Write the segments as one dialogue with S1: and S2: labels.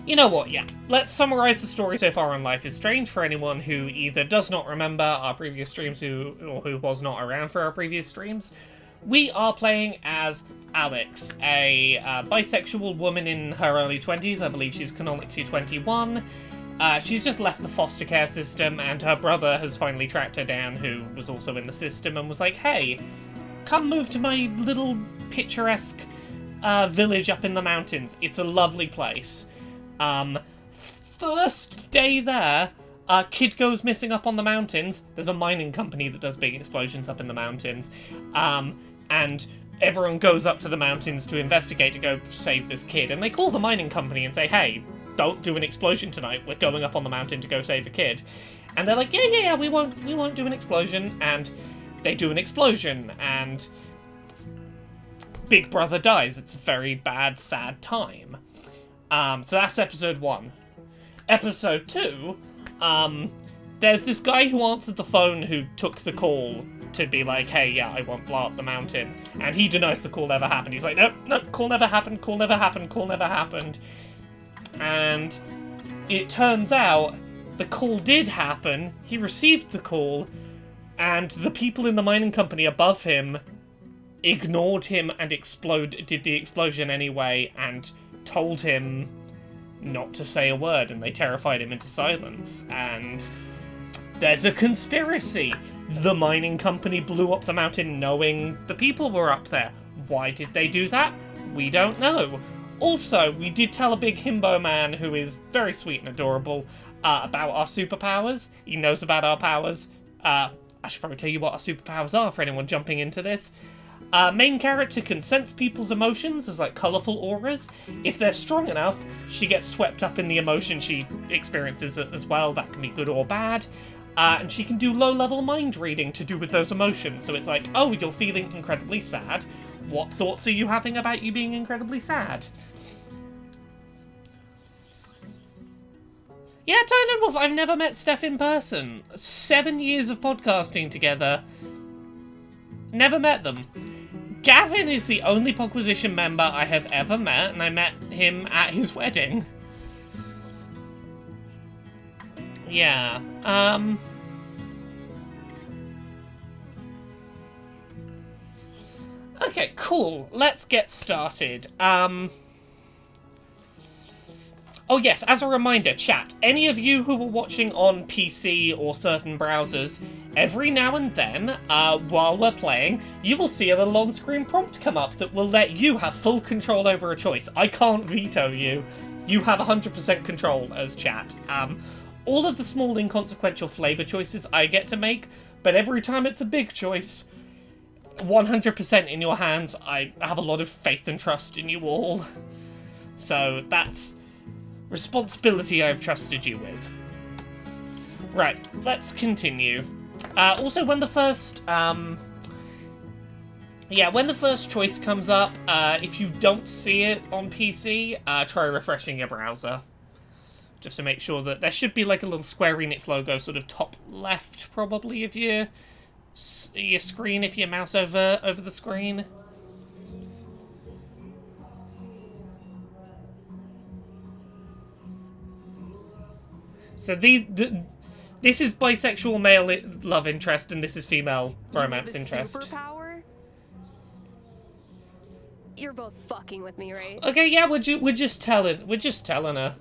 S1: You know what, yeah. Let's summarise the story so far on Life is Strange for anyone who either does not remember our previous streams or who was not around for our previous streams. We are playing as Alex, a bisexual woman in her early 20s. I believe she's canonically 21. She's just left the foster care system, and her brother has finally tracked her down, who was also in the system, and was like, hey, come move to my little picturesque village up in the mountains. It's a lovely place. First day there, a kid goes missing up on the mountains. There's a mining company that does big explosions up in the mountains. And everyone goes up to the mountains to investigate to go save this kid. And they call the mining company and say, hey, don't do an explosion tonight. We're going up on the mountain to go save a kid. And they're like, yeah, we won't do an explosion. And they do an explosion, and Big Brother dies. It's a very bad, sad time. So that's episode 1. Episode 2, there's this guy who answered the phone who took the call to be like, hey, yeah, I won't blow up the mountain. And he denies the call ever happened. He's like, no, call never happened, call never happened. And it turns out the call did happen. He received the call, and the people in the mining company above him ignored him and did the explosion anyway, and told him not to say a word, and they terrified him into silence. And there's a conspiracy. The mining company blew up the mountain knowing the people were up there. Why did they do that? We don't know. Also, we did tell a big himbo man who is very sweet and adorable about our superpowers. He knows about our powers. I should probably tell you what our superpowers are for anyone jumping into this. Main character can sense people's emotions as like colourful auras. If they're strong enough, she gets swept up in the emotion she experiences as well. That can be good or bad. And she can do low-level mind reading to do with those emotions. So it's like, oh, you're feeling incredibly sad. What thoughts are you having about you being incredibly sad? Yeah, Tyler Wolf, I've never met Steph in person. 7 years of podcasting together. Never met them. Gavin is the only Podquisition member I have ever met, and I met him at his wedding. Yeah, okay, cool. Let's get started. Oh yes, as a reminder, chat, any of you who are watching on PC or certain browsers, every now and then, while we're playing, you will see a little on-screen prompt come up that will let you have full control over a choice. I can't veto you. You have 100% control as chat. All of the small inconsequential flavour choices I get to make, but every time it's a big choice, 100% in your hands. I have a lot of faith and trust in you all. So that's responsibility I've trusted you with. Right, let's continue. Also, when the first choice comes up, if you don't see it on PC, try refreshing your browser. Just to make sure that there should be like a little Square Enix logo sort of top left, probably, of your screen, if you mouse over the screen. So this is bisexual male love interest, and this is female romance interest.
S2: Superpower? You're both fucking with me, right?
S1: Okay, yeah, we're just telling her.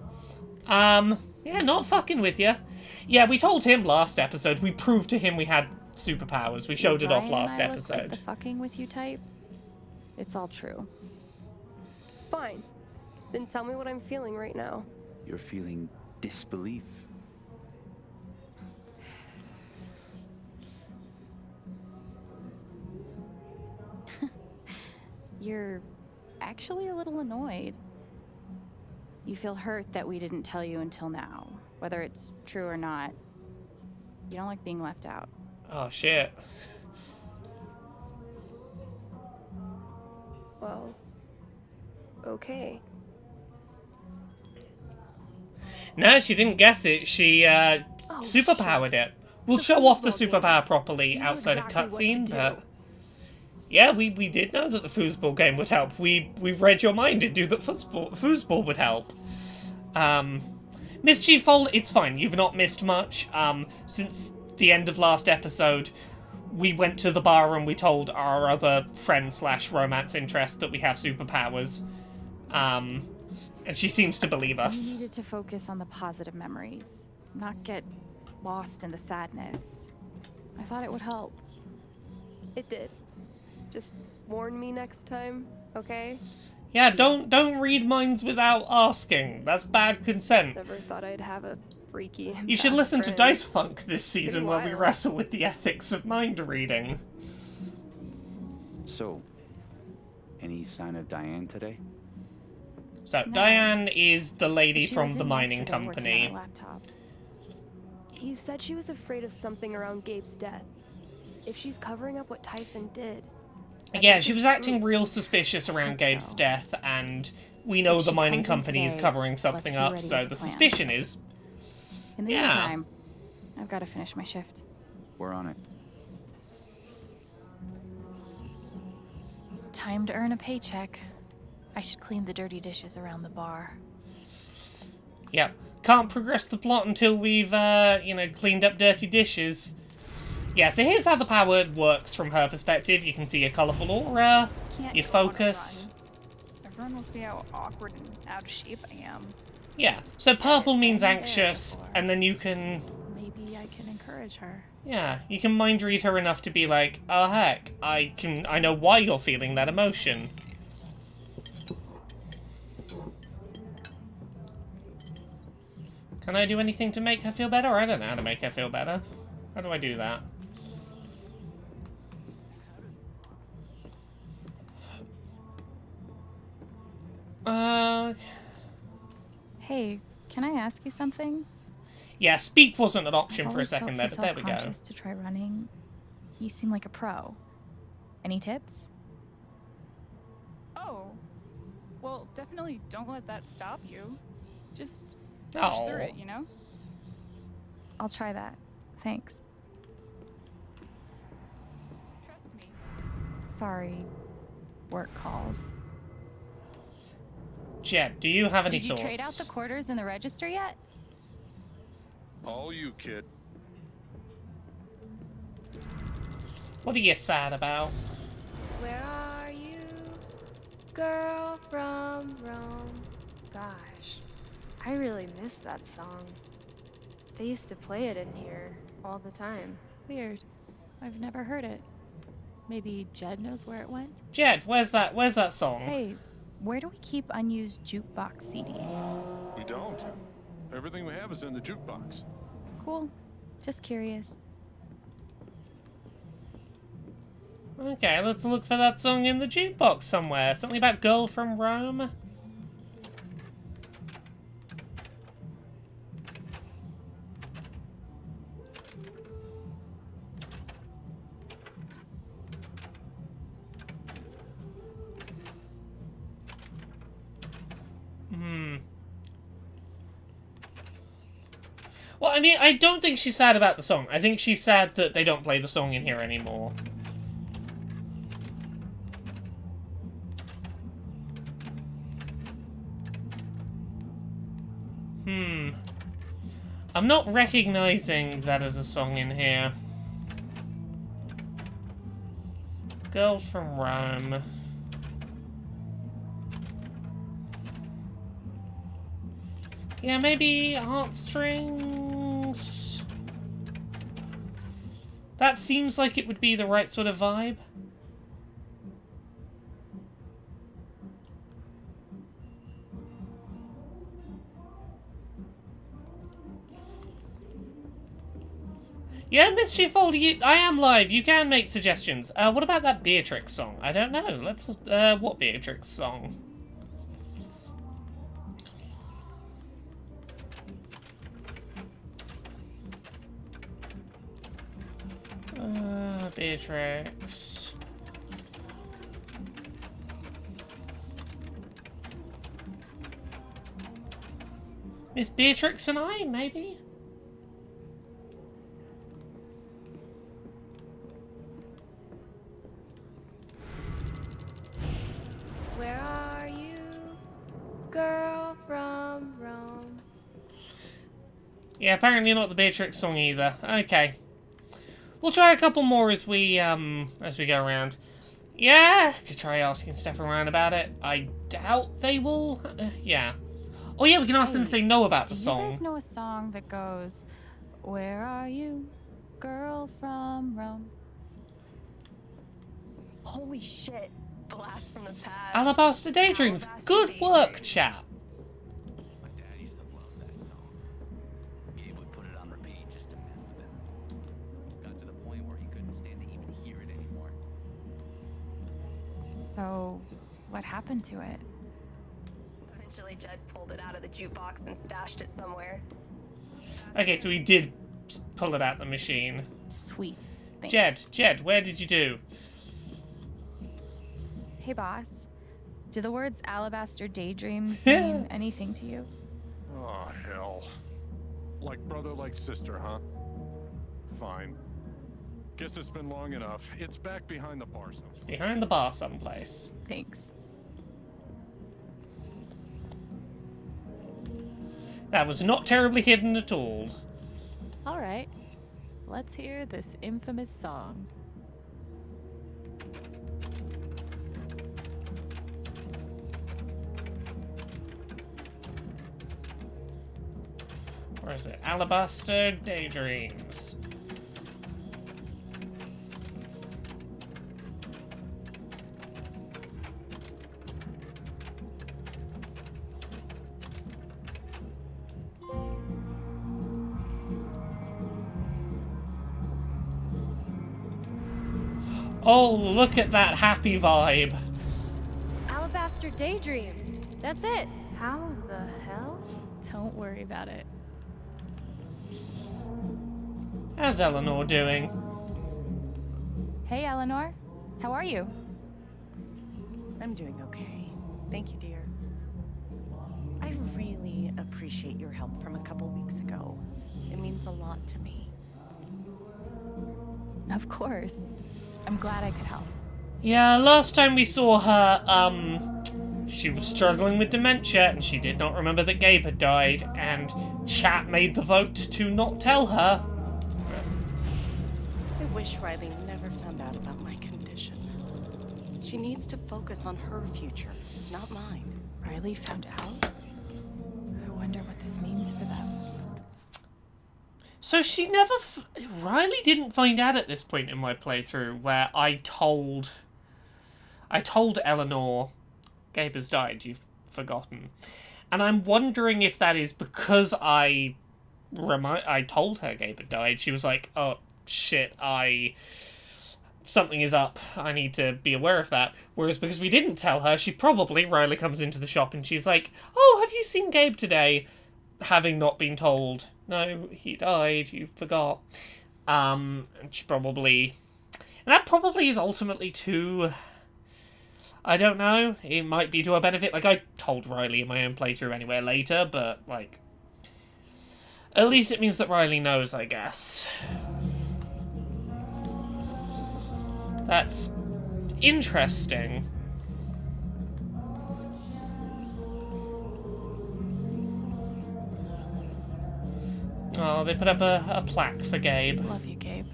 S1: Yeah, not fucking with you. Yeah, we told him last episode. We proved to him we had superpowers. We showed it off last episode.
S3: Like the fucking with you type. It's all true.
S2: Fine. Then tell me what I'm feeling right now.
S4: You're feeling disbelief.
S3: You're actually a little annoyed. You feel hurt that we didn't tell you until now, whether it's true or not. You don't like being left out.
S1: Oh, shit.
S2: Well, okay.
S1: No, she didn't guess it. She, superpowered it. We'll show off the superpower properly outside of cutscene, but... Yeah, we did know that the foosball game would help. We read your mind and knew that foosball would help. Mischief Fold, it's fine. You've not missed much. Since the end of last episode, we went to the bar and we told our other friend slash romance interest that we have superpowers. And she seems to believe us.
S3: You needed to focus on the positive memories, not get lost in the sadness. I thought it would help.
S2: It did. Just warn me next time, okay?
S1: Yeah, don't read minds without asking. That's bad consent.
S2: Never thought I'd have a freaky.
S1: You should
S2: bad
S1: listen to
S2: friend.
S1: Dice Funk this season
S2: Pretty
S1: where we
S2: wild.
S1: wrestle with the ethics of mind reading.
S4: So, any sign of Diane today?
S1: So,
S3: No.
S1: Diane is the lady
S3: She
S1: from
S3: was
S1: the
S3: in
S1: mining
S3: yesterday working on
S1: company.
S3: her laptop.
S2: You said she was afraid of something around Gabe's death. If she's covering up what Typhon did. that
S1: Yeah,
S2: could
S1: she
S2: be
S1: was
S2: true.
S1: acting real suspicious around
S3: Hope
S1: Gabe's
S3: so.
S1: death, and we know
S3: If
S1: the
S3: she
S1: mining
S3: comes in
S1: company is
S3: today,
S1: covering
S3: let's
S1: something
S3: be
S1: up,
S3: ready
S1: so
S3: with
S1: the
S3: a plan.
S1: suspicion is...
S3: In the
S1: Yeah.
S3: meantime, I've got to finish my shift.
S4: We're on it.
S3: Time to earn a paycheck. I should clean the dirty dishes around the bar.
S1: Yep. Can't progress the plot until we've, cleaned up dirty dishes. Yeah, so here's how the power works from her perspective. You can see a colourful aura,
S5: Can't
S1: your
S5: go on a
S1: focus.
S5: run. Everyone will see how awkward and out of shape I am.
S1: Yeah, so purple means
S5: been there
S1: anxious,
S5: before.
S1: and then you can...
S5: Maybe I can encourage her.
S1: Yeah, you can mind read her enough to be like, oh heck, I know why you're feeling that emotion. Can I do anything to make her feel better? I don't know how to make her feel better. How do I do that?
S3: Hey, can I ask you something?
S1: Yeah, speak wasn't an option
S3: I've
S1: for a
S3: always felt
S1: second
S3: too
S1: there, but there we go.
S3: self-conscious to try running. You seem like a pro. Any tips?
S5: Oh. Well, definitely don't let that stop you. Just push through it, you know?
S3: I'll try that. Thanks.
S5: Trust me.
S3: Sorry. Work calls.
S1: Jet, do you have any
S3: Did you
S1: thoughts?
S3: trade out the quarters in the register yet?
S6: All you, kid.
S1: What are you sad about?
S2: Where are you, girl from Rome? Gosh, I really miss that song. They used to play it in here all the time.
S7: Weird. I've never heard it. Maybe Jed knows where it went?
S1: Jet, where's that song?
S3: Hey, where do we keep unused jukebox CDs?
S6: We don't. Everything we have is in the jukebox.
S3: Cool. Just curious.
S1: Okay, let's look for that song in the jukebox somewhere. Something about Girl from Rome? Well, I mean, I don't think she's sad about the song. I think she's sad that they don't play the song in here anymore. I'm not recognizing that as a song in here. Girl from Rome. Yeah, maybe Heartstrings? That seems like it would be the right sort of vibe. Yeah, Mischief Fold, I am live. You can make suggestions. What about that Beatrix song? I don't know. Let's, what Beatrix song? Beatrix. Miss Beatrix and I, maybe?
S2: Where are you, girl from Rome?
S1: Yeah, apparently not the Beatrix song either. Okay. We'll try a couple more as we go around. Yeah, could try asking Steph around about it. I doubt they will. Yeah. Oh yeah, we can ask them if they know about the
S3: Do you
S1: song.
S3: guys know a song that goes, "Where are you, girl from Rome"?
S8: Holy shit. Blast from the past.
S1: Alabaster Daydreams. Good work, chap.
S4: My dad used to love that song. Gabe would put it on repeat just to mess with him. Got to the point where he couldn't stand to even hear it anymore.
S3: So, what happened to it?
S8: Eventually, Jed pulled it out of the jukebox and stashed it somewhere.
S1: Okay, so he did pull it out the machine.
S3: Sweet. Thanks.
S1: Jed, where did you do?
S3: Hey, boss. Do the words Alabaster Daydreams mean anything to you?
S6: Oh, hell. Like brother, like sister, huh? Fine. Guess it's been long enough. It's back behind the bar someplace.
S1: Behind the bar someplace.
S3: Thanks.
S1: That was not terribly hidden at all.
S7: All right. Let's hear this infamous song.
S1: Where is it? Alabaster Daydreams. Oh, look at that happy vibe.
S2: Alabaster Daydreams. That's it. How the hell?
S7: Don't worry about it.
S1: How's Eleanor doing?
S3: Hey, Eleanor. How are you?
S9: I'm doing okay. Thank you, dear. I really appreciate your help from a couple weeks ago. It means a lot to me.
S3: Of course. I'm glad I could help.
S1: Yeah, last time we saw her, she was struggling with dementia and she did not remember that Gabe had died, and chat made the vote to not tell her.
S9: I wish Riley never found out about my condition. She needs to focus on her future, not mine.
S3: Riley found out? I wonder what this means for them.
S1: So she never... Riley didn't find out at this point in my playthrough where I told Eleanor Gabe has died, you've forgotten. And I'm wondering if that is because I told her Gabe had died. She was like, oh, shit, something is up. I need to be aware of that. Whereas because we didn't tell her, Riley comes into the shop and she's like, oh, have you seen Gabe today? Having not been told, no, he died, you forgot. And she probably... And that probably is ultimately to... I don't know, it might be to her benefit. Like, I told Riley in my own playthrough anywhere later, but, like... At least it means that Riley knows, I guess. That's interesting. Oh, they put up a plaque for Gabe.
S7: Love you, Gabe.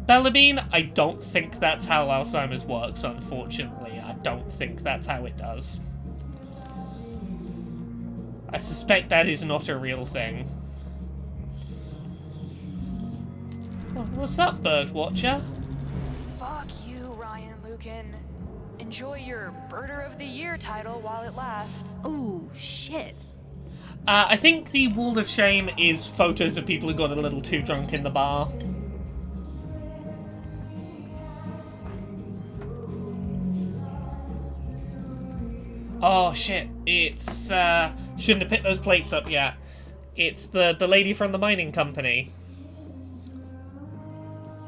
S1: Bellabean, I don't think that's how Alzheimer's works, unfortunately. I don't think that's how it does. I suspect that is not a real thing. Oh, what's up, Birdwatcher?
S10: Fuck you, Ryan Lucan. Enjoy your Birder of the Year title while it lasts.
S7: Oh, shit.
S1: I think the Wall of Shame is photos of people who got a little too drunk in the bar. Oh shit, it's, shouldn't have picked those plates up yet. It's the lady from the mining company.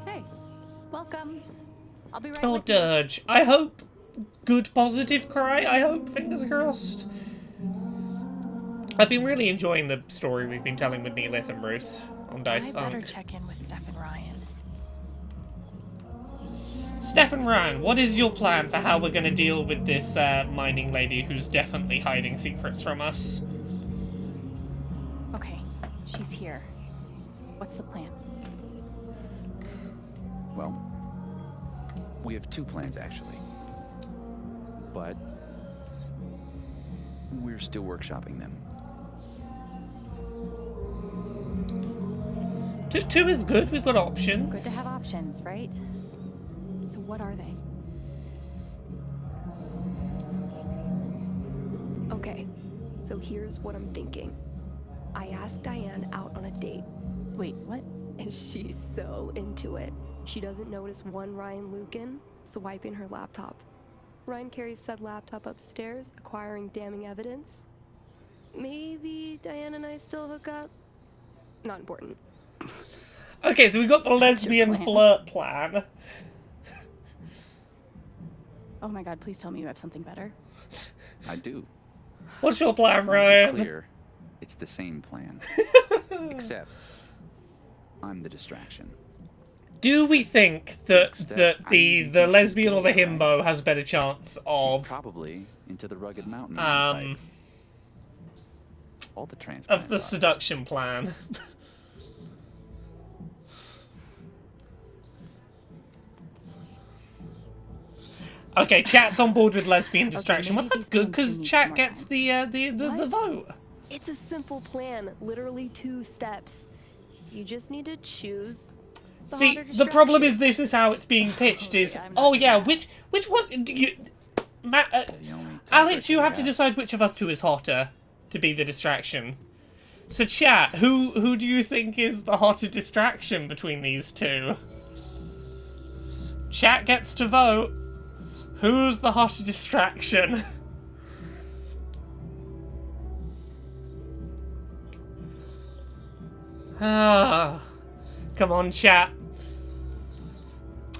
S3: Hey, welcome. I'll be right
S1: Oh,
S3: with you.
S1: Dirge. I hope. Good positive cry, I hope, fingers crossed. I've been really enjoying the story we've been telling with Neelith and Ruth on Dice
S7: I better
S1: Funk.
S7: check in with Steph and Ryan.
S1: Steph and Ryan, what is your plan for how we're going to deal with this mining lady who's definitely hiding secrets from us?
S3: Okay, she's here. What's the plan?
S4: Well, we have 2 plans actually. But we're still workshopping them.
S1: 2 is good, we've got options.
S3: Good to have options, right? So what are they?
S8: Okay, so here's what I'm thinking. I asked Diane out on a date.
S3: Wait, what?
S8: And she's so into it. She doesn't notice one Ryan Lucan swiping her laptop. Ryan carries said laptop upstairs, acquiring damning evidence. Maybe Diane and I still hook up? Not important.
S1: Okay, so we got the lesbian
S3: plan?
S1: flirt plan.
S3: Oh my god, please tell me you have something better.
S4: I do.
S1: What's your plan,
S4: To be
S1: Ryan?
S4: clear, it's the same plan. Except I'm the distraction.
S1: Do we think that
S4: Steph, I
S1: the
S4: need you to
S1: lesbian or the
S4: get it right.
S1: himbo has a better chance
S4: She's
S1: of
S4: probably into the rugged mountain man type. All the transplants
S1: of the
S4: are.
S1: seduction plan? Okay, chat's on board with lesbian distraction.
S3: maybe
S1: Well, that's
S3: these
S1: good
S3: plans do
S1: because
S3: need
S1: chat
S3: some more
S1: gets
S3: time.
S1: the vote.
S8: It's a simple plan, literally 2 steps. You just need to choose the
S1: See,
S8: hotter
S1: the problem
S8: distraction.
S1: is this is how it's being pitched.
S3: Okay,
S1: Is
S3: I'm not
S1: oh
S3: doing
S1: yeah,
S3: that.
S1: which one do you, Matt,
S4: The only
S1: Alex?
S4: tiebreaker
S1: You
S4: we
S1: have to decide which of us 2 is hotter to be the distraction. So chat, who do you think is the hotter distraction between these 2? Chat gets to vote. Who's the hotter distraction? Ah, come on, chat.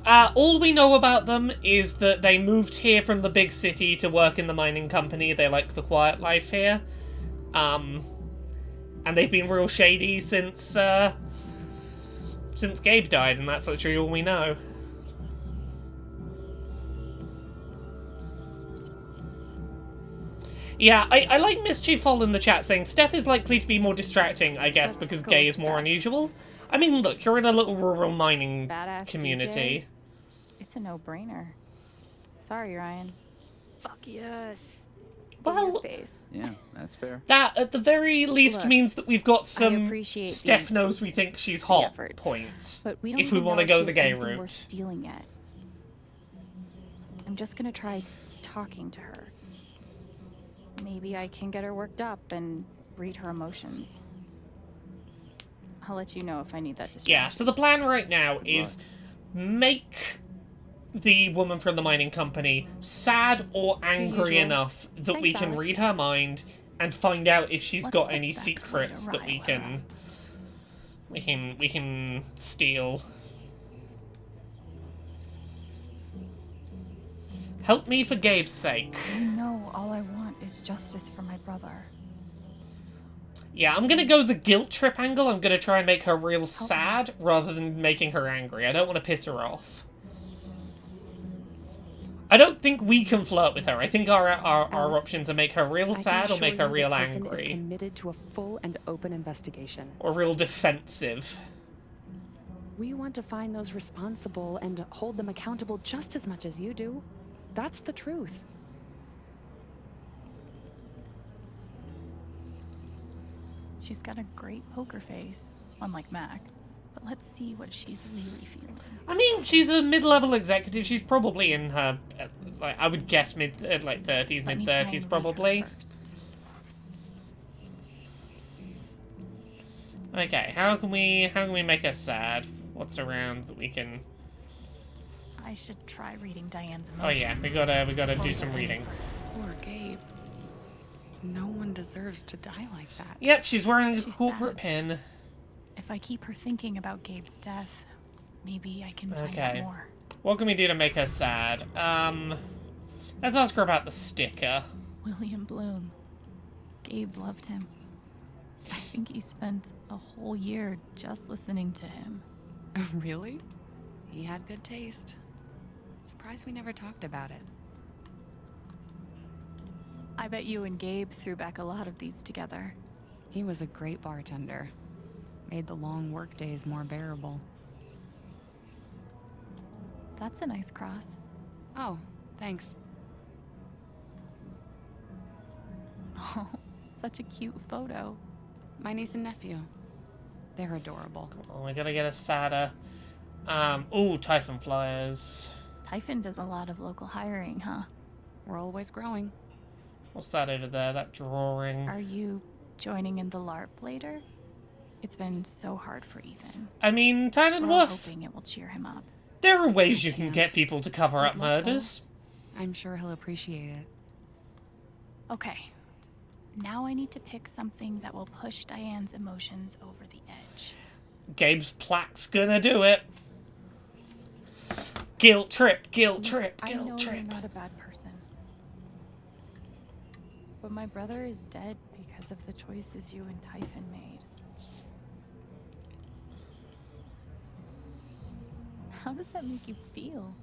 S1: All we know about them is that they moved here from the big city to work in the mining company. They like the quiet life here. And they've been real shady since Gabe died, and that's literally all we know. Yeah, I like Mischief Hole in the chat saying Steph is likely to be more distracting, I guess, because
S3: go
S1: gay
S3: with
S1: is more
S3: Steph.
S1: unusual. I mean, look, you're in a little rural mining
S3: Badass
S1: community.
S3: It's a no-brainer. Sorry, Ryan.
S8: Fuck yes.
S1: Well,
S8: In your face.
S4: Yeah, that's fair.
S1: That, at the very least,
S3: Look,
S1: means that we've got some
S3: appreciate
S1: Steph
S3: the-
S1: knows we think she's hot
S3: effort.
S1: points.
S3: But we don't
S1: if we
S3: even
S1: want
S3: know
S1: to
S3: if
S1: go
S3: she
S1: the
S3: has
S1: gay
S3: anything worth
S1: route.
S3: stealing yet. I'm just gonna try talking to her. Maybe I can get her worked up and read her emotions. I'll let you know if I need that distraction.
S1: Yeah, so the plan right now is make the woman from the mining company sad or angry
S3: usual.
S1: enough that we
S3: Thanks,
S1: can
S3: Alex.
S1: read her mind and find out if she's
S3: What's
S1: got
S3: the
S1: any
S3: best way to
S1: secrets that we
S3: rile her
S1: can
S3: up?
S1: we can steal. Help me for Gabe's sake.
S7: You know, all I want is justice for my brother.
S1: Yeah, I'm gonna go the guilt trip angle. I'm gonna try and make her real sad rather than making her angry. I don't want to piss her off. I don't think we can flirt with her. I think our
S11: Alex,
S1: options are make her real
S11: I can
S1: sad or
S11: assure
S1: make her
S11: you
S1: real
S11: that Tiffin is
S1: angry.
S11: committed to a full and open investigation.
S1: Or real defensive.
S11: We want to find those responsible and hold them accountable just as much as you do. That's the truth.
S7: She's got a great poker face, unlike Mac. But let's see what she's really feeling.
S1: I mean, she's a mid-level executive. She's probably in her, like, I would guess like 30s,
S7: Let me try and
S1: mid-30s
S7: read her
S1: probably.
S7: first.
S1: Okay, how can we make her sad? What's around that we can?
S7: I should try reading Diane's emotions.
S1: Oh yeah, we gotta do some reading.
S11: Poor Gabe. No one deserves to die like that.
S1: Yep, she's wearing a
S7: She's
S1: corporate
S7: sad.
S1: pin.
S7: If I keep her thinking about Gabe's death, maybe I can find
S1: Okay.
S7: out more.
S1: What can we do to make her sad? Let's ask her about the sticker.
S7: William Bloom. Gabe loved him. I think he spent a whole year just listening to him.
S11: Really? He had good taste. surprised we never talked about it.
S7: I bet you and Gabe threw back a lot of these together.
S11: He was a great bartender. Made the long work days more bearable.
S7: That's a nice cross.
S11: Oh, thanks.
S7: Oh, such a cute photo.
S11: My niece and nephew. They're adorable.
S1: Oh, we gotta get a sadder. Ooh, Typhon flyers.
S7: Typhon does a lot of local hiring, huh?
S11: We're always growing.
S1: What's that over there? That drawing.
S7: Are you joining in the LARP later? It's been so hard for Ethan.
S1: I mean, Tynan
S7: We're all
S1: Wolf.
S7: hoping it will cheer him up.
S1: There are ways you can get people to cover up
S11: Good luck,
S1: murders.
S11: though. I'm sure he'll appreciate it.
S7: Okay. Now I need to pick something that will push Diane's emotions over the edge.
S1: Gabe's plaque's gonna do it. Guilt trip, guilt trip,
S7: I
S1: guilt
S7: know
S1: trip.
S7: you're not a bad person. But my brother is dead because of the choices you and Typhon made. How does that make you feel?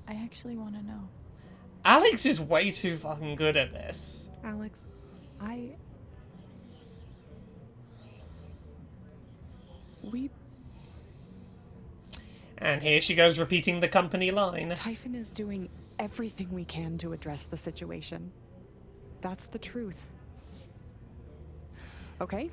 S7: I actually want to know.
S1: Alex is way too fucking good at this.
S11: Alex,
S1: And here she goes repeating the company line.
S11: Typhon is doing everything we can to address the situation. That's the truth. Okay?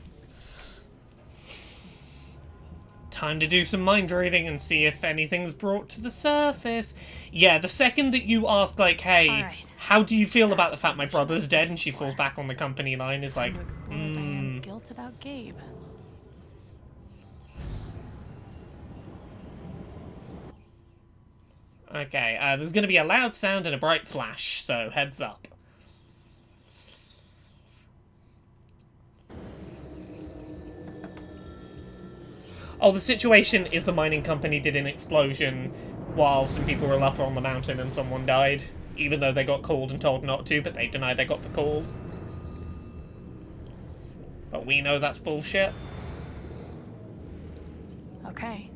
S1: Time to do some mind reading and see if anything's brought to the surface. Yeah, the second that you ask, like, hey,
S7: Alright.
S1: how do you feel about the fact my brother's dead, and she falls back on the company line, is like,
S7: To explore Diane's guilt about Gabe.
S1: Okay, there's gonna be a loud sound and a bright flash, so heads up. Oh, the situation is the mining company did an explosion while some people were up on the mountain and someone died, even though they got called and told not to, but they denied they got the call. But we know that's bullshit.
S7: Okay.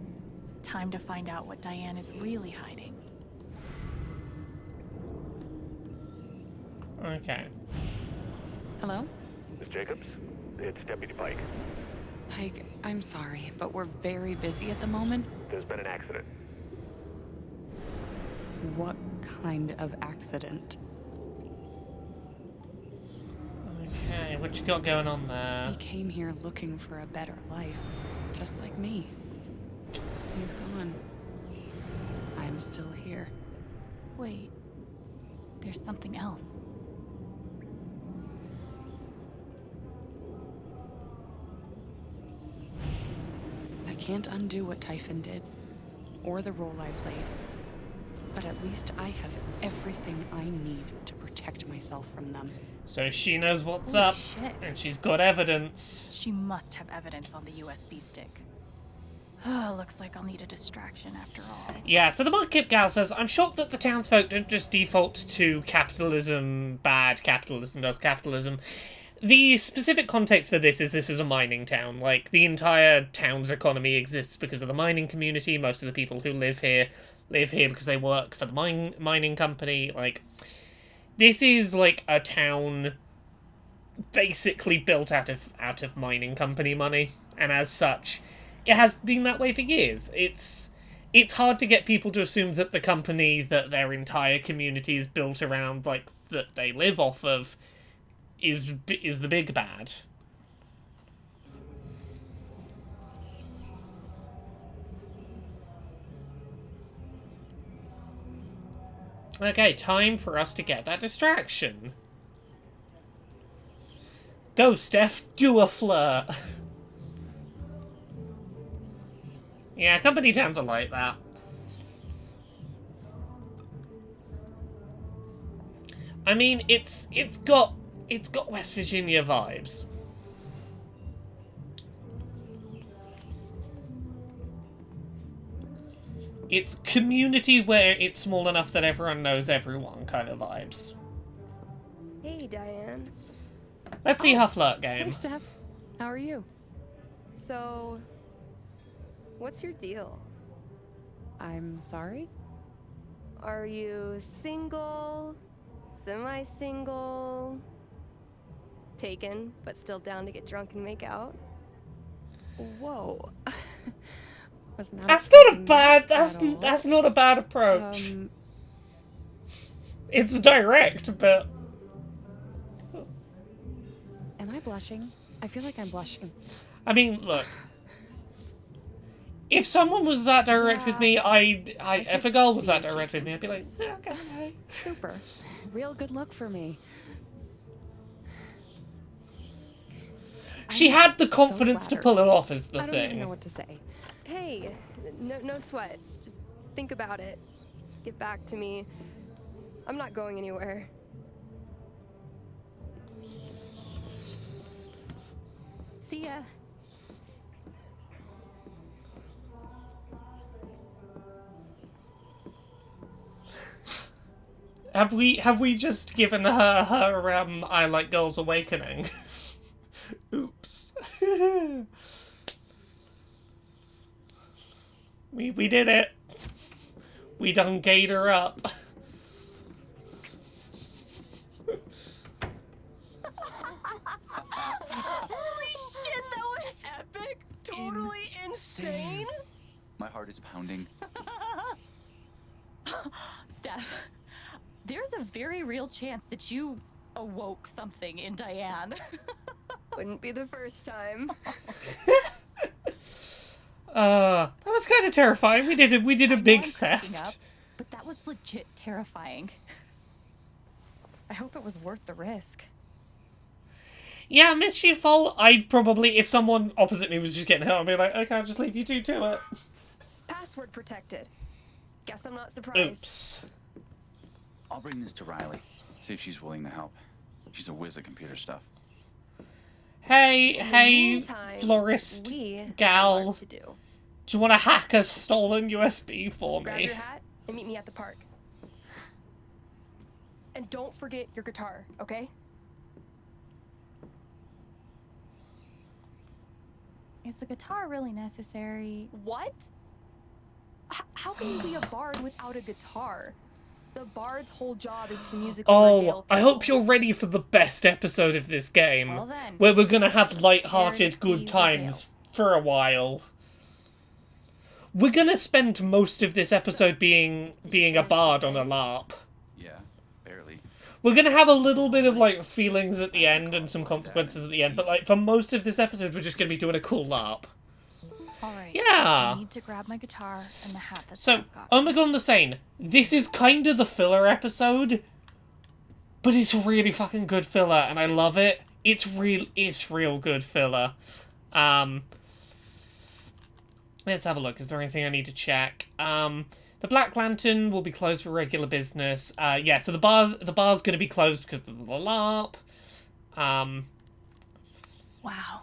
S7: Time to find out what Diane is really hiding.
S1: Okay.
S11: Hello?
S12: Miss Jacobs, it's Deputy Pike.
S11: Pike, I'm sorry, but we're very busy at the moment.
S12: There's been an accident.
S11: What kind of accident?
S1: Okay, what you got going on there?
S11: He came here looking for a better life, just like me. He's gone. I'm still here.
S7: Wait. There's something else.
S11: I can't undo what Typhon did, or the role I played. But at least I have everything I need to protect myself from them.
S1: So she knows what's
S7: Holy
S1: up,
S7: shit.
S1: and she's got evidence.
S7: She must have evidence on the USB stick. Looks like I'll need a distraction after all.
S1: Yeah, so the Market Gal says, I'm shocked that the townsfolk don't just default to capitalism, bad capitalism does capitalism. The specific context for this is a mining town. Like, the entire town's economy exists because of the mining community. Most of the people who live here because they work for the mining company. Like, this is, like, a town basically built out of mining company money. And as such, it has been that way for years. It's hard to get people to assume that the company that their entire community is built around, like, that they live off of, is the big bad. Okay, time for us to get that distraction. Go, Steph, do a flirt. Yeah, company towns are like that. I mean, it's got West Virginia vibes. It's community where it's small enough that everyone knows everyone kind of vibes.
S8: Hey, Diane.
S1: Let's see her flirt game.
S11: Hey, Steph. How are you?
S8: So, what's your deal?
S11: I'm sorry?
S8: Are you single, semi-single, taken, but still down to get drunk and make out?
S11: Whoa. Was not
S1: That's not a
S11: expecting
S1: bad.
S11: that at all.
S1: That's not a bad approach. It's direct, but.
S11: Am I blushing? I feel like I'm blushing.
S1: I mean, look. If someone was that direct with me, if a girl was that direct with me, I'd be like, yeah, okay.
S11: Super. Real good look for me.
S1: She had the confidence to pull it off, is the
S11: I don't
S1: thing.
S11: even know what to say.
S8: Hey, no sweat. Just think about it. Get back to me. I'm not going anywhere.
S3: See ya.
S1: Have we just given her I Like Girls awakening? Oops. we did it. We done gayed her up.
S9: Holy shit, that was epic! Totally insane!
S4: My heart is pounding.
S7: Steph, there's a very real chance that you awoke something in Diane.
S8: Wouldn't be the first time.
S1: That was kind of terrifying. We did a big theft.
S7: Up, but that was legit terrifying. I hope it was worth the risk.
S1: Yeah, Mischief Fault, I'd probably, if someone opposite me was just getting hurt, I'd be like, okay, I'll just leave you two to it.
S8: Password protected. Guess I'm not surprised.
S1: Oops.
S4: I'll bring this to Riley. See if she's willing to help. She's a whiz at computer stuff.
S1: Hey,
S8: In the
S1: hey,
S8: meantime,
S1: florist
S8: we have
S1: gal.
S8: work to do.
S1: Do you want to hack a stolen USB for
S8: Grab
S1: me?
S8: your hat and meet me at the park. And don't forget your guitar, okay?
S3: Is the guitar really necessary?
S8: What? How can you be a bard without a guitar? The bard's whole job is to musically regale
S1: I
S8: people.
S1: hope you're ready for the best episode of this game,
S3: Well then,
S1: where we're gonna have light-hearted
S3: Here
S1: good
S3: you
S1: times for a while. We're gonna spend most of this episode being a bard on a LARP.
S4: Yeah, barely.
S1: We're gonna have a little bit of, like, feelings at the end and some consequences at the end, but, like, for most of this episode, we're just gonna be doing a cool LARP.
S3: Alright.
S1: Yeah.
S3: I need to grab my guitar and the hat that's
S1: So, Omegon the Sane, this is kind of the filler episode, but it's really fucking good filler, and I love it. It's real good filler. Let's have a look. Is there anything I need to check? The Black Lantern will be closed for regular business. Yeah, so the bar's going to be closed because of the LARP.
S7: Wow.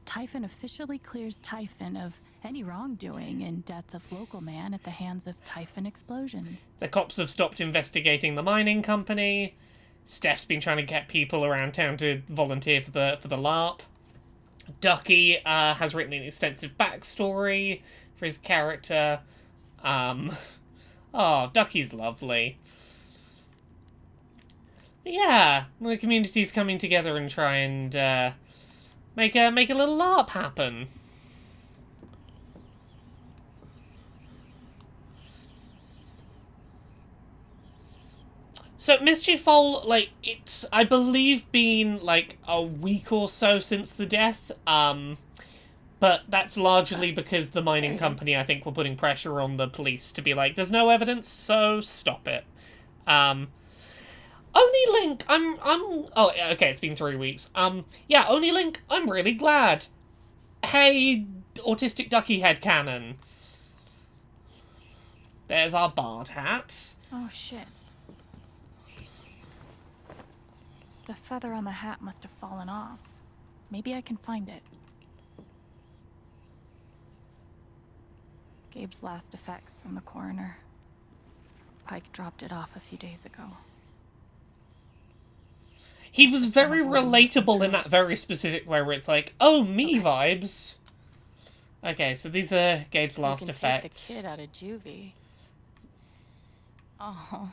S7: Typhon officially clears Typhon of any wrongdoing in death of local man at the hands of Typhon explosions.
S1: The cops have stopped investigating the mining company. Steph's been trying to get people around town to volunteer for the LARP. Ducky has written an extensive backstory for his character. Oh, Ducky's lovely. But yeah, the community's coming together and try and make a little LARP happen. So Mischief Fall, like, it's, I believe, been, like, a week or so since the death, but that's largely because the mining company, I think, were putting pressure on the police to be like, there's no evidence, so stop it. Only Link, oh, okay, it's been 3 weeks. Yeah, Only Link, I'm really glad. Hey, Autistic Ducky headcanon. There's our bard hat.
S3: Oh shit. The feather on the hat must have fallen off. Maybe I can find it. Gabe's last effects from the coroner. Pike dropped it off a few days ago.
S1: He was very relatable in that very specific way where it's like, oh, me vibes. Okay, so these are Gabe's last effects.
S7: Take the kid out of juvie. Oh.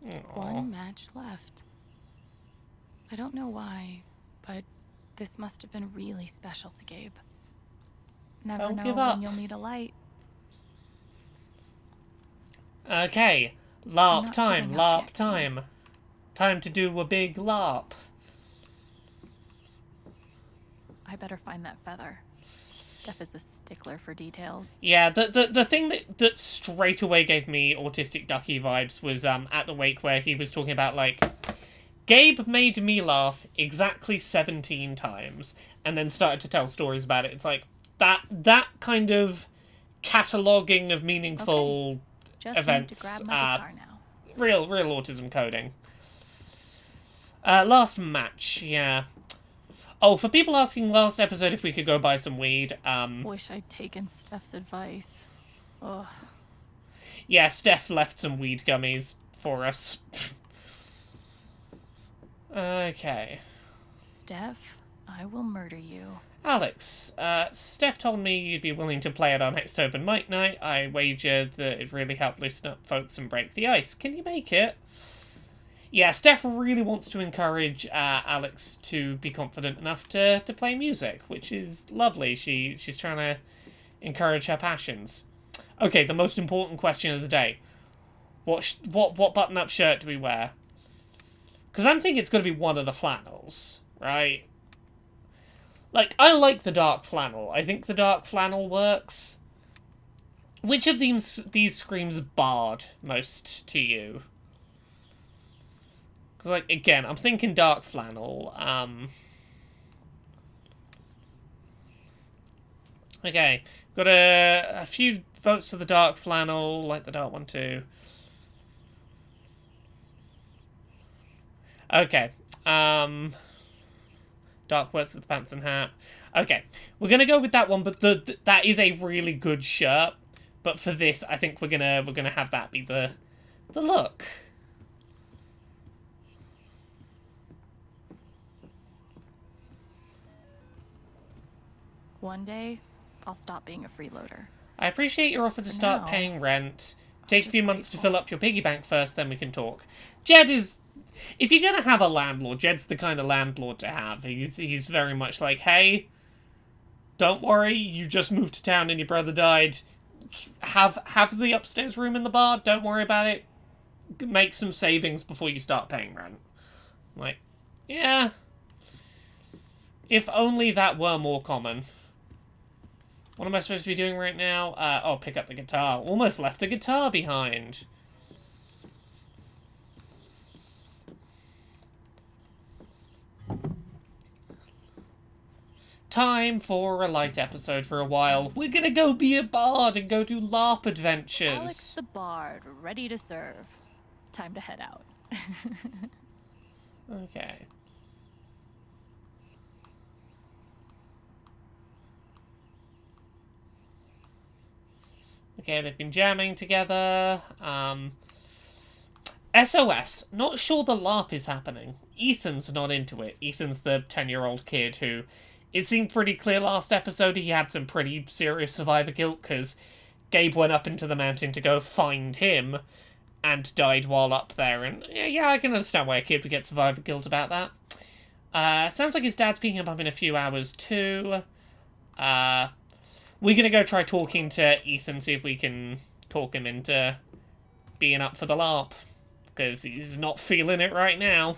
S1: Aw.
S7: One match left. I don't know why, but this must have been really special to Gabe. Never
S1: Don't
S7: know
S1: give
S7: when
S1: up.
S7: you'll need a light.
S1: Okay,
S7: I'm
S1: LARP
S7: not
S1: time,
S7: giving up
S1: LARP
S7: yet,
S1: time. Time to do a big LARP.
S7: I better find that feather. Steph is a stickler for details.
S1: Yeah, the thing that straight away gave me Autistic Ducky vibes was at the wake where he was talking about, like, Gabe made me laugh exactly 17 times and then started to tell stories about it. It's like that kind of cataloguing of meaningful
S7: Just
S1: events
S7: need to grab my guitar now.
S1: real autism coding. Last match, yeah. Oh, for people asking last episode if we could go buy some weed,
S7: Wish I'd taken Steph's advice. Ugh.
S1: yeah, Steph left some weed gummies for us. Okay.
S7: Steph, I will murder you.
S1: Alex, Steph told me you'd be willing to play at our next open mic night. I wagered that it really helped loosen up folks and break the ice. Can you make it? Yeah, Steph really wants to encourage Alex to be confident enough to play music, which is lovely. She's trying to encourage her passions. Okay, the most important question of the day. What button-up shirt do we wear? Because I'm thinking it's going to be one of the flannels, right? Like, I like the dark flannel. I think the dark flannel works. Which of these screams Bard most to you? Because, like, again, I'm thinking dark flannel. Okay, got a few votes for the dark flannel. Like the dark one too. Okay, dark works with pants and hat. Okay, we're gonna go with that one, but that is a really good shirt. But for this, I think we're gonna have that be the look.
S7: One day, I'll stop being a freeloader.
S1: I appreciate your offer to start
S7: now,
S1: paying rent. Take a
S7: just
S1: few months to
S7: grateful.
S1: fill up your piggy bank first, then we can talk. Jed is... If you're gonna have a landlord, Jed's the kind of landlord to have. He's very much like, hey, don't worry, you just moved to town and your brother died. Have the upstairs room in the bar, don't worry about it. Make some savings before you start paying rent. Like, yeah. If only that were more common. What am I supposed to be doing right now? Oh, pick up the guitar. Almost left the guitar behind. Time for a light episode for a while. We're gonna go be a bard and go do LARP adventures.
S7: Alex the Bard, ready to serve. Time to head out.
S1: Okay. Okay, they've been jamming together. SOS. Not sure the LARP is happening. Ethan's not into it. Ethan's the 10-year-old kid who... It seemed pretty clear last episode he had some pretty serious survivor guilt because Gabe went up into the mountain to go find him and died while up there. And yeah, I can understand why a kid would get survivor guilt about that. Sounds like his dad's picking him up in a few hours too. We're gonna go try talking to Ethan, see if we can talk him into being up for the LARP. Because he's not feeling it right now.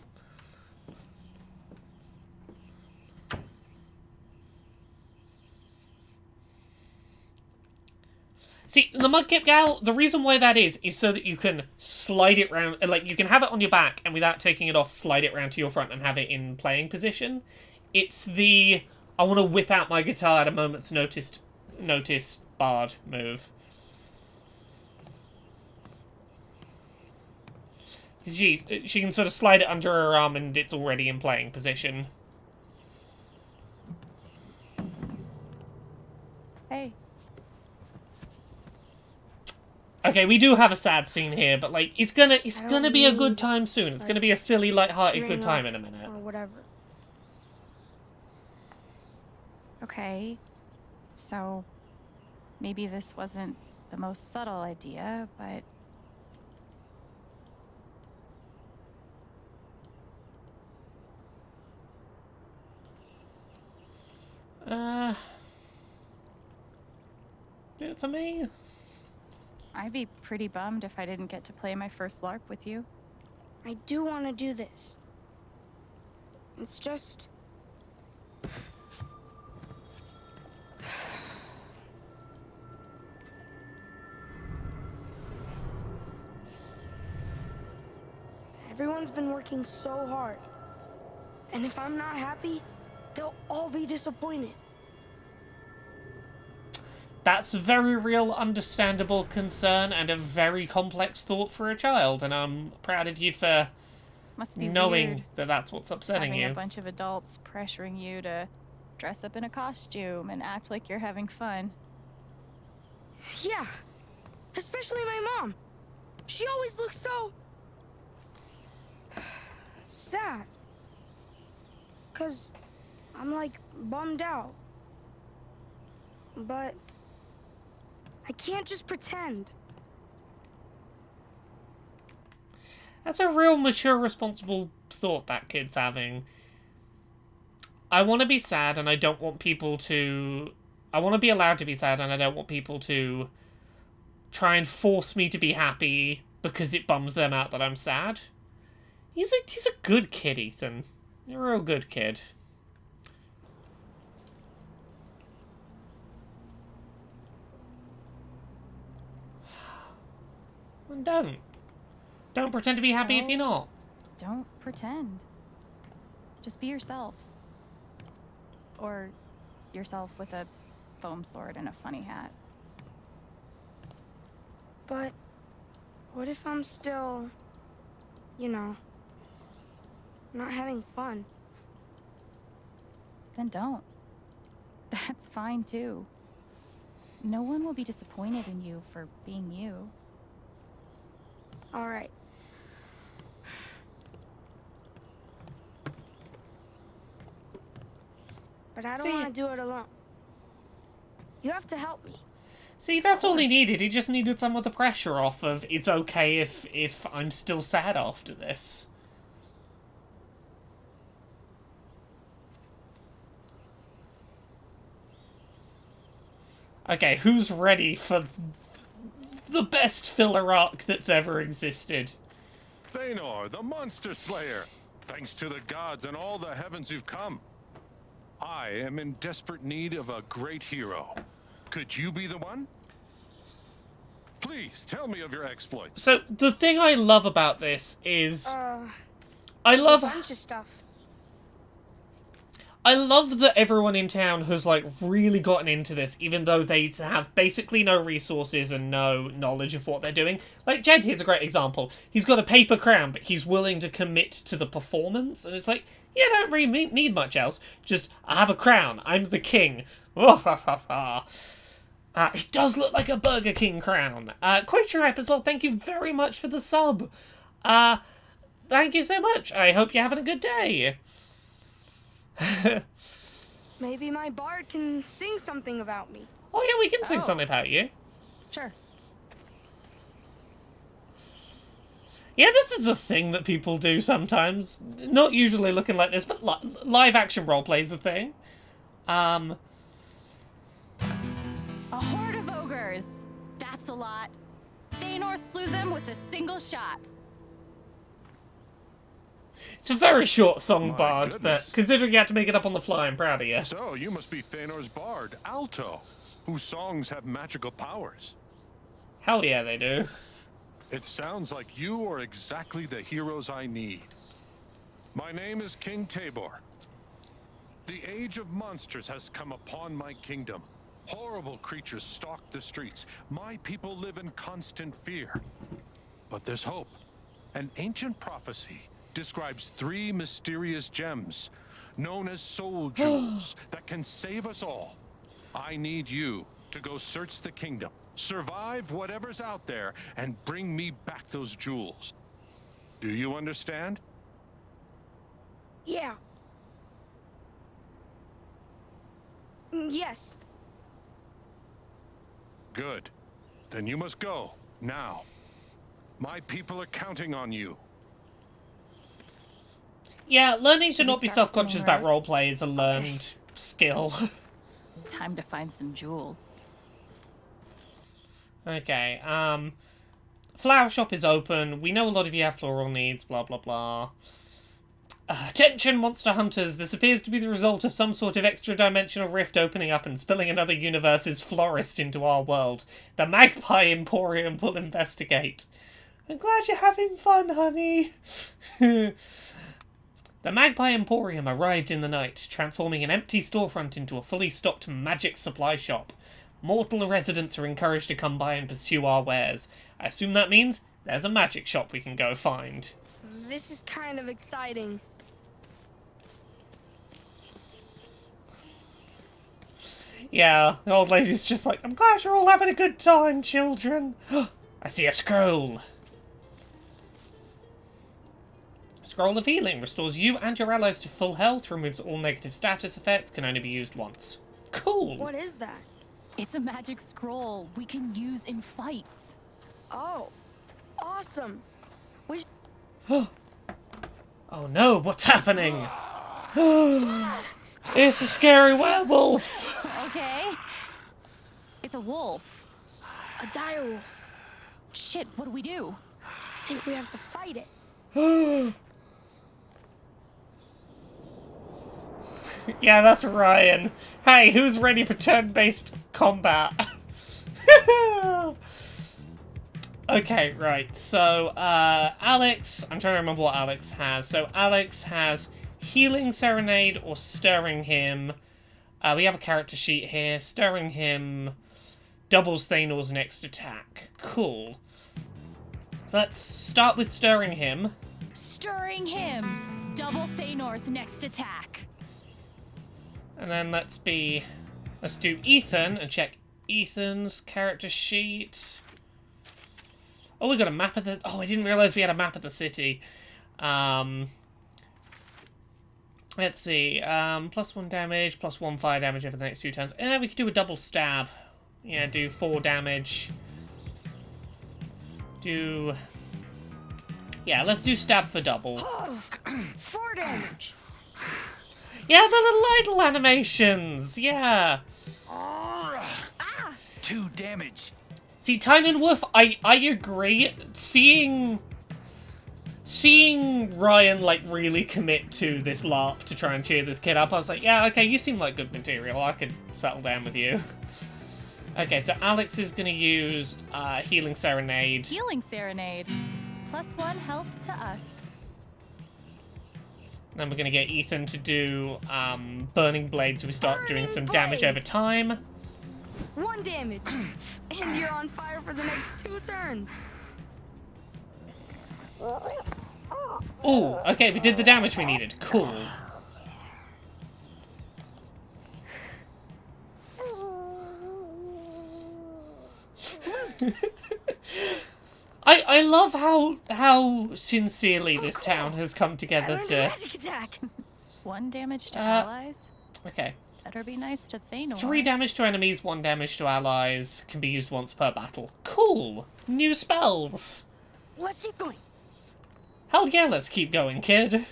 S1: See, the Mudkip Gal, the reason why that is so that you can slide it round, like, you can have it on your back, and without taking it off, slide it round to your front and have it in playing position. It's the, I want to whip out my guitar at a moment's notice bard move. She can sort of slide it under her arm and it's already in playing position.
S3: Hey.
S1: Okay, we do have a sad scene here, but like it's gonna be a good time soon. It's gonna be a silly, light-hearted good time in a minute.
S2: Or whatever.
S3: Okay. So, maybe this wasn't the most subtle idea, but
S1: do it for me?
S3: I'd be pretty bummed if I didn't get to play my first LARP with you.
S13: I do want to do this. It's just... Everyone's been working so hard. And if I'm not happy, they'll all be disappointed.
S1: That's a very real, understandable concern and a very complex thought for a child, and I'm proud of you for
S3: Must be
S1: knowing
S3: weird
S1: that that's what's upsetting
S3: having
S1: you.
S3: a bunch of adults pressuring you to dress up in a costume and act like you're having fun.
S13: Yeah, especially my mom. She always looks so... sad. 'Cause I'm like bummed out. But I can't just pretend.
S1: That's a real mature, responsible thought that kid's having. I want to be sad and I don't want people to... I want to be allowed to be sad and I don't want people to try and force me to be happy because it bums them out that I'm sad. He's a good kid, Ethan. You're a real good kid. And don't. Don't pretend to be happy if you're not.
S3: Don't pretend. Just be yourself. Or yourself with a foam sword and a funny hat.
S13: But what if I'm still, you know, not having fun?
S3: Then don't. That's fine too. No one will be disappointed in you for being you.
S13: All right. But I don't want to do it alone. You have to help me.
S1: See, that's all he needed. He just needed some of the pressure off of it's okay if I'm still sad after this. Okay, who's ready for the best filler arc that's ever existed?
S6: Thanor, the Monster Slayer! Thanks to the gods and all the heavens you've come. I am in desperate need of a great hero. Could you be the one? Please, tell me of your exploits.
S1: So, the thing I love about this is... I
S13: there's
S1: love...
S13: a bunch of stuff.
S1: I love that everyone in town has, like, really gotten into this, even though they have basically no resources and no knowledge of what they're doing. Like, Jed here's a great example. He's got a paper crown, but he's willing to commit to the performance, and it's like, yeah, I don't really need much else. Just, I have a crown. I'm the king. It does look like a Burger King crown. Quacherap as well, thank you very much for the sub. Thank you so much. I hope you're having a good day.
S13: Maybe my bard can sing something about me.
S1: Oh yeah, we can sing something about you.
S3: Sure.
S1: Yeah, this is a thing that people do sometimes. Not usually looking like this, but live action roleplay is a thing.
S3: A horde of ogres. That's a lot. Thanor slew them with a single shot.
S1: It's a very short song,
S6: My
S1: Bard,
S6: goodness.
S1: but considering you had to make it up on the fly, I'm proud of you.
S6: So, you must be Thanor's bard, Alto, whose songs have magical powers.
S1: Hell yeah, they do.
S6: It sounds like you are exactly the heroes I need. My name is King Tabor. The age of monsters has come upon my kingdom. Horrible creatures stalk the streets. My people live in constant fear. But there's hope. An ancient prophecy describes 3 mysterious gems, known as soul jewels, that can save us all. I need you to go search the kingdom, survive whatever's out there, and bring me back those jewels. Do you understand?
S13: Yeah. Yes.
S6: Good. Then you must go, now. My people are counting on you.
S1: Yeah, learning to
S3: Should we
S1: not be
S3: start with the
S1: self-conscious
S3: main
S1: about
S3: road?
S1: roleplay is a learned skill.
S3: Time to find some jewels.
S1: Okay, flower shop is open. We know a lot of you have floral needs, blah, blah, blah. Attention, monster hunters. This appears to be the result of some sort of extra-dimensional rift opening up and spilling another universe's florist into our world. The Magpie Emporium will investigate. I'm glad you're having fun, honey. The Magpie Emporium arrived in the night, transforming an empty storefront into a fully stocked magic supply shop. Mortal residents are encouraged to come by and pursue our wares. I assume that means there's a magic shop we can go find.
S13: This is kind of exciting.
S1: Yeah, the old lady's just like, I'm glad you're all having a good time, children. I see a scroll. Scroll of Healing restores you and your allies to full health, removes all negative status effects, can only be used once. Cool.
S13: What is that?
S3: It's a magic scroll we can use in fights.
S13: Oh, awesome. We
S1: Oh no, what's happening? It's a scary werewolf.
S3: Okay. It's a wolf.
S13: a direwolf.
S3: Shit, what do we do?
S13: I think we have to fight it.
S1: Yeah, that's Ryan. Hey, who's ready for turn-based combat? Okay, right. So, Alex... I'm trying to remember what Alex has. So, Alex has Healing Serenade or Stirring Him. We have a character sheet here. Stirring Him doubles Thanor's next attack. Cool. Let's start with Stirring Him.
S3: Stirring Him! Double Thanor's next attack.
S1: And then let's do Ethan and check Ethan's character sheet. Oh, we got a map of the... Oh, I didn't realize we had a map of the city. Let's see. +1 damage, +1 fire damage over the next 2 turns. And then we could do a double stab. Yeah, do 4 damage. Yeah, let's do stab for double.
S13: 4 damage.
S1: Yeah, the little idle animations. Yeah.
S4: 2 damage.
S1: See, Tynan Wolf, I agree. Seeing Ryan, like, really commit to this LARP to try and cheer this kid up, I was like, yeah, okay, you seem like good material. I could settle down with you. Okay, so Alex is going to use Healing Serenade.
S3: Healing Serenade. +1 health to us.
S1: Then we're going to get Ethan to do Burning Blade, so we start doing some damage over time.
S13: 1 damage. And you're on fire for the next 2 turns.
S1: Ooh, okay, we did the damage we needed. Cool. I love how sincerely this town has come together to...
S13: Magic attack.
S3: 1 damage to allies.
S1: Okay.
S3: Better be nice to Thanor.
S1: 3 damage to enemies, 1 damage to allies. Can be used once per battle. Cool! New spells!
S13: Let's keep going.
S1: Hell yeah, let's keep going, kid.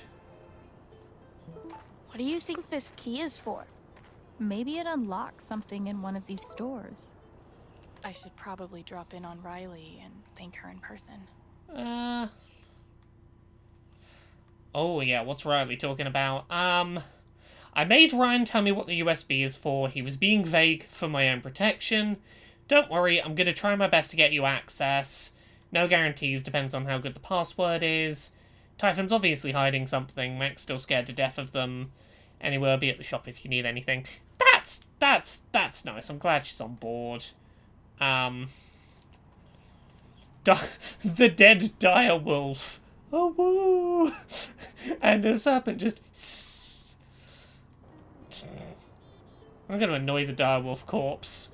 S13: What do you think this key is for?
S3: Maybe it unlocks something in one of these stores.
S9: I should probably drop in on Riley and thank her in person.
S1: Oh yeah, what's Riley talking about? I made Ryan tell me what the USB is for. He was being vague for my own protection. Don't worry, I'm gonna try my best to get you access. No guarantees, depends on how good the password is. Typhon's obviously hiding something. Mac's still scared to death of them. Anyway, I'll be at the shop if you need anything. That's nice. I'm glad she's on board. The dead dire wolf. Oh, woo! And the serpent just... I'm gonna annoy the dire wolf corpse.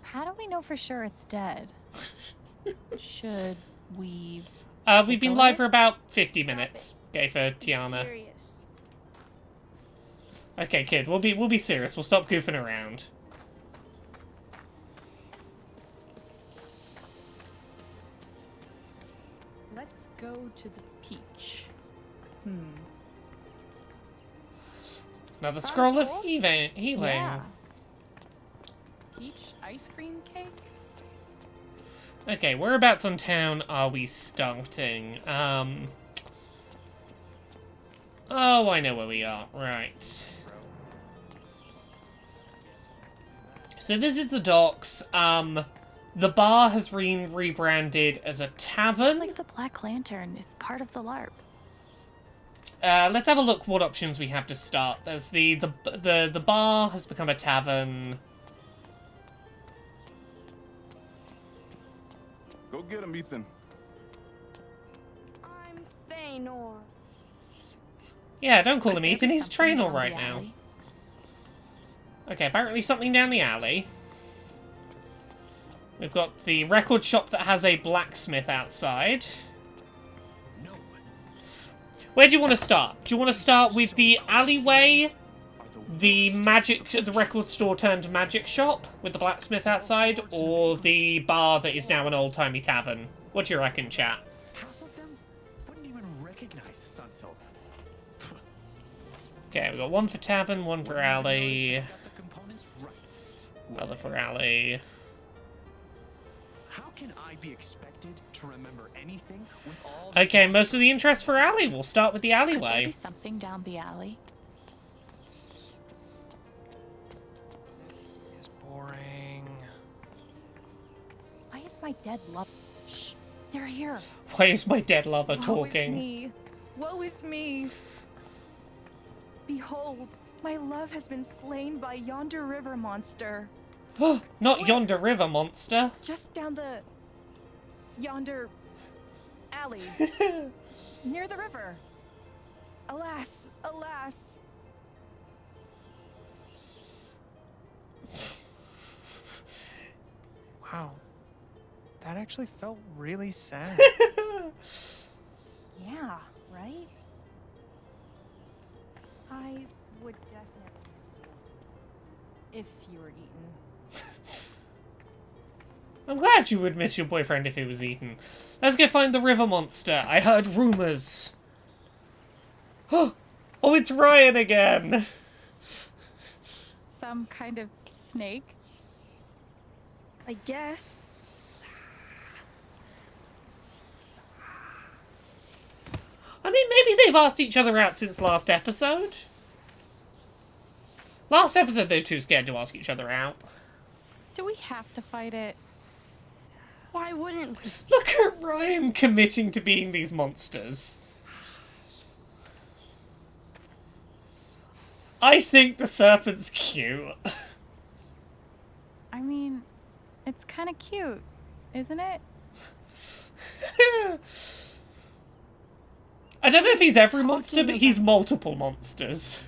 S3: How do we know for sure it's dead? Should we...
S1: We've been live for about 50 minutes. Okay, for Tiana.
S13: Serious.
S1: Okay, kid, we'll be serious. We'll stop goofing around.
S5: go to the peach.
S1: Another scroll of
S5: scroll?
S1: healing.
S5: Yeah. Peach ice cream cake?
S1: Okay, whereabouts on town are we starting? Oh, I know where we are. Right. So this is the docks. The bar has been rebranded as a tavern.
S7: Looks like the Black Lantern is part of the LARP.
S1: Let's have a look what options we have to start. There's the bar has become a tavern.
S14: Go get him, Ethan.
S13: I'm Thanor.
S1: Yeah, don't call him
S7: Could there
S1: Ethan.
S7: be
S1: He's
S7: something
S1: Traynor
S7: down
S1: right
S7: the
S1: now.
S7: alley?
S1: Okay, apparently something down the alley. We've got the record shop that has a blacksmith outside. Where do you want to start? Do you want to start with the alleyway, the record store turned magic shop with the blacksmith outside, or the bar that is now an old-timey tavern? What do you reckon, chat?
S15: Half of them wouldn't even recognize Sunsoap.
S1: Okay, we've got one for tavern, one for alley,
S15: Got the components right.
S1: another for alley.
S15: How can I be expected to remember anything with all?
S1: Okay, most of the interest for alley. We'll start with the
S7: Could there
S1: alleyway.
S7: be something down the alley?
S15: This is boring.
S7: Why is my dead love? Shh, they're here.
S1: Why is my dead lover
S9: Woe is
S1: talking?
S9: me. Woe is me. Behold, my love has been slain by yonder river monster.
S1: Not yonder river monster.
S9: Just down the yonder alley near the river. Alas, alas.
S15: Wow, that actually felt really sad.
S9: Yeah, right? I would definitely miss you if you were eaten.
S1: I'm glad you would miss your boyfriend if he was eaten. Let's go find the river monster. I heard rumors. Oh, it's Ryan again.
S3: Some kind of snake?
S13: I guess.
S1: I mean, maybe they've asked each other out since last episode. Last episode, they were too scared to ask each other out.
S3: Do we have to fight it?
S13: Why wouldn't we?
S1: Look at Ryan committing to being these monsters. I think the serpent's cute.
S3: I mean, it's kind of cute, isn't it?
S1: I don't know if he's every monster, but he's multiple monsters.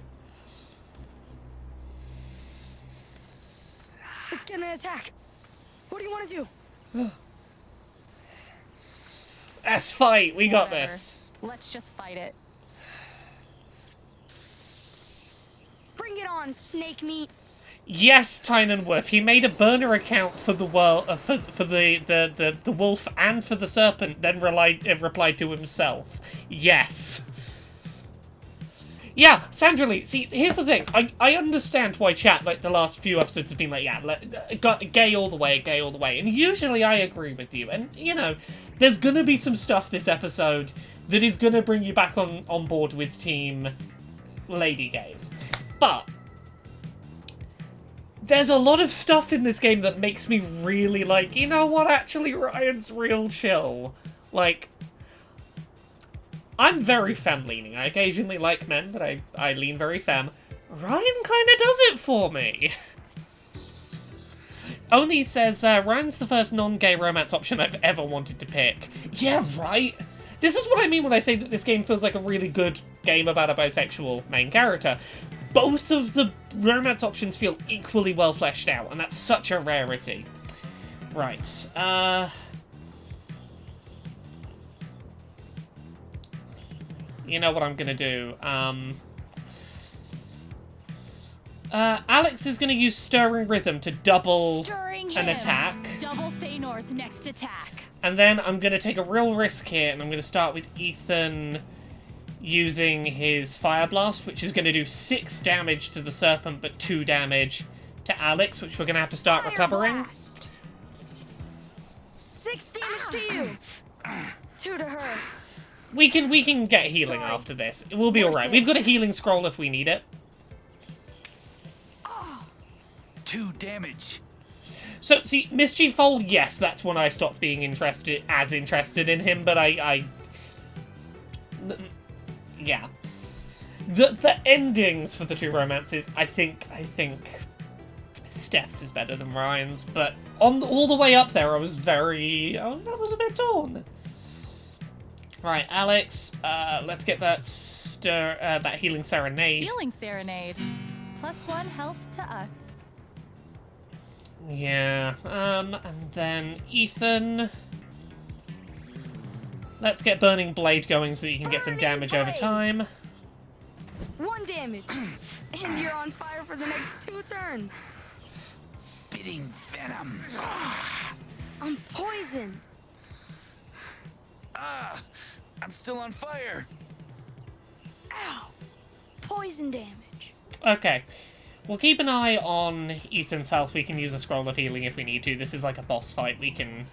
S13: It's gonna attack. What do you want to do?
S1: Let's fight. We got
S3: Whatever.
S1: this.
S3: Let's just fight it.
S13: Bring it on, snake meat.
S1: Yes, Tynanworth. He made a burner account for the world, for the wolf and for the serpent. Then replied to himself. Yes. Yeah, Sandra Lee. See, here's the thing. I understand why chat like the last few episodes have been like, yeah, gay all the way, gay all the way, and usually I agree with you. And you know, there's gonna be some stuff this episode that is gonna bring you back on board with Team Lady Gays, but there's a lot of stuff in this game that makes me really like, you know what, actually Ryan's real chill. Like, I'm very femme-leaning. I occasionally like men, but I lean very femme. Ryan kinda does it for me. Only says, Ryan's the first non-gay romance option I've ever wanted to pick. Yeah, right? This is what I mean when I say that this game feels like a really good game about a bisexual main character. Both of the romance options feel equally well fleshed out, and that's such a rarity. Right, you know what I'm gonna do, Alex is going to use Stirring Rhythm to double
S7: Stirring
S1: an
S7: him.
S1: attack.
S7: Double Thanor's next attack.
S1: And then I'm going to take a real risk here, and I'm going to start with Ethan using his Fire Blast, which is going to do 6 damage to the Serpent, but 2 damage to Alex, which we're going to have to start recovering.
S13: Blast. 6 damage to you. 2 to her.
S1: We can get healing after this. It will be alright. We've got a healing scroll if we need it.
S4: 2 damage.
S1: So, see, Mischief Fold, yes, that's when I stopped being interested in him, but yeah. The endings for the 2 romances, I think Steph's is better than Ryan's, but all the way up there I was I was a bit torn. Right, Alex, let's get that that Healing Serenade.
S7: Healing Serenade. +1 health to us.
S1: Yeah, and then Ethan. Let's get Burning Blade going so that you can get some damage over time.
S13: 1 damage. And you're on fire for the next 2 turns.
S4: Spitting venom.
S13: I'm poisoned.
S4: I'm still on fire.
S13: Ow. Poison damage.
S1: Okay. We'll keep an eye on Ethan's health. We can use a Scroll of Healing if we need to. This is like a boss fight. We can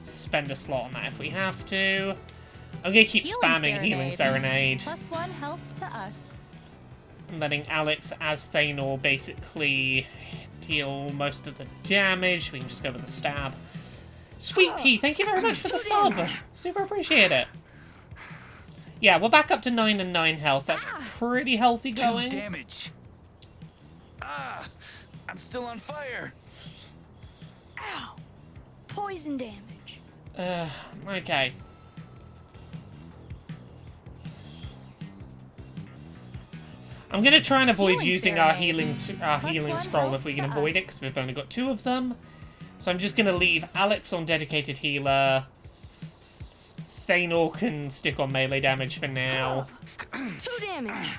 S1: spend a slot on that if we have to. I'm going to keep spamming Healing Serenade.
S7: +1 health to us.
S1: I'm letting Alex as Thanor basically deal most of the damage. We can just go with the stab. Sweet Pea, thank you very much for the sub. Super appreciate it. Yeah, we're back up to 9 and 9 health. That's pretty healthy going.
S4: 2 damage. I'm still on fire.
S13: Ow. Poison damage.
S1: Okay. I'm gonna try and avoid using our healing scroll if we can avoid it, because we've only got 2 of them. So I'm just gonna leave Alex on dedicated healer. Thanor can stick on melee damage for now.
S13: 2 damage.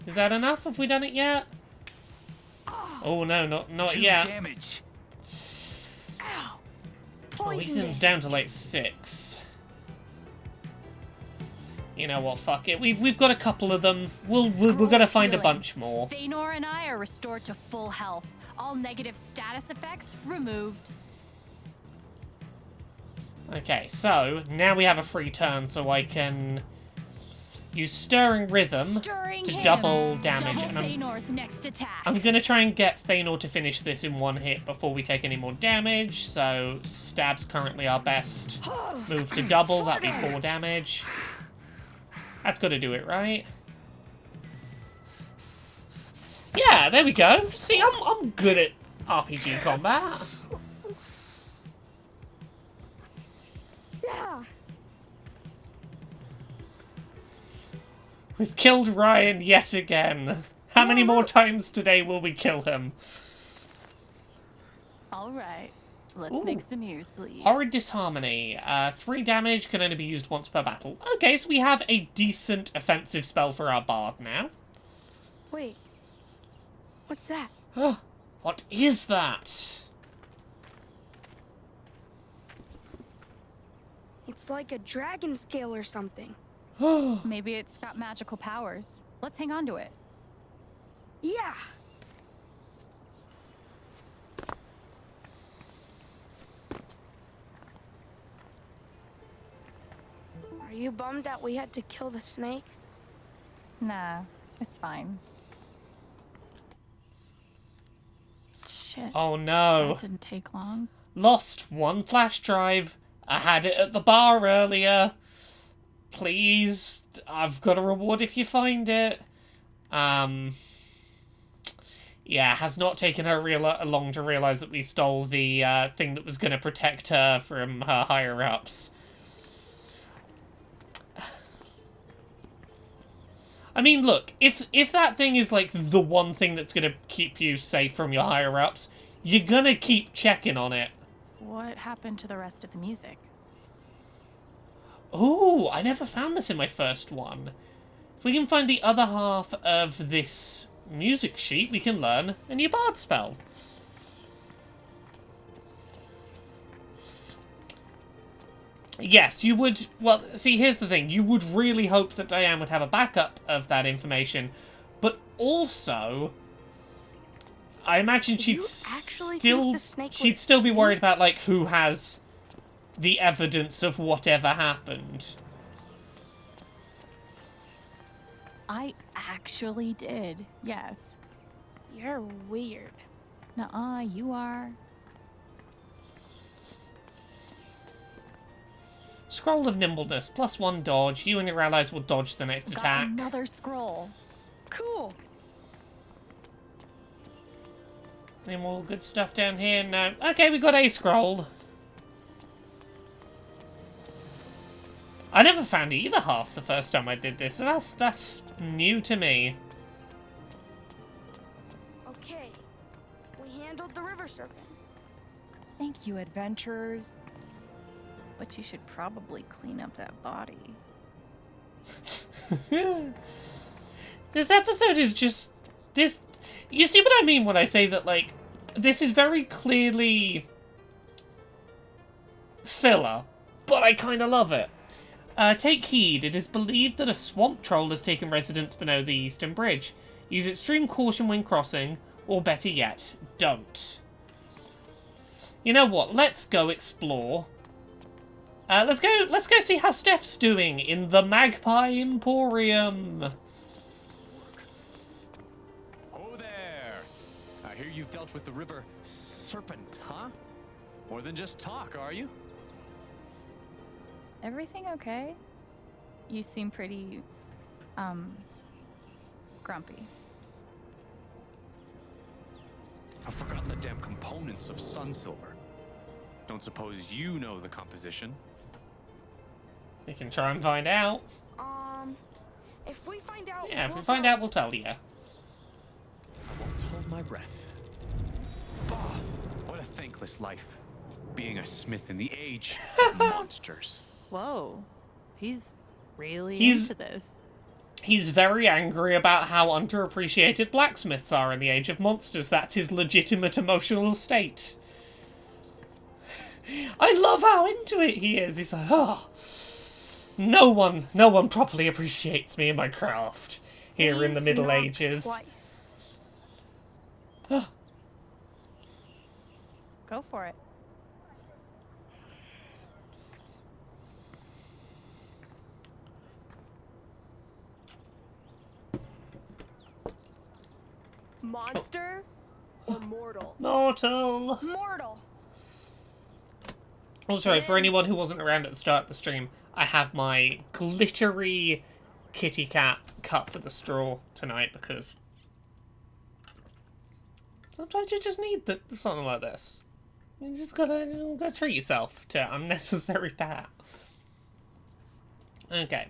S1: Is that enough? Have we done it yet? Oh no, not
S4: 2
S1: yet.
S4: damage.
S13: Ow.
S1: Oh,
S13: Poison
S1: Ethan's
S13: damage.
S1: down to like 6. You know what? Fuck it. We've got a couple of them. We're gonna find a bunch more.
S7: Thanor and I are restored to full health. All negative status effects removed.
S1: Okay, so now we have a free turn, so I can use Stirring Rhythm to double damage.
S7: Double
S1: And
S7: Thanor's next attack.
S1: I'm gonna try and get Thanor to finish this in 1 hit before we take any more damage. So stab's currently our best move to double. That'd be 4 damage. That's got to do it, right? Yeah, there we go. See, I'm good at RPG combat.
S13: Yeah.
S1: We've killed Ryan yet again. How many more times today will we kill him?
S7: All right. Let's make some ears bleed.
S1: Horrid Disharmony. 3 damage, can only be used once per battle. Okay, so we have a decent offensive spell for our bard now.
S13: Wait. What's that?
S1: What is that?
S13: It's like a dragon scale or something.
S7: Maybe it's got magical powers. Let's hang on to it.
S13: Yeah. Are you bummed that we had to kill the snake?
S7: Nah, it's fine.
S3: Shit.
S1: Oh no.
S3: That didn't take long.
S1: Lost 1 flash drive. I had it at the bar earlier. Please, I've got a reward if you find it. Yeah, has not taken her long to realise that we stole the thing that was going to protect her from her higher-ups. I mean, look, if that thing is, like, the one thing that's going to keep you safe from your higher-ups, you're going to keep checking on it.
S3: What happened to the rest of the music?
S1: Ooh, I never found this in my first one. If we can find the other half of this music sheet, we can learn a new bard spell. Yes, you would... Well, see, here's the thing. You would really hope that Diane would have a backup of that information. But also... I imagine she'd still be worried about, like, who has the evidence of whatever happened.
S7: I actually did, yes.
S13: You're weird.
S7: Nuh-uh, you are.
S1: Scroll of Nimbleness, +1 dodge. You and your allies will dodge the next attack.
S7: Another scroll.
S13: Cool.
S1: Any more good stuff down here? No. Okay, we got a scroll. I never found either half the first time I did this, and that's new to me.
S13: Okay, we handled the river serpent.
S9: Thank you, adventurers.
S3: But you should probably clean up that body.
S1: This episode is just... this. You see what I mean when I say that, like, this is very clearly filler, but I kind of love it. Take heed. It is believed that a swamp troll has taken residence below the eastern bridge. Use extreme caution when crossing, or better yet, don't. You know what? Let's go explore. Let's go see how Steph's doing in the Magpie Emporium.
S15: Oh there! I hear you've dealt with the river serpent, huh? More than just talk, are you?
S3: Everything okay? You seem pretty, grumpy.
S15: I've forgotten the damn components of sun silver. Don't suppose you know the composition?
S1: We can try and find out.
S13: If we find out...
S1: Yeah, if we find out, we'll tell you.
S15: I won't hold my breath. Bah! What a thankless life. Being a smith in the age of monsters.
S3: Whoa. He's really
S1: He's-
S3: into this.
S1: He's very angry about how underappreciated blacksmiths are in the Age of Monsters. That's his legitimate emotional state. I love how into it he is. He's like, oh, no one properly appreciates me and my craft here in the Middle Ages.
S13: Twice.
S3: Go for it.
S8: Monster or mortal?
S1: Mortal.
S13: Mortal.
S1: Oh, sorry, for anyone who wasn't around at the start of the stream, I have my glittery kitty cat cup with a straw tonight because sometimes you just need something like this. You just gotta treat yourself to unnecessary pat. Okay,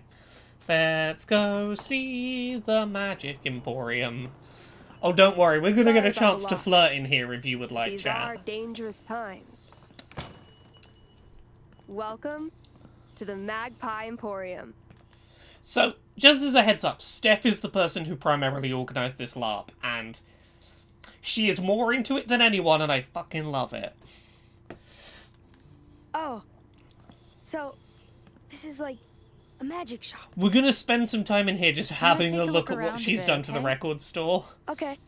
S1: let's go see the Magic Emporium. Oh, don't worry, we're gonna get a chance to flirt in here if you would like,
S8: These
S1: chat.
S8: are dangerous times. Welcome to the Magpie Emporium.
S1: So, just as a heads up, Steph is the person who primarily organised this LARP, and she is more into it than anyone, and I fucking love it.
S13: Oh. So, this is like a magic shop.
S1: We're gonna spend some time in here just having
S3: take
S1: a
S3: a
S1: look
S3: look
S1: at what
S3: around a
S1: she's
S3: bit,
S1: done to the
S3: okay?
S1: record store.
S13: Okay.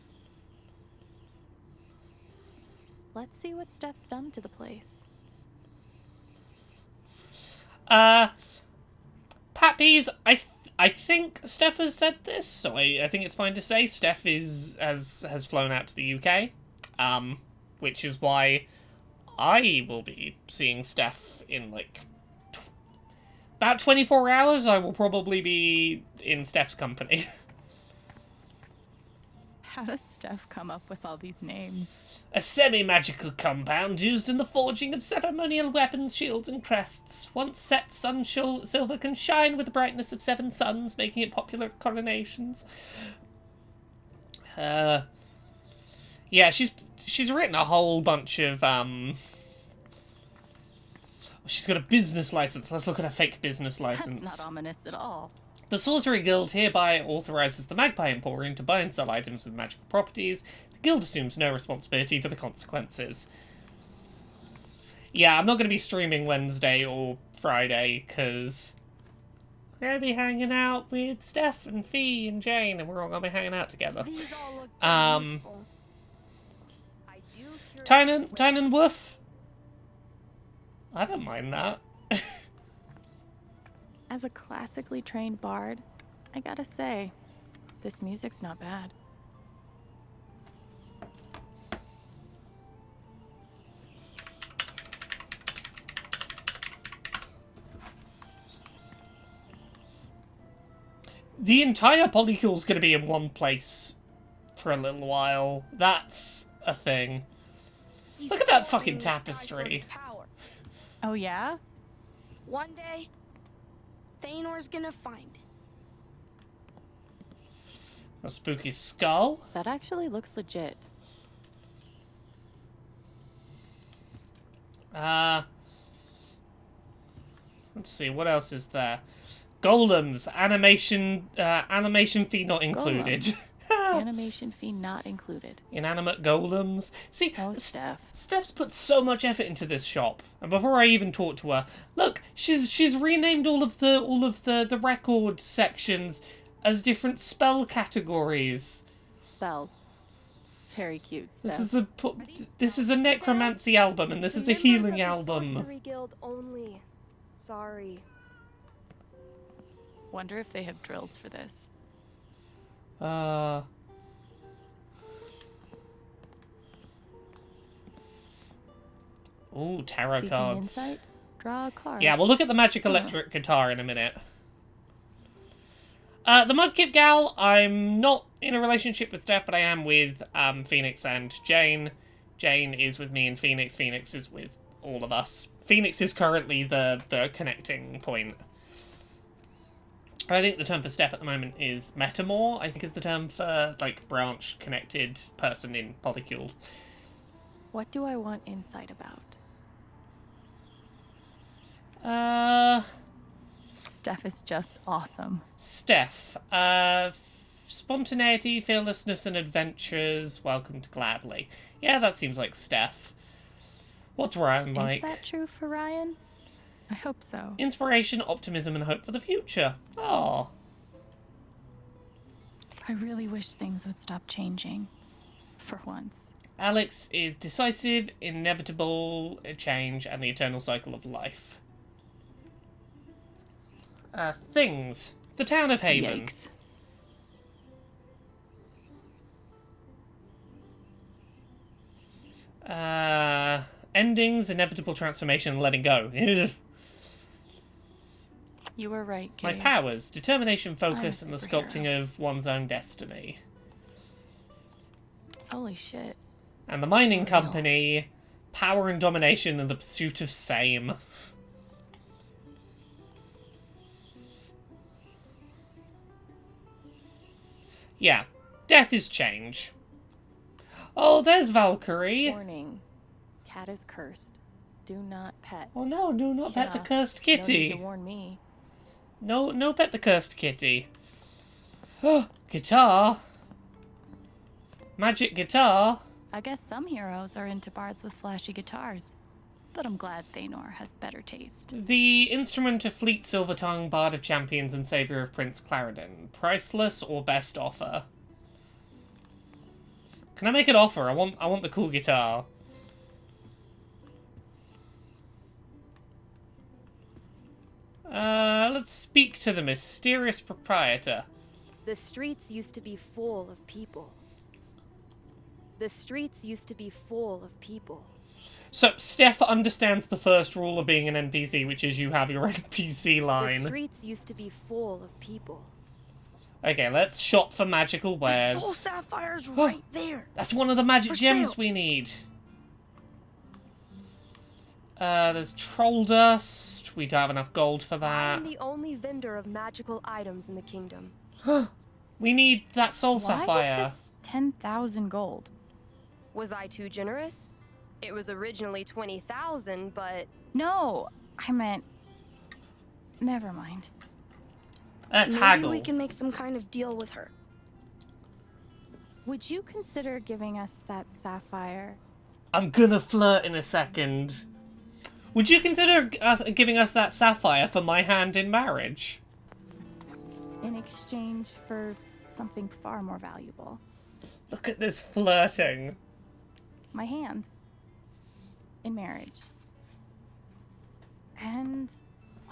S3: Let's see what Steph's done to the place.
S1: Pappies, I think Steph has said this, so I think it's fine to say Steph has flown out to the UK, which is why I will be seeing Steph in like about 24 hours. I will probably be in Steph's company.
S3: How does Steph come up with all these names?
S1: A semi-magical compound used in the forging of ceremonial weapons, shields, and crests. Once set, sun silver can shine with the brightness of 7 suns, making it popular at coronations. Yeah, she's written a whole bunch of she's got a business license. Let's look at her fake business license.
S3: That's not ominous at all.
S1: The Sorcery Guild hereby authorizes the Magpie Emporium to buy and sell items with magical properties. The guild assumes no responsibility for the consequences. Yeah, I'm not going to be streaming Wednesday or Friday, because I'm going to be hanging out with Steph and Fee and Jane, and we're all going to be hanging out together.
S13: These all look useful.
S1: Tynan Woof? I don't mind that.
S3: As a classically trained bard, I gotta say, this music's not bad.
S1: The entire polycule's going to be in one place for a little while. That's a thing. Look at that fucking tapestry.
S3: Oh yeah?
S13: One day, Thanor's gonna find it.
S1: A spooky skull?
S3: That actually looks legit.
S1: Let's see, what else is there? Golems, animation fee not included.
S3: Animation fee not included.
S1: Inanimate golems. See,
S3: oh, Steph.
S1: Steph's put so much effort into this shop, and before I even talked to her, look, she's renamed all of the record sections as different spell categories.
S3: Spells. Very cute, Steph.
S1: This is a necromancy album, and this is a healing album.
S8: Sorcery Guild only. Sorry.
S7: Wonder if they have drills for this.
S1: Ooh, tarot
S3: Seeking
S1: cards.
S3: Insight? Draw a card.
S1: Yeah, we'll look at the magic electric guitar in a minute. The Mudkip Gal, I'm not in a relationship with Steph, but I am with Phoenix and Jane. Jane is with me and Phoenix. Phoenix is with all of us. Phoenix is currently the connecting point. I think the term for Steph at the moment is metamor, I think is the term for, like, branch connected person in Polycule.
S3: What do I want insight about? Steph is just awesome.
S1: Steph, spontaneity, fearlessness, and adventures welcomed gladly. Yeah, that seems like Steph. What's Ryan like?
S3: Is that true for Ryan? I hope so.
S1: Inspiration, optimism, and hope for the future. Oh.
S7: I really wish things would stop changing. For once.
S1: Alex is decisive, inevitable change, and the eternal cycle of life. Things. The town of Haven.
S3: Yikes.
S1: Endings, inevitable transformation, and letting go.
S7: You were right,
S1: My
S7: Gabe.
S1: powers, determination, focus, and the sculpting of one's own destiny.
S7: Holy shit.
S1: And the mining company, power and domination and the pursuit of same. Yeah, death is change. Oh, there's Valkyrie.
S3: Warning. Cat is cursed. Do not pet.
S1: Oh no, do not pet the cursed kitty.
S3: No need to warn me.
S1: No pet the cursed kitty. Oh, guitar. Magic guitar.
S7: I guess some heroes are into bards with flashy guitars. But I'm glad Thanor has better taste.
S1: The instrument of Fleet Silvertongue, Bard of Champions, and Saviour of Prince Clarendon. Priceless or best offer? Can I make an offer? I want the cool guitar. Let's speak to the mysterious proprietor.
S8: The streets used to be full of people. The streets used to be full of people.
S1: So, Steph understands the first rule of being an NPC, which is you have your NPC line.
S8: The streets used to be full of people.
S1: Okay, let's shop for magical wares.
S13: The soul sapphire's right there.
S1: That's one of the magic
S13: For
S1: gems
S13: sale.
S1: we need. There's troll dust. We don't have enough gold for
S8: I
S1: that.
S8: am the only vendor of magical items in the kingdom.
S1: We need that soul sapphire.
S3: Why is this 10,000 gold?
S8: Was I too generous? It was originally 20,000, but...
S3: No, I meant... Never mind.
S13: Maybe
S1: haggle.
S13: we can make some kind of deal with her.
S3: Would you consider giving us that sapphire?
S1: I'm gonna flirt in a second. Would you consider giving us that sapphire for my hand in marriage?
S3: In exchange for something far more valuable.
S1: Look at this flirting.
S3: My hand. In marriage. And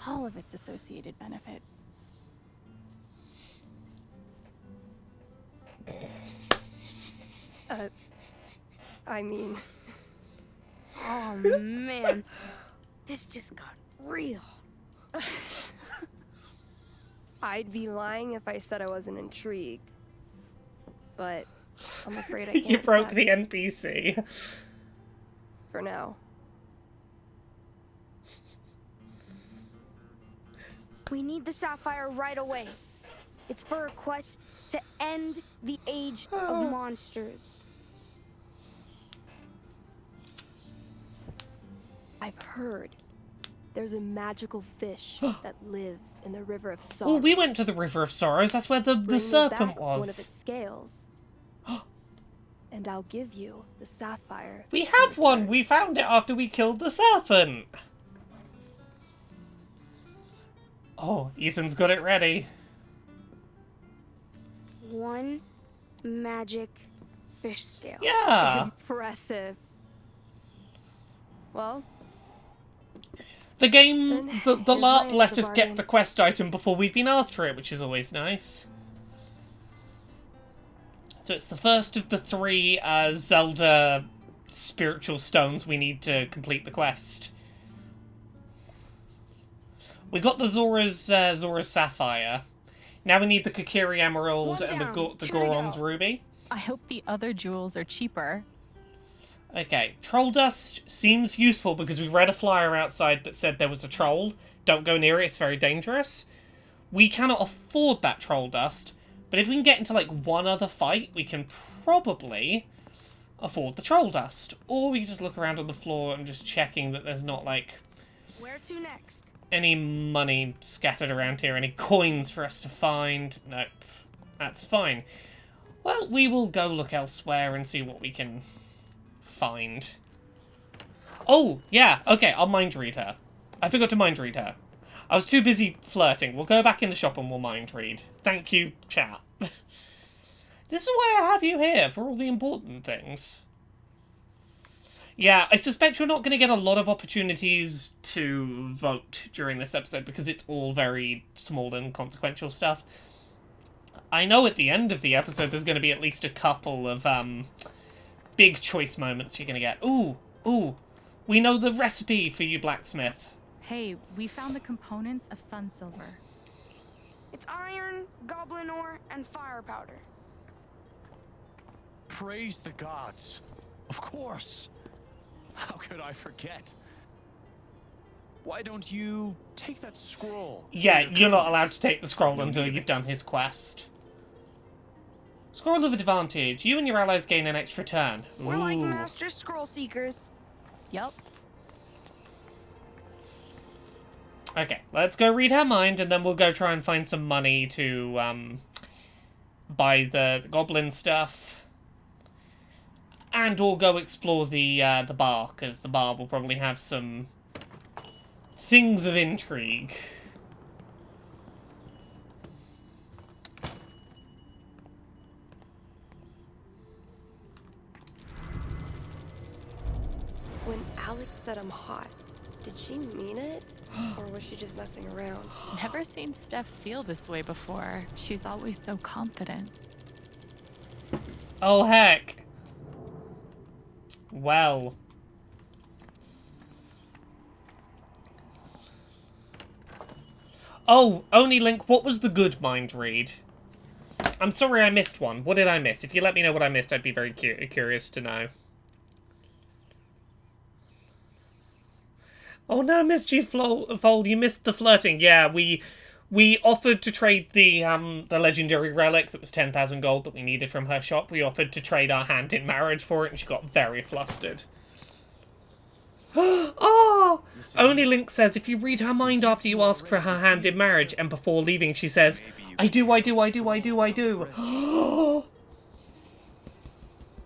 S3: all of its associated benefits.
S8: I mean...
S13: Oh man, this just got real.
S8: I'd be lying if I said I wasn't intrigued. But I'm afraid I can't.
S1: You broke
S8: say
S1: the NPC.
S8: for now.
S13: We need the sapphire right away. It's for a quest to end the age of monsters.
S8: I've heard there's a magical fish that lives in the River of
S1: Oh,
S8: Sorrows.
S1: we went to the River of Sorrows. That's where the
S8: Bring me
S1: serpent
S8: back one of
S1: was.
S8: its scales. And I'll give you the sapphire.
S1: We have one. We found it after we killed the serpent. Oh, Ethan's got it ready.
S13: One magic fish scale.
S1: Yeah.
S8: Impressive. Well,
S1: The game, the
S8: here's
S1: LARP
S8: my
S1: let
S8: end of
S1: us
S8: the
S1: get
S8: bargain.
S1: the quest item before we've been asked for it, which is always nice. So it's the first of the 3 Zelda spiritual stones we need to complete the quest. We got the Zora's Sapphire. Now we need the Kokiri Emerald
S13: One
S1: and the,
S13: down,
S1: the
S13: 2 to
S1: Goron's
S13: go.
S1: Ruby.
S7: I hope the other jewels are cheaper.
S1: Okay, troll dust seems useful because we read a flyer outside that said there was a troll. Don't go near it, it's very dangerous. We cannot afford that troll dust, but if we can get into like one other fight, we can probably afford the troll dust. Or we can just look around on the floor and just checking that there's not like
S13: Where to next?
S1: any money scattered around here, any coins for us to find. Nope, that's fine. Well, we will go look elsewhere and see what we can find. Oh, yeah, okay, I'll mind read her. I forgot to mind read her. I was too busy flirting. We'll go back in the shop and we'll mind read. Thank you, chat. This is why I have you here, for all the important things. Yeah, I suspect we're not going to get a lot of opportunities to vote during this episode because it's all very small and consequential stuff. I know at the end of the episode there's going to be at least a couple of big choice moments you're going to get. Ooh, we know the recipe for you, blacksmith.
S7: Hey, we found the components of sun silver.
S13: It's iron, goblin ore, and fire powder.
S15: Praise the gods. Of course. How could I forget? Why don't you take that scroll?
S1: Yeah,
S15: Your
S1: you're not
S15: compass.
S1: allowed to take the scroll
S15: No
S1: until
S15: need
S1: you've
S15: it.
S1: done his quest. Scroll of advantage. You and your allies gain an extra turn.
S13: We're like
S1: Ooh.
S13: master scroll seekers.
S7: Yep.
S1: Okay, let's go read her mind, and then we'll go try and find some money to buy the goblin stuff. And we'll go explore the bar, because the bar will probably have some things of intrigue.
S8: When Alex said I'm hot, did she mean it? Or was she just messing around?
S7: Never seen Steph feel this way before. She's always so confident.
S1: Oh, heck. Well. Oh, only Link, what was the good mind read? I'm sorry I missed one. What did I miss? If you let me know what I missed, I'd be very curious to know. Oh no, Mischief Fold, you missed the flirting. Yeah, we offered to trade the legendary relic that was 10,000 gold that we needed from her shop. We offered to trade our hand in marriage for it, and she got very flustered. Oh!
S15: Listen,
S1: Only Link says if you read her mind after you ask for her hand in marriage, and before leaving she says, I do, I do, I do, I do, I do.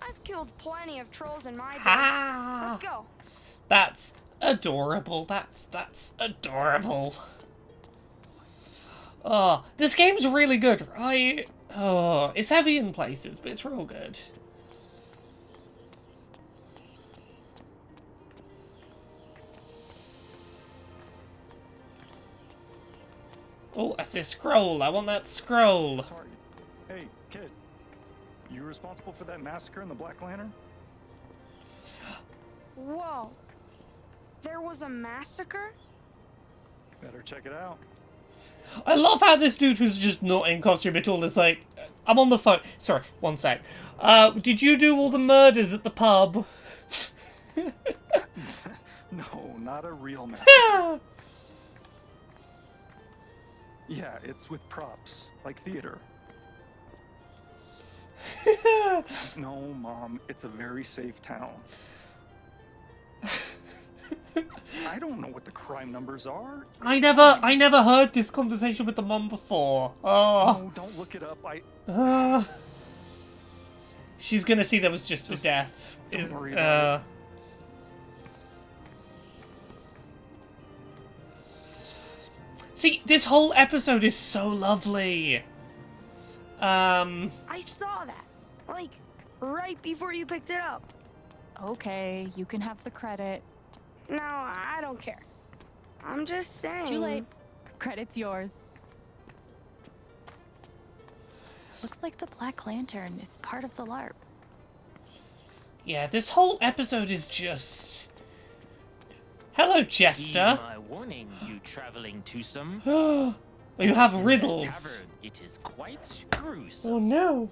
S13: I've killed plenty of trolls in my day.
S1: Ah.
S13: Let's go.
S1: That's adorable. That's adorable. Oh, this game's really good, right? Oh, it's heavy in places, but it's real good. Oh, that's a scroll. I want that scroll.
S14: Sorry. Hey, kid. You responsible for that massacre in the Black Lantern?
S13: Whoa. There was a massacre?
S14: Better check it out.
S1: I love how this dude who's just not in costume at all is like, I'm on the phone. Sorry, one sec. Did you do all the murders at the pub?
S14: No, not a real massacre. Yeah, it's with props, like theater. No, Mom, it's a very safe town. I don't know what the crime numbers are.
S1: I never heard this conversation with the mum before. Oh.
S14: No, don't look it up.
S1: She's gonna see there was just a death.
S14: Don't worry about it.
S1: See, this whole episode is so lovely.
S13: I saw that. Like, right before you picked it up.
S7: Okay, you can have the credit.
S13: No, I don't care. I'm just saying.
S7: Too late. Credit's yours. Looks like the Black Lantern is part of the LARP.
S1: Yeah, this whole episode is just... Hello, Jester.
S16: Heed my warning, you traveling twosome.
S1: You have
S16: In
S1: riddles.
S16: that tavern, it is quite gruesome.
S1: Oh no.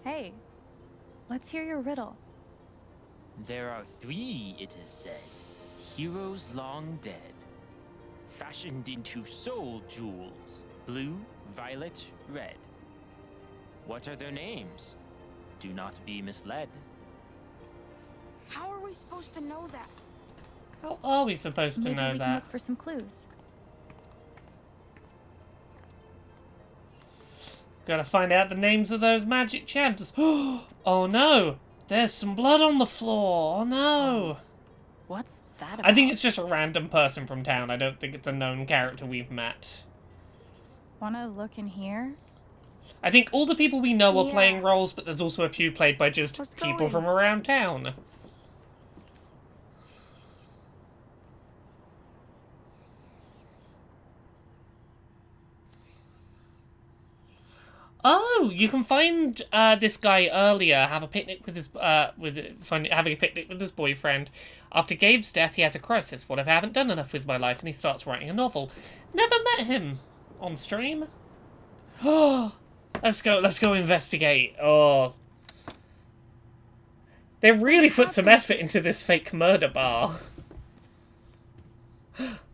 S7: Hey, let's hear your riddle.
S16: There are 3, it is said, heroes long dead, fashioned into soul jewels, blue, violet, red. What are their names? Do not be misled.
S13: How are we supposed to know that?
S1: How are we supposed to
S7: Maybe
S1: know
S7: we
S1: that?
S7: can look for some clues.
S1: Gotta find out the names of those magic champs. Oh no! There's some blood on the floor. Oh no!
S7: What's that about?
S1: I think it's just a random person from town. I don't think it's a known character we've met.
S7: Wanna look in here?
S1: I think all the people we know are
S13: Yeah.
S1: playing roles, but there's also a few played by just
S13: Let's go
S1: people
S13: in.
S1: from around town. Oh, you can find this guy earlier, have a picnic with his having a picnic with his boyfriend. After Gabe's death, he has a crisis. What if I haven't done enough with my life? And he starts writing a novel. Never met him on stream. Oh, let's go investigate. Oh, they really put some effort into this fake murder bar.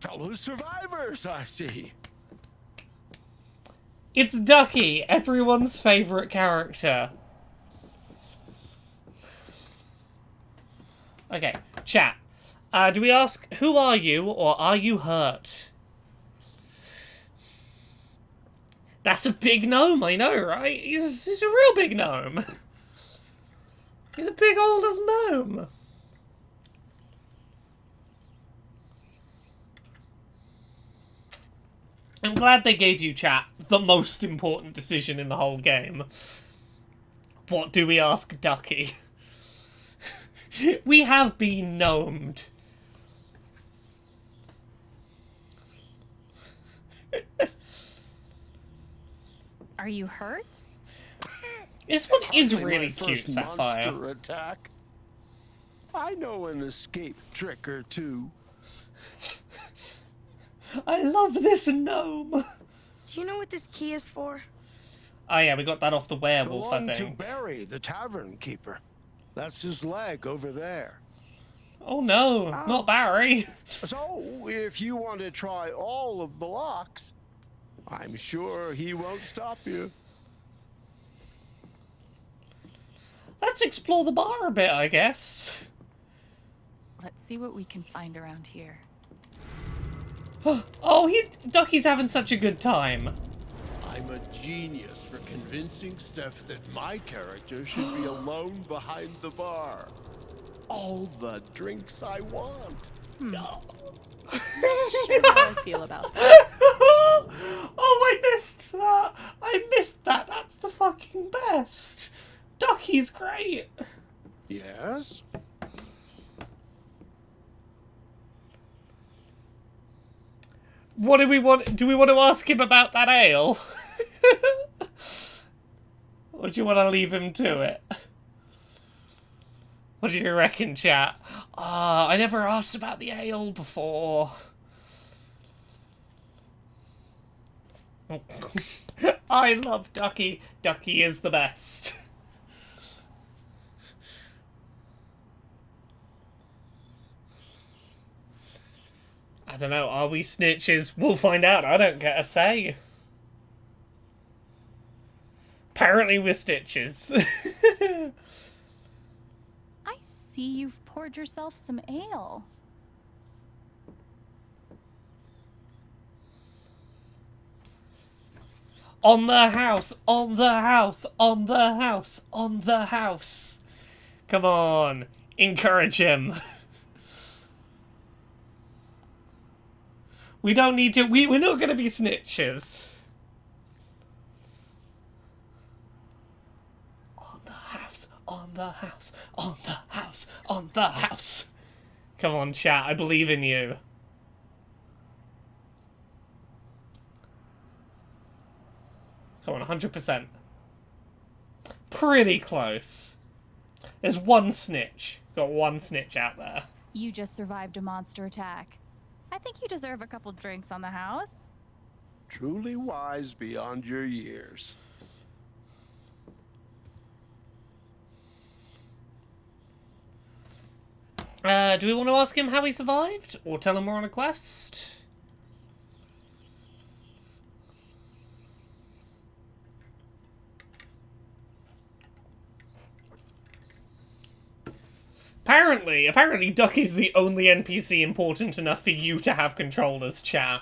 S6: Fellow survivors, I see.
S1: It's Ducky, everyone's favourite character. Okay, chat. Do we ask, who are you, or are you hurt? That's a big gnome, I know, right? He's a real big gnome. He's a big old little gnome. I'm glad they gave you, chat, the most important decision in the whole game. What do we ask Ducky? We have been gnomed.
S7: Are you hurt?
S1: This one is
S6: Hardly
S1: really
S6: my
S1: cute,
S6: first
S1: Sapphire.
S6: monster attack. I know an escape trick or two.
S1: I love this gnome.
S13: Do you know what this key is for?
S1: Oh yeah, we got that off the werewolf, I
S6: Belonged to
S1: think.
S6: Barry, the tavern keeper. That's his leg over there.
S1: Oh no, not Barry.
S6: So, if you want to try all of the locks, I'm sure he won't stop you.
S1: Let's explore the bar a bit, I guess.
S7: Let's see what we can find around here.
S1: Oh, Ducky's having such a good time.
S17: I'm a genius for convincing Steph that my character should be alone behind the bar. All the drinks I want.
S7: Not sure how I feel about that.
S1: Oh, I missed that. I missed that. That's the fucking best. Ducky's great.
S17: Yes?
S1: What do we want? Do we want to ask him about that ale? Or do you want to leave him to it? What do you reckon, chat? I never asked about the ale before. I love Ducky. Ducky is the best. I don't know, are we snitches? We'll find out. I don't get a say. Apparently we're stitches.
S7: I see you've poured yourself some ale.
S1: On the house, on the house, on the house, on the house. Come on, encourage him. We don't need to, we're not going to be snitches. On the house, on the house, on the house, on the house. Come on, chat, I believe in you. Come on, 100%. Pretty close. There's one snitch. Got one snitch out there.
S7: You just survived a monster attack. I think you deserve a couple drinks on the house.
S17: Truly wise beyond your years.
S1: Do we want to ask him how he survived? Or tell him we're on a quest? Apparently Ducky's the only NPC important enough for you to have control as, chat.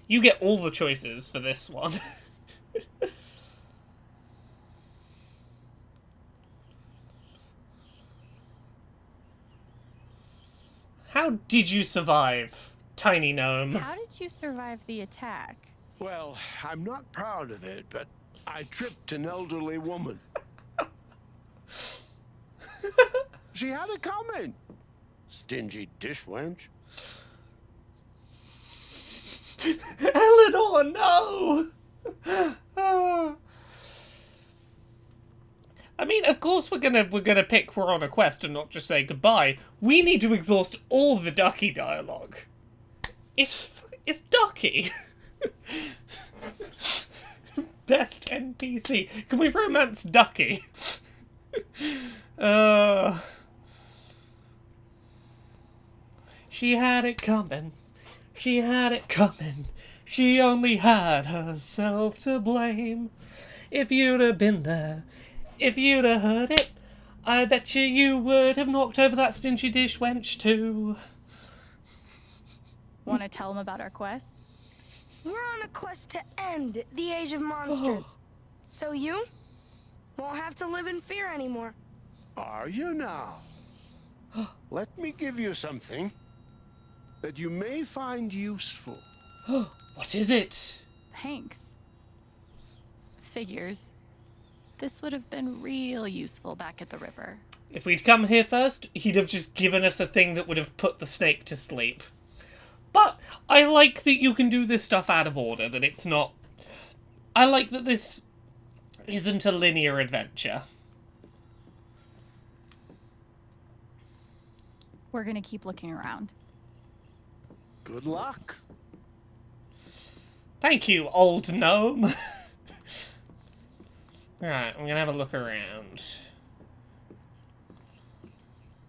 S1: You get all the choices for this one. How did you survive, tiny gnome?
S7: How did you survive the attack?
S17: Well, I'm not proud of it, but I tripped an elderly woman. She had it coming. Stingy dish wench.
S1: Eleanor, no! I mean, of course we're gonna pick we're on a quest and not just say goodbye. We need to exhaust all the Ducky dialogue. It's Ducky. Best NPC. Can we romance Ducky? She had it coming. She had it coming. She only had herself to blame. If you'd have been there, if you'd have heard it, I bet you would have knocked over that stingy dish wench too.
S7: Want to tell him about our quest?
S13: We're on a quest to end the Age of Monsters. So you won't have to live in fear anymore.
S17: Are you now? Let me give you something that you may find useful.
S1: What is it?
S7: Thanks. Figures. This would have been real useful back at the river.
S1: If we'd come here first, he'd have just given us a thing that would have put the snake to sleep. But I like that you can do this stuff out of order, that it's not... I like that this isn't a linear adventure.
S7: We're gonna keep looking around.
S17: Good luck.
S1: Thank you, old gnome. Right, I'm gonna have a look around.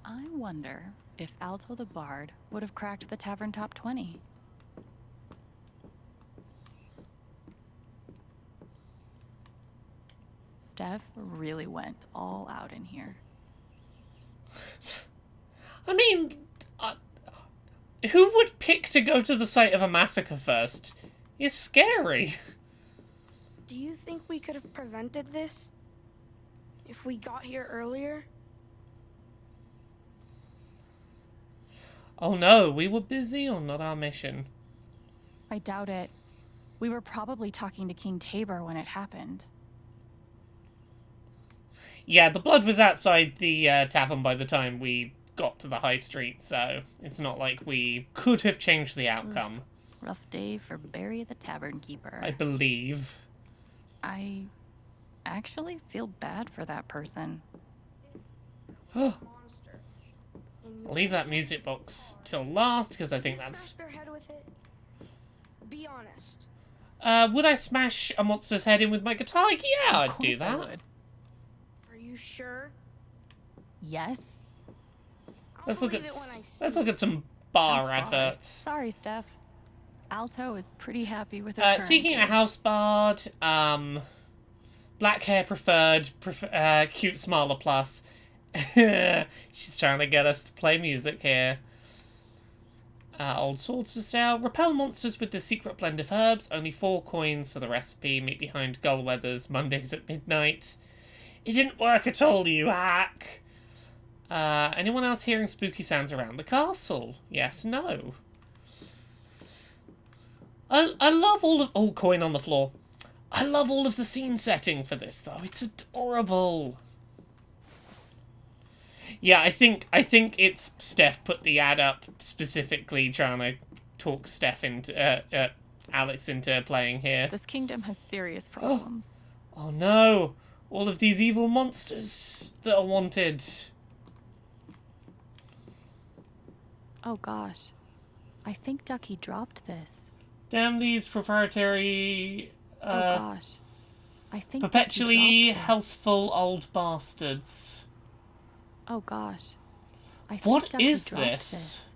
S7: I wonder if Alto the Bard would have cracked the tavern top 20. Steph really went all out in here.
S1: I mean, who would pick to go to the site of a massacre first? It's scary.
S13: Do you think we could have prevented this? If we got here earlier?
S1: Oh no, we were busy or not our mission?
S7: I doubt it. We were probably talking to King Tabor when it happened.
S1: Yeah, the blood was outside the tavern by the time we got to the high street, so it's not like we could have changed the outcome.
S7: Rough day for Barry the Tavern Keeper.
S1: I believe.
S7: I actually feel bad for that person.
S1: I'll leave that music box till last, because I think that's...
S13: Smash their head with it? Be honest.
S1: Would I smash a monster's head in with my guitar? Yeah, I'd do that.
S7: I would.
S13: Are you sure?
S7: Yes.
S1: Let's look at some bar adverts.
S7: Sorry, Steph. Alto is pretty happy with her current
S1: seeking a
S7: gig.
S1: house bard, black hair preferred, cute smiler plus. She's trying to get us to play music here. Old swords to style. Repel monsters with the secret blend of herbs. Only 4 coins for the recipe. Meet behind Gullweather's Mondays at midnight. It didn't work at all, you hack. Anyone else hearing spooky sounds around the castle? Yes, no. I love all of... Oh, coin on the floor. I love all of the scene setting for this, though. It's adorable. Yeah, I think it's Steph put the ad up specifically trying to talk Steph into... Alex into playing here.
S7: This kingdom has serious problems.
S1: Oh no! All of these evil monsters that are wanted.
S7: Oh gosh. I think Ducky dropped this.
S1: Damn these proprietary...
S7: oh gosh. I think
S1: perpetually
S7: Ducky dropped this.
S1: healthful old bastards.
S7: Oh gosh. I think
S1: What
S7: Ducky
S1: is
S7: dropped
S1: this?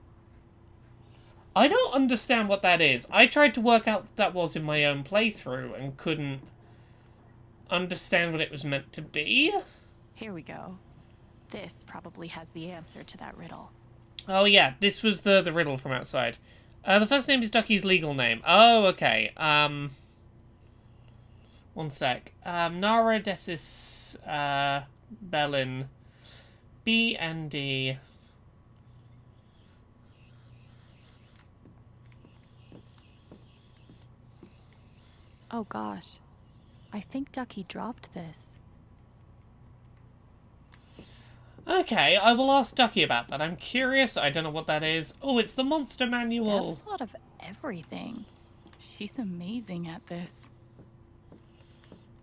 S1: I don't understand what that is. I tried to work out what that was in my own playthrough and couldn't understand what it was meant to be.
S7: Here we go. This probably has the answer to that riddle.
S1: Oh yeah, this was the riddle from outside. The first name is Ducky's legal name. Oh, okay. One sec. Nara Desis Bellin. B&D.
S7: Oh gosh. I think Ducky dropped this.
S1: Okay, I will ask Ducky about that. I'm curious. I don't know what that is. Oh, it's the monster manual.
S7: Steph thought of everything. She's amazing at this.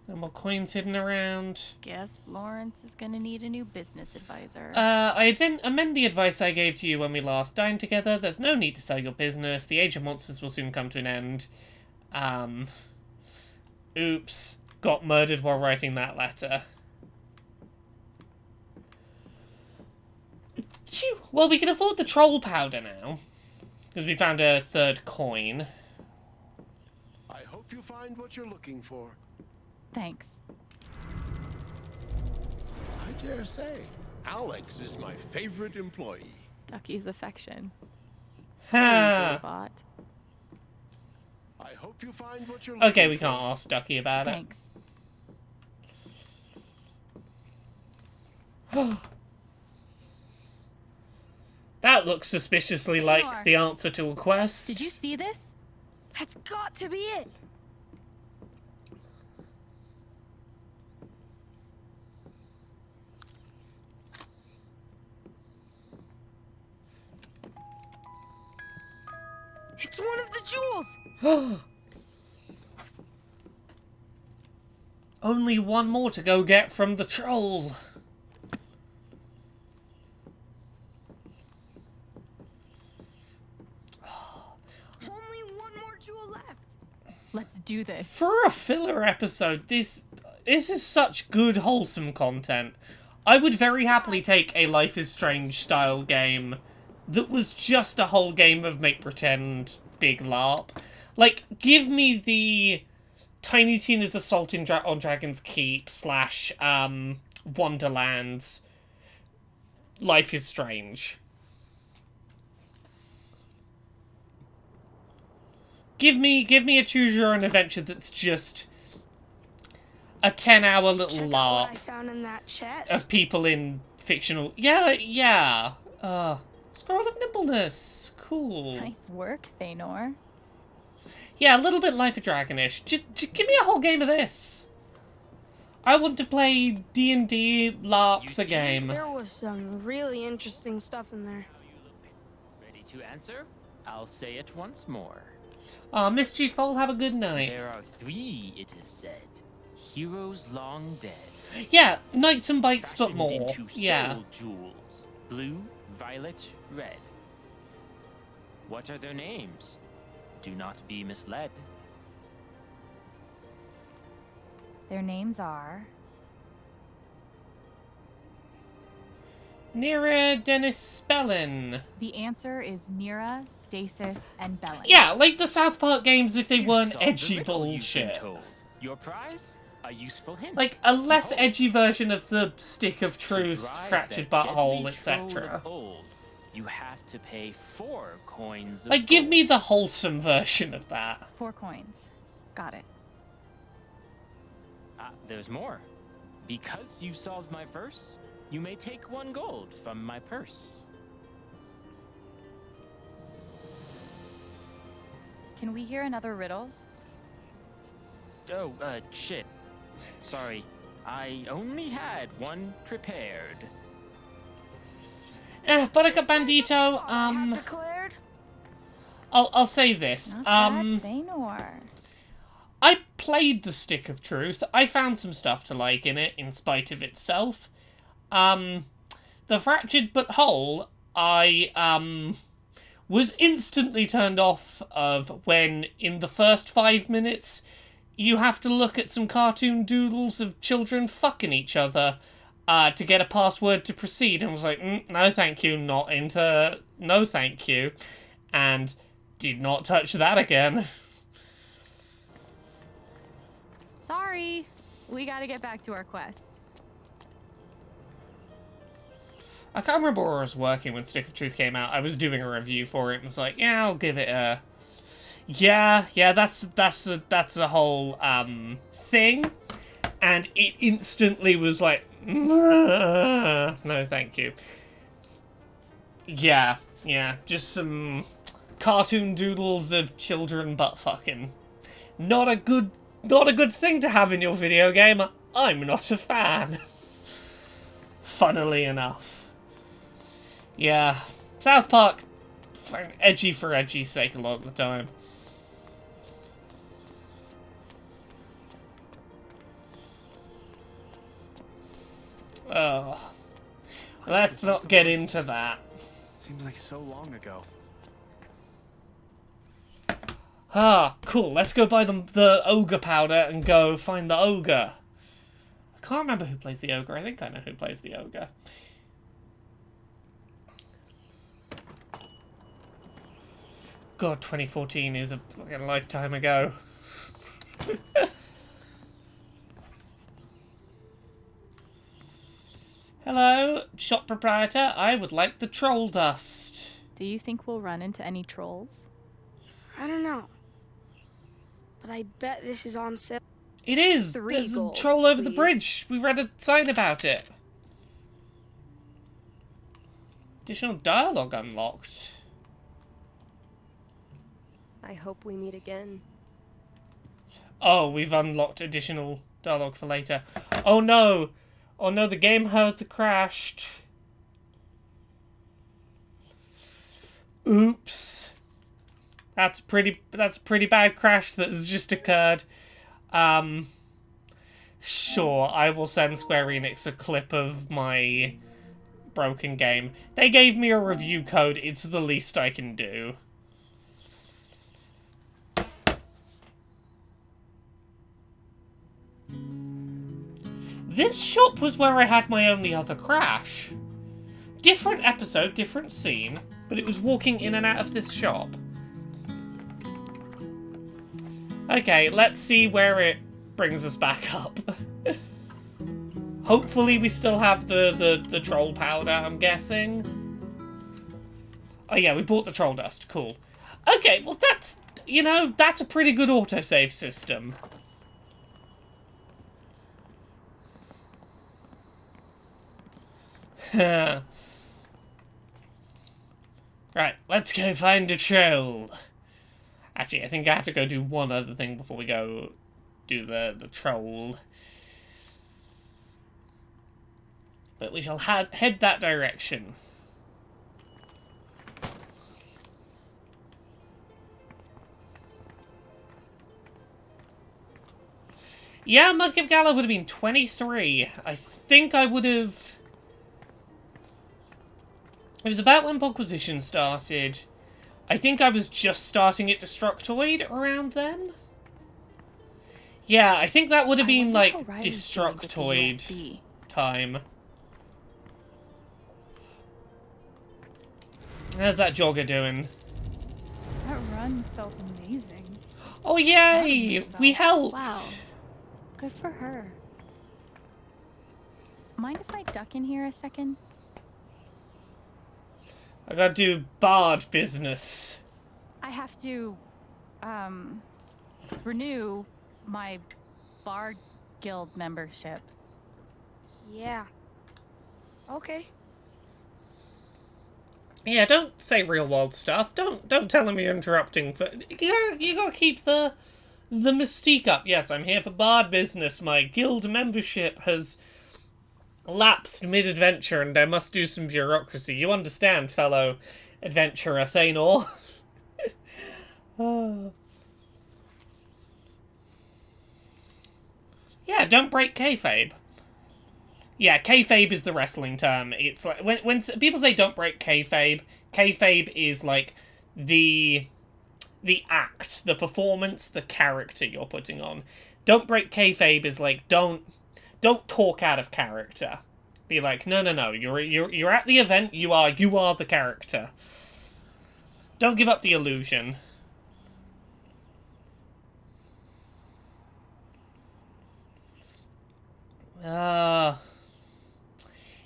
S1: No more coins hidden around.
S7: Guess Lawrence is gonna need a new business advisor.
S1: I amend the advice I gave to you when we last dined together. There's no need to sell your business. The age of monsters will soon come to an end. Oops. Got murdered while writing that letter. Phew. Well, we can afford the troll powder now. Because we found a 3rd coin.
S17: I hope you find what you're looking for.
S7: Thanks.
S17: I dare say, Alex is my favorite employee.
S7: Ducky's affection. So easily bought.
S17: I hope you find what you're looking
S1: Okay, we
S17: for.
S1: can't ask Ducky about
S7: Thanks.
S1: it. That looks suspiciously like the answer to a quest.
S7: Did you see this?
S13: That's got to be it. It's one of the jewels.
S1: Only one more to go get from the troll.
S13: Only one more jewel left.
S7: Let's do this.
S1: For a filler episode, this is such good, wholesome content. I would very happily take a Life is Strange style game that was just a whole game of make-pretend big LARP. Like, give me the Tiny Tina's Assault on Dragon's Keep / Wonderlands. Life is Strange. Give me a choose your own adventure that's just a 10-hour little
S13: Check out
S1: LARP
S13: what I found in that chest.
S1: of people in fictional. Yeah. Scroll of Nimbleness. Cool.
S3: Nice work, Thanor.
S1: Yeah, a little bit Life of Dragonish. Just give me a whole game of this. I want to play D&D LARP the game.
S13: There was some really interesting stuff in there.
S16: Ready to answer? I'll say it once more.
S1: Mischief, all have a good night.
S16: There are 3, it is said. Heroes long dead.
S1: Yeah, knights and bikes, but more.
S16: Into
S1: Yeah.
S16: soul jewels. Blue, violet, red. What are their names? Do not be misled.
S3: Their names are...
S1: Nira, Dennis, Spellin.
S3: The answer is Nira, Dacis, and Bellin.
S1: Yeah, like the South Park games if they weren't
S16: Solved the
S1: edgy
S16: riddle you've been
S1: bullshit.
S16: told. Your prize? A useful hint.
S1: Like a less edgy version of the Stick of Truth,
S16: Drive
S1: Fractured
S16: that
S1: Butthole,
S16: deadly
S1: etc.
S16: troll of old, you have to pay 4 coins of
S1: Like, give
S16: gold.
S1: me the wholesome version of that.
S3: 4 coins. Got it.
S16: There's more. Because you solved my verse, you may take 1 gold from my purse.
S3: Can we hear another riddle?
S16: Oh, shit. Sorry. I only had 1 prepared.
S1: Buttercup Bandito,
S13: Declared?
S1: I'll say this.
S3: Not bad, Thanor.
S1: I played the Stick of Truth. I found some stuff to like in it, in spite of itself. The Fractured But Whole, I, was instantly turned off of when, in the first 5 minutes, you have to look at some cartoon doodles of children fucking each other, to get a password to proceed. And I was like, no thank you, not into... No thank you. And did not touch that again.
S3: Sorry. We gotta get back to our quest.
S1: I can't remember where I was working when Stick of Truth came out. I was doing a review for it and was like, yeah, I'll give it a... Yeah, that's a whole, thing. And it instantly was like, no, thank you. Yeah, just some cartoon doodles of children butt fucking. Not a good thing to have in your video game. I'm not a fan. Funnily enough. Yeah, South Park, edgy for edgy's sake a lot of the time. Oh, let's not get into that.
S15: Seems like so long ago.
S1: Ah, cool. Let's go buy the ogre powder and go find the ogre. I can't remember who plays the ogre. I think I know who plays the ogre. God, 2014 is a fucking lifetime ago. Hello, shop proprietor. I would like the troll dust.
S3: Do you think we'll run into any trolls?
S13: I don't know. But I bet this is on sale.
S1: It is.
S13: 3
S1: There's a
S13: gold,
S1: troll over the
S13: please.
S1: bridge. We read a sign about it. Additional dialogue unlocked.
S8: I hope we meet again.
S1: Oh, we've unlocked additional dialogue for later. Oh no! Oh no, the game had crashed. Oops. That's a pretty bad crash that has just occurred. Sure, I will send Square Enix a clip of my broken game. They gave me a review code, it's the least I can do. This shop was where I had my only other crash. Different episode, different scene, but it was walking in and out of this shop. Okay, let's see where it brings us back up. Hopefully we still have the troll powder, I'm guessing. Oh yeah, we bought the troll dust. Cool. Okay, well that's, you know, that's a pretty good autosave system. Right, let's go find a troll. Actually, I think I have to go do one other thing before we go do the troll. But we shall head that direction. Yeah, Mudkip Gala would have been 23. I think I would have... It was about when Bogquisition started. I think I was just starting at Destructoid around then. Yeah, I think that would have been, like, Destructoid time. How's that jogger doing?
S5: That run felt amazing.
S1: Oh, yay! We helped!
S3: Wow. Good for her. Mind if I duck in here a second?
S1: I gotta do bard business.
S3: I have to, renew my Bard Guild membership.
S13: Yeah. Okay.
S1: Yeah, don't say real world stuff. Don't tell him you're interrupting. You gotta keep the mystique up. Yes, I'm here for bard business. My guild membership has lapsed mid-adventure and I must do some bureaucracy. You understand, fellow adventurer Thanor? Oh. Yeah, don't break kayfabe. Yeah, kayfabe is the wrestling term. It's like when people say don't break kayfabe, kayfabe is like the act, the performance, the character you're putting on. Don't break kayfabe is like don't talk out of character. Be like, no, you're at the event, you are the character. Don't give up the illusion.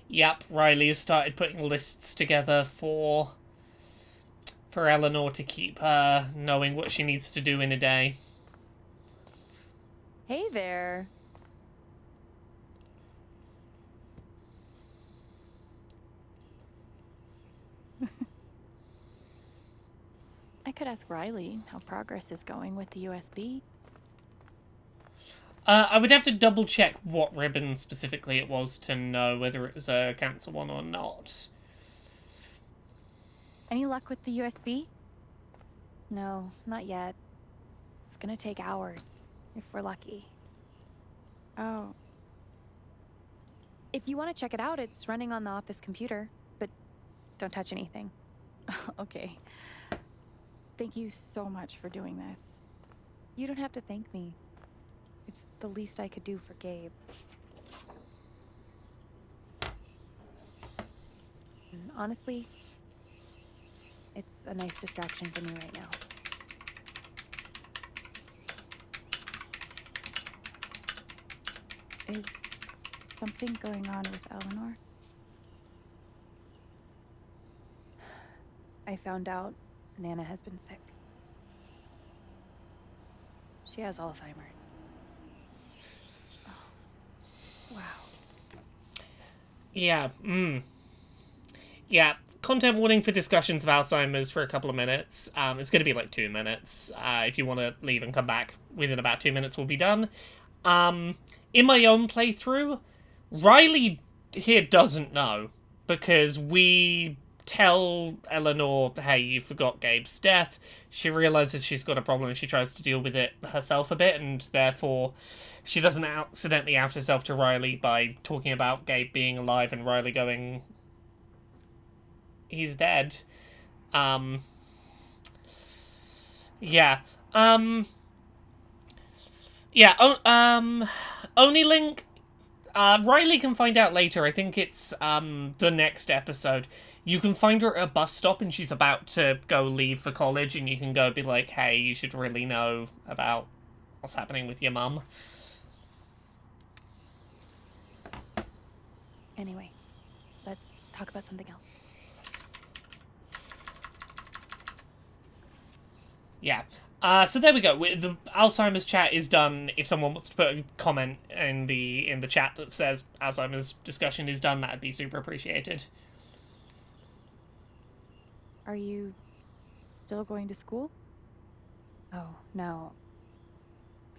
S1: Yep, Riley has started putting lists together for Eleanor to keep her knowing what she needs to do in a day.
S3: Hey there. I could ask Riley how progress is going with the USB.
S1: I would have to double check what ribbon specifically it was to know whether it was a cancer one or not.
S3: Any luck with the USB?
S2: No, not yet. It's gonna take hours, if we're lucky.
S3: Oh.
S2: If you want to check it out, it's running on the office computer, but don't touch anything.
S3: Okay. Thank you so much for doing this.
S2: You don't have to thank me. It's the least I could do for Gabe. And honestly, it's a nice distraction for me right now.
S3: Is something going on with Eleanor?
S2: I found out Nana has been sick. She has Alzheimer's.
S3: Wow.
S1: Yeah, Yeah, content warning for discussions of Alzheimer's for a couple of minutes. It's going to be like 2 minutes. If you want to leave and come back within about 2 minutes, we'll be done. In my own playthrough, Riley here doesn't know, because we tell Eleanor, hey, you forgot Gabe's death. She realizes she's got a problem and she tries to deal with it herself a bit, and therefore she doesn't accidentally out herself to Riley by talking about Gabe being alive and Riley going, he's dead. Only Link, Riley can find out later. I think it's the next episode. You can find her at a bus stop and she's about to go leave for college, and you can go be like, hey, you should really know about what's happening with your mum.
S3: Anyway, let's talk about something else.
S1: Yeah. So there we go. The Alzheimer's chat is done. If someone wants to put a comment in the chat that says Alzheimer's discussion is done, that'd be super appreciated.
S3: Are you still going to school?
S18: Oh, no.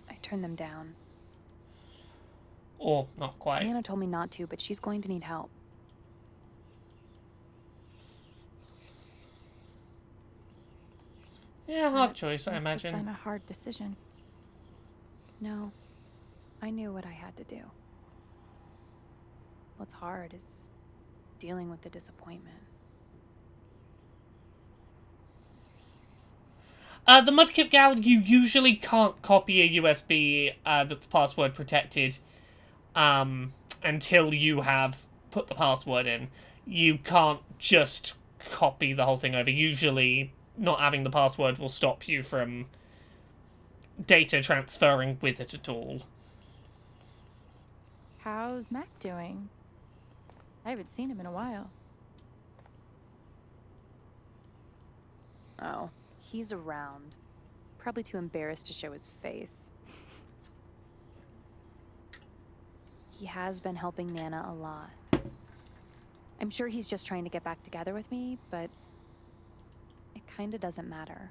S18: I turned them down.
S1: Or not quite.
S18: Nana told me not to, but she's going to need help.
S1: Yeah, hard choice, I
S3: Must
S1: imagine.
S3: have been a hard decision.
S18: No, I knew what I had to do. What's hard is dealing with the disappointment.
S1: The Mudkip Gal, you usually can't copy a USB that's password protected until you have put the password in. You can't just copy the whole thing over. Usually, not having the password will stop you from data transferring with it at all.
S3: How's Mac doing? I haven't seen him in a while.
S18: Oh, he's around. Probably too embarrassed to show his face. He has been helping Nana a lot. I'm sure he's just trying to get back together with me, but it kinda doesn't matter.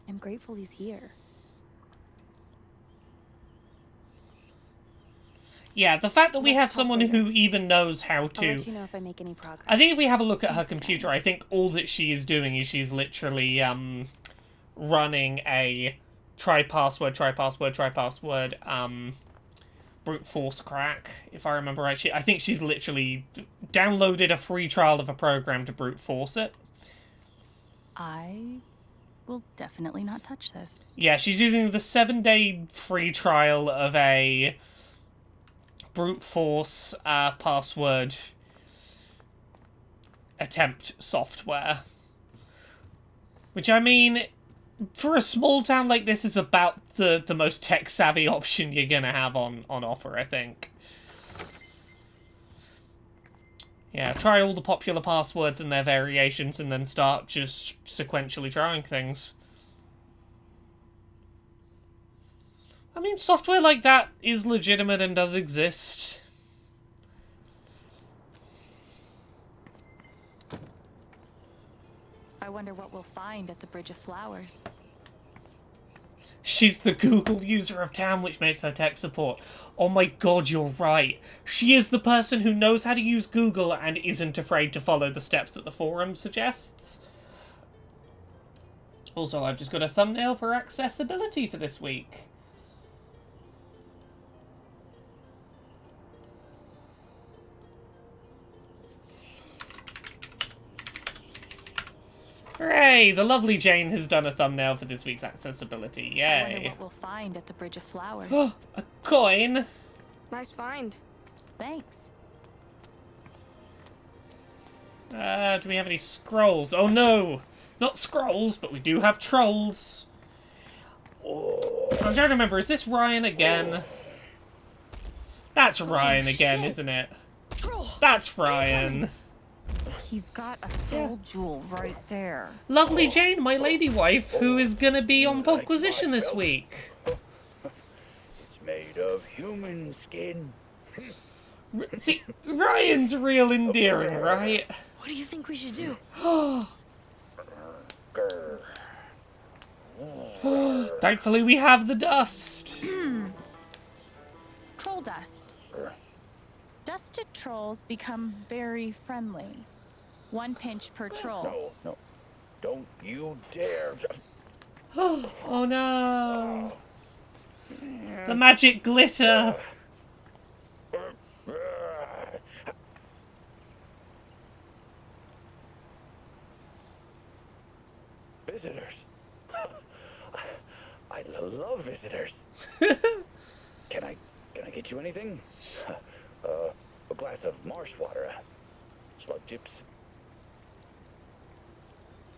S18: I'm grateful he's here.
S1: Yeah, the fact that we have someone who even knows how to...
S18: I'll let you know if I make any progress.
S1: I think if we have a look at her computer, I think all that she is doing is she's literally running a try password, brute force crack, if I remember right. I think she's literally downloaded a free trial of a program to brute force it.
S7: I will definitely not touch this.
S1: Yeah, she's using the 7-day free trial of a brute force password attempt software. Which, I mean, for a small town like this, is about the most tech-savvy option you're gonna have on offer, I think. Yeah, try all the popular passwords and their variations and then start just sequentially trying things. I mean, software like that is legitimate and does exist.
S7: I wonder what we'll find at the Bridge of Flowers.
S1: She's the Google user of town, which makes her tech support. Oh my god, you're right. She is the person who knows how to use Google and isn't afraid to follow the steps that the forum suggests. Also, I've just got a thumbnail for accessibility for this week. Hooray! The lovely Jane has done a thumbnail for this week's accessibility. Yay!
S7: I wonder what we'll find at the Bridge of Flowers.
S1: A coin!
S13: Nice find.
S7: Thanks.
S1: Do we have any scrolls? Oh no! Not scrolls, but we do have trolls. I'm trying to remember, is this Ryan again? That's Ryan again, isn't it? That's Ryan.
S3: He's got a soul jewel right there.
S1: Lovely Jane, my lady wife, who is gonna be on Poquisition this week.
S19: It's made of human skin.
S1: See, Ryan's real endearing, right?
S13: What do you think we should do?
S1: Thankfully, we have the dust.
S7: Troll dust. Dusted trolls become very friendly. 1 pinch per troll.
S19: No. Don't you dare.
S1: Oh no. The magic glitter.
S19: Visitors. I love visitors. Can I get you anything? A glass of marsh water, slug chips.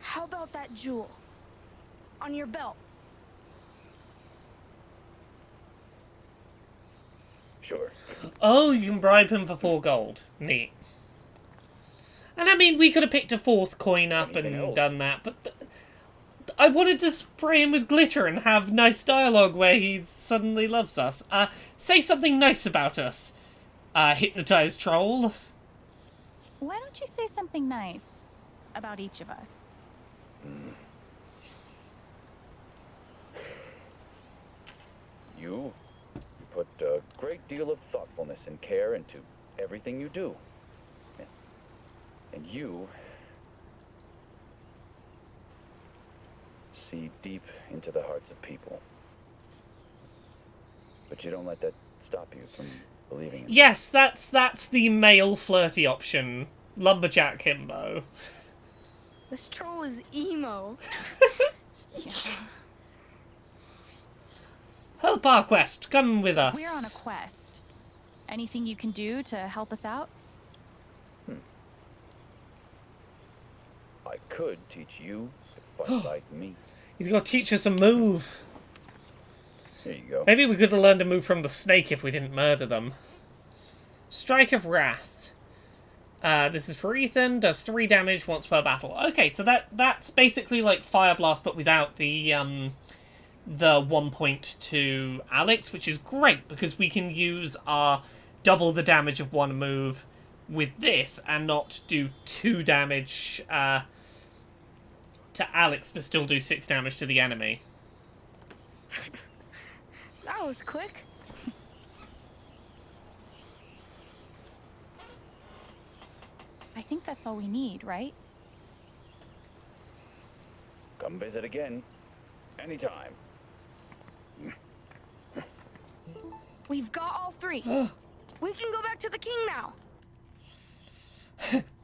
S13: How about that jewel? On your belt.
S19: Sure.
S1: Oh, you can bribe him for 4 gold. Neat. And I mean, we could have picked a 4th coin up and done that, but I wanted to spray him with glitter and have nice dialogue where he suddenly loves us. Say something nice about us. Hypnotized troll.
S3: Why don't you say something nice about each of us?
S19: You put a great deal of thoughtfulness and care into everything you do. And you see deep into the hearts of people. But you don't let that stop you from believing in
S1: Yes, that's the male flirty option. Lumberjack himbo.
S13: This troll is emo.
S3: Yeah.
S1: Help our quest. Come with us.
S3: We're on a quest. Anything you can do to help us out?
S19: I could teach you to fight like me.
S1: He's going to teach us a move.
S19: Here you go.
S1: Maybe we could have learned a move from the snake if we didn't murder them. Strike of Wrath. This is for Ethan. Does 3 damage once per battle. Okay, so that's basically like Fire Blast, but without the 1 point to Alex, which is great because we can use our double the damage of one move with this and not do 2 damage to Alex, but still do 6 damage to the enemy.
S13: That was quick.
S3: I think that's all we need, right?
S19: Come visit again. Anytime.
S13: We've got all 3. We can go back to the king now.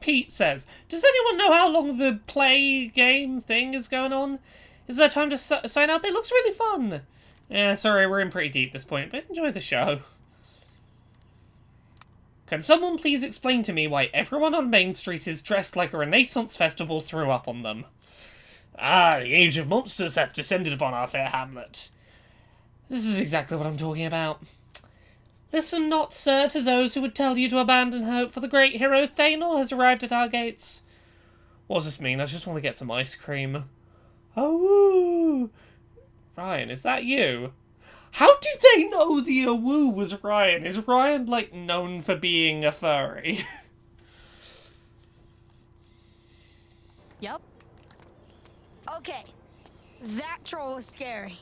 S1: Pete says, does anyone know how long the play game thing is going on? Is there time to sign up? It looks really fun. Yeah, sorry, we're in pretty deep at this point, but enjoy the show. Can someone please explain to me why everyone on Main Street is dressed like a Renaissance festival threw up on them? Ah, the age of monsters hath descended upon our fair hamlet. This is exactly what I'm talking about. Listen not, sir, to those who would tell you to abandon hope, for the great hero Thanor has arrived at our gates. What does this mean? I just want to get some ice cream. Oh, woo! Ryan, is that you? How did they know the awoo was Ryan? Is Ryan, like, known for being a furry?
S3: Yep.
S13: Okay, that troll was scary.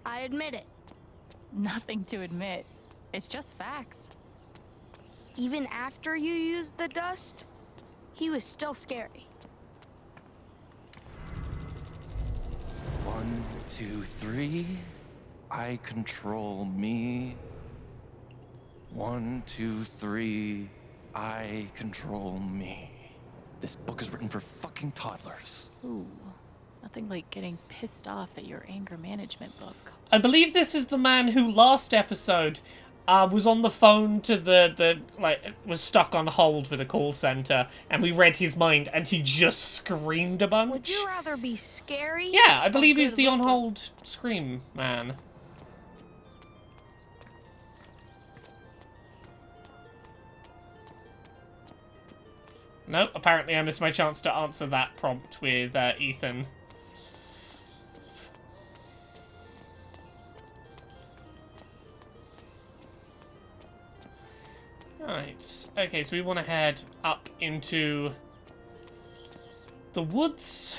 S13: I admit it.
S3: Nothing to admit. It's just facts.
S13: Even after you used the dust, he was still scary.
S20: 1, 2, 3. I control me. 1, 2, 3. I control me. This book is written for fucking toddlers.
S7: Ooh, nothing like getting pissed off at your anger management book.
S1: I believe this is the man who last episode was on the phone to was stuck on hold with a call center, and we read his mind, and he just screamed a bunch.
S13: Would you rather be scary?
S1: Yeah, I believe he's the on-hold scream man. Nope, apparently I missed my chance to answer that prompt with Ethan. Right, okay, so we want to head up into the woods.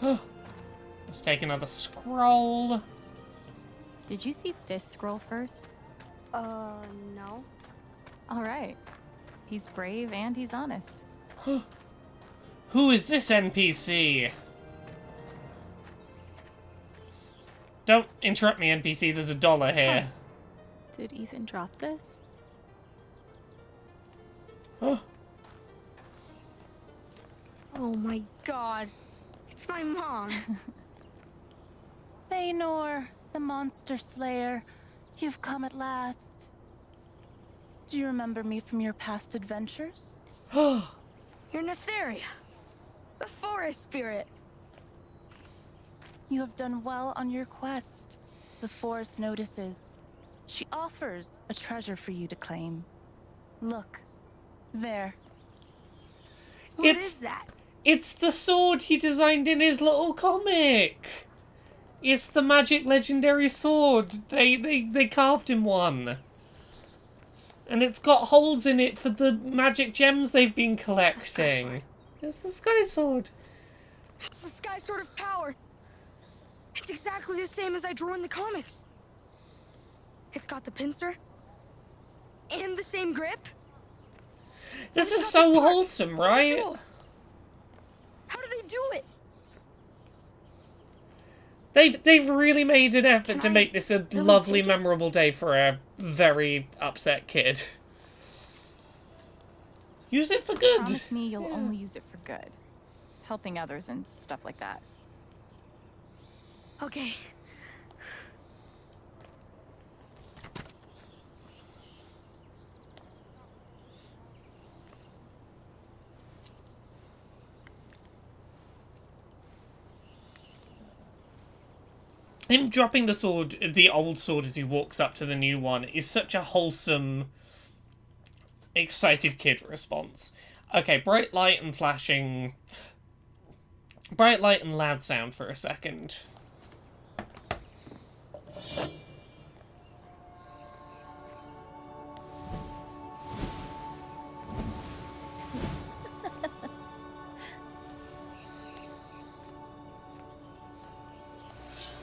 S1: Let's take another scroll.
S3: Did you see this scroll first?
S13: No.
S3: All right. He's brave and he's honest.
S1: Who is this NPC? Don't interrupt me, NPC. There's $1 here.
S7: Did Ethan drop this?
S1: Oh.
S13: Oh my god. It's my mom.
S7: Thanor, the monster slayer. You've come at last. Do you remember me from your past adventures?
S13: You're Netheria, the forest spirit.
S7: You have done well on your quest. The forest notices. She offers a treasure for you to claim. Look. There.
S13: What is that?
S1: It's the sword he designed in his little comic. It's the magic legendary sword. They carved him one. And it's got holes in it for the magic gems they've been collecting. It's the Sky Sword.
S13: It's the Sky Sword of Power. It's exactly the same as I drew in the comics. It's got the pincer and the same grip.
S1: This is so wholesome, right?
S13: How do they do it?
S1: They've really made an effort to make this a lovely, memorable day for a very upset kid. Use it for good.
S3: Promise me you'll only use it for good. Helping others and stuff like that.
S13: Okay.
S1: Him dropping the sword, the old sword, as he walks up to the new one is such a wholesome, excited kid response. Okay, bright light and flashing... Bright light and loud sound for a second.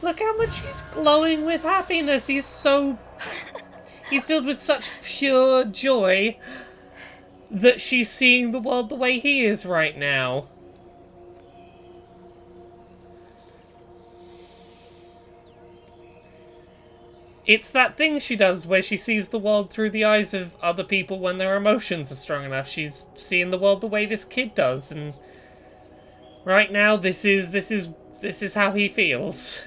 S1: Look how much he's glowing with happiness. He's so... He's filled with such pure joy that she's seeing the world the way he is right now. It's that thing she does where she sees the world through the eyes of other people when their emotions are strong enough. She's seeing the world the way this kid does, and right now this is how he feels.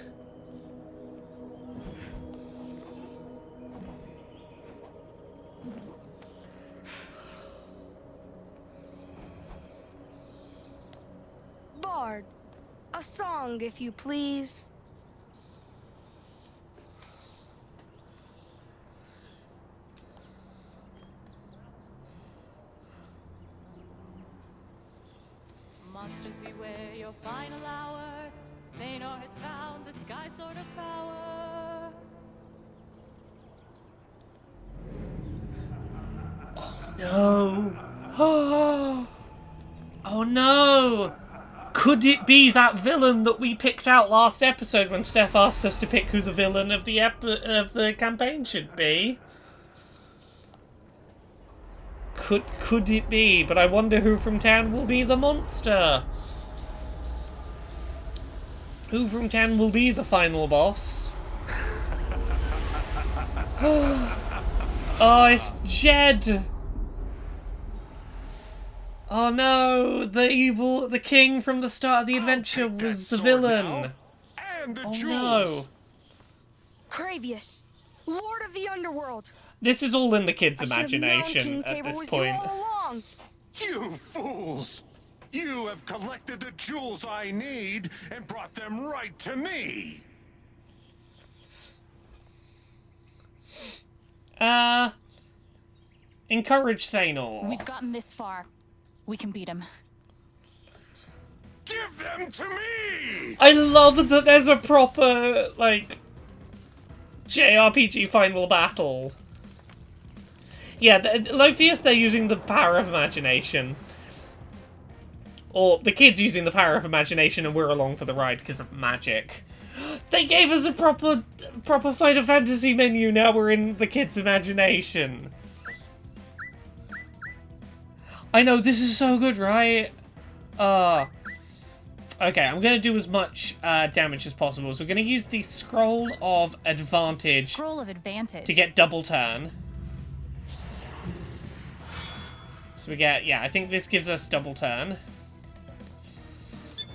S13: Bard, a song, if you please.
S7: Monsters beware your final hour. Thanor has found the Sky Sword of Power.
S1: No. Oh no! Could it be that villain that we picked out last episode when Steph asked us to pick who the villain of the campaign should be? Could it be? But I wonder who from town will be the monster. Who from town will be the final boss? Oh, it's Jed! Oh no, the king from the start of the adventure was the villain.
S6: And the
S1: jewels.
S6: No.
S13: Cravius, Lord of the Underworld.
S1: This is all in the kid's
S13: I should have known
S1: imagination
S13: King
S1: at
S13: Tabor
S1: this
S13: was
S1: point.
S13: You all along.
S6: You fools! You have collected the jewels I need and brought them right to me!
S1: Encourage Thanor.
S3: We've gotten this far. We can beat him.
S6: Give them to me!
S1: I love that there's a proper, like, JRPG final battle. Yeah, Lophius, they're using the power of imagination. Or the kid's using the power of imagination and we're along for the ride because of magic. They gave us a proper Final Fantasy menu, now we're in the kid's imagination. I know, this is so good, right? Okay, I'm going to do as much damage as possible. So we're going to use the Scroll of Advantage.
S3: Scroll of Advantage.
S1: To get double turn. So we get, yeah, I think this gives us double turn.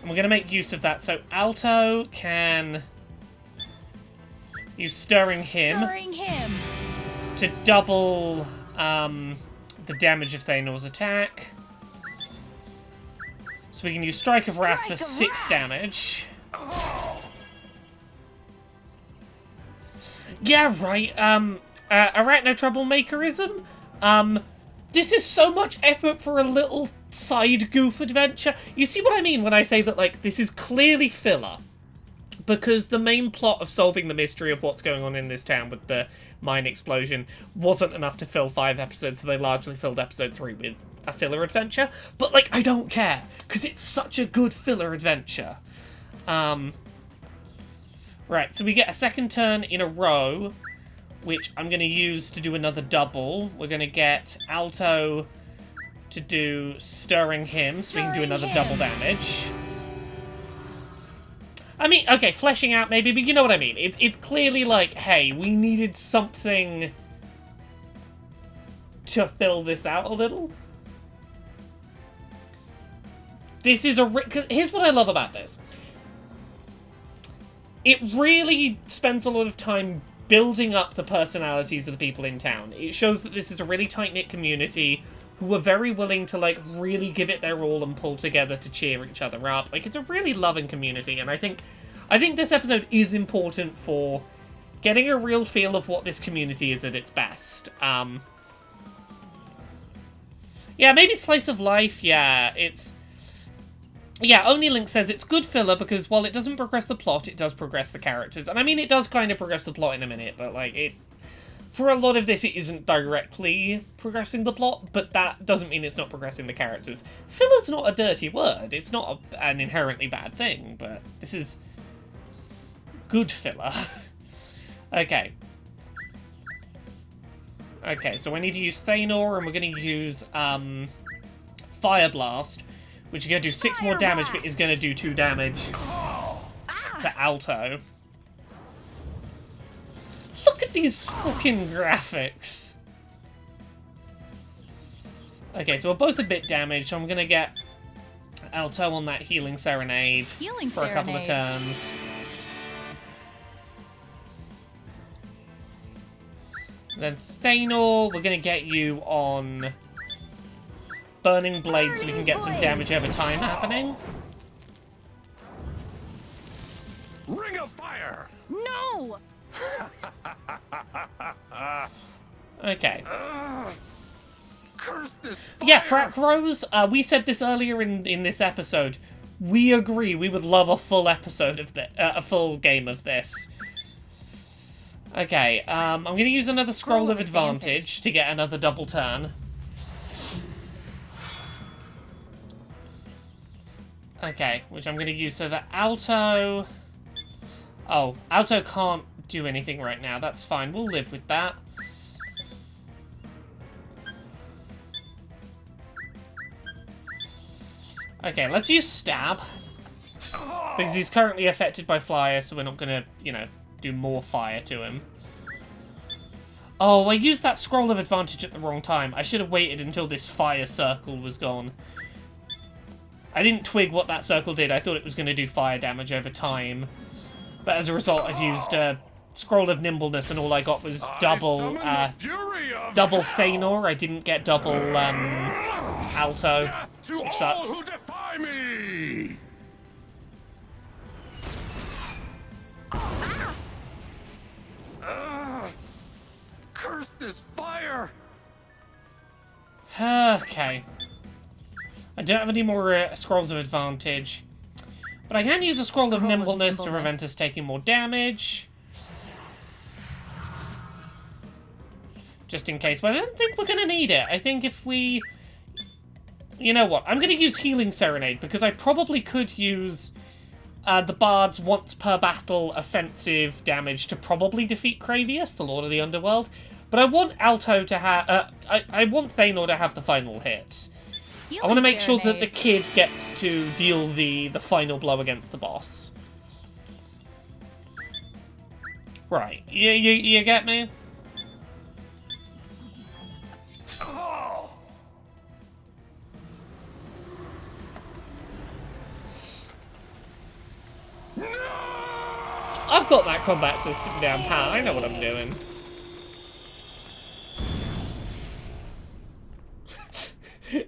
S1: And we're going to make use of that. So Alto can use Stirring Him.
S3: Stirring Him.
S1: To double the damage of Thanor's attack. So we can use Strike of Wrath for 6 damage. Yeah, right. Arachno troublemakerism. This is so much effort for a little side goof adventure. You see what I mean when I say that, like, this is clearly filler? Because the main plot of solving the mystery of what's going on in this town with the mine explosion wasn't enough to fill 5 episodes, so they largely filled episode 3 with a filler adventure. But, like, I don't care, because it's such a good filler adventure. Right, so we get a second turn in a row, which I'm going to use to do another double. We're going to get Alto to do Stirring Him, so we can do another double damage. I mean, okay, fleshing out maybe, but you know what I mean. It's clearly like, hey, we needed something to fill this out a little. This is here's what I love about this. It really spends a lot of time building up the personalities of the people in town. It shows that this is a really tight-knit community who are very willing to, like, really give it their all and pull together to cheer each other up. Like, it's a really loving community, and I think this episode is important for getting a real feel of what this community is at its best. Yeah, maybe slice of life, yeah, it's... Yeah, Only Link says it's good filler because while it doesn't progress the plot, it does progress the characters. And I mean, it does kind of progress the plot in a minute, but, like, for a lot of this, it isn't directly progressing the plot, but that doesn't mean it's not progressing the characters. Filler's not a dirty word. It's not an inherently bad thing, but this is good filler. Okay. Okay, so I need to use Thanor, and we're going to use Fire Blast, which is going to do 6 more damage, but is going to do 2 damage to Alto. Look at these fucking graphics. Okay, so we're both a bit damaged, so I'm going to get Alto on that Healing Serenade for a couple of turns. Then Thanor, we're going to get you on Burning Blade so we can get some damage over time happening.
S6: Ring of Fire!
S7: No!
S1: Okay.
S6: Curse this fire!
S1: Yeah, Frack Rose, we said this earlier in this episode. We agree we would love a full episode of a full game of this. Okay, I'm going to use another Scroll of Advantage to get another double turn. Okay, which I'm going to use so that Alto... Oh, Alto can't do anything right now. That's fine. We'll live with that. Okay, let's use Stab. Because he's currently affected by Fire, so we're not going to, you know, do more fire to him. Oh, I used that Scroll of Advantage at the wrong time. I should have waited until this fire circle was gone. I didn't twig what that circle did. I thought it was going to do fire damage over time. But as a result, I've used Scroll of Nimbleness, and all I got was double Thanor. I didn't get double Alto, which sucks.
S6: Curse this fire!
S1: Okay. I don't have any more Scrolls of Advantage. But I can use a Scroll of Nimbleness to prevent us taking more damage. Just in case, but I don't think we're going to need it. I think if we... You know what? I'm going to use Healing Serenade, because I probably could use the Bard's once per battle offensive damage to probably defeat Cravius, the Lord of the Underworld. But I want Alto to have... I want Thanor to have the final hit. I want to make sure that the kid gets to deal the final blow against the boss. Right. You get me? I've got that combat system down pat. I know what I'm doing.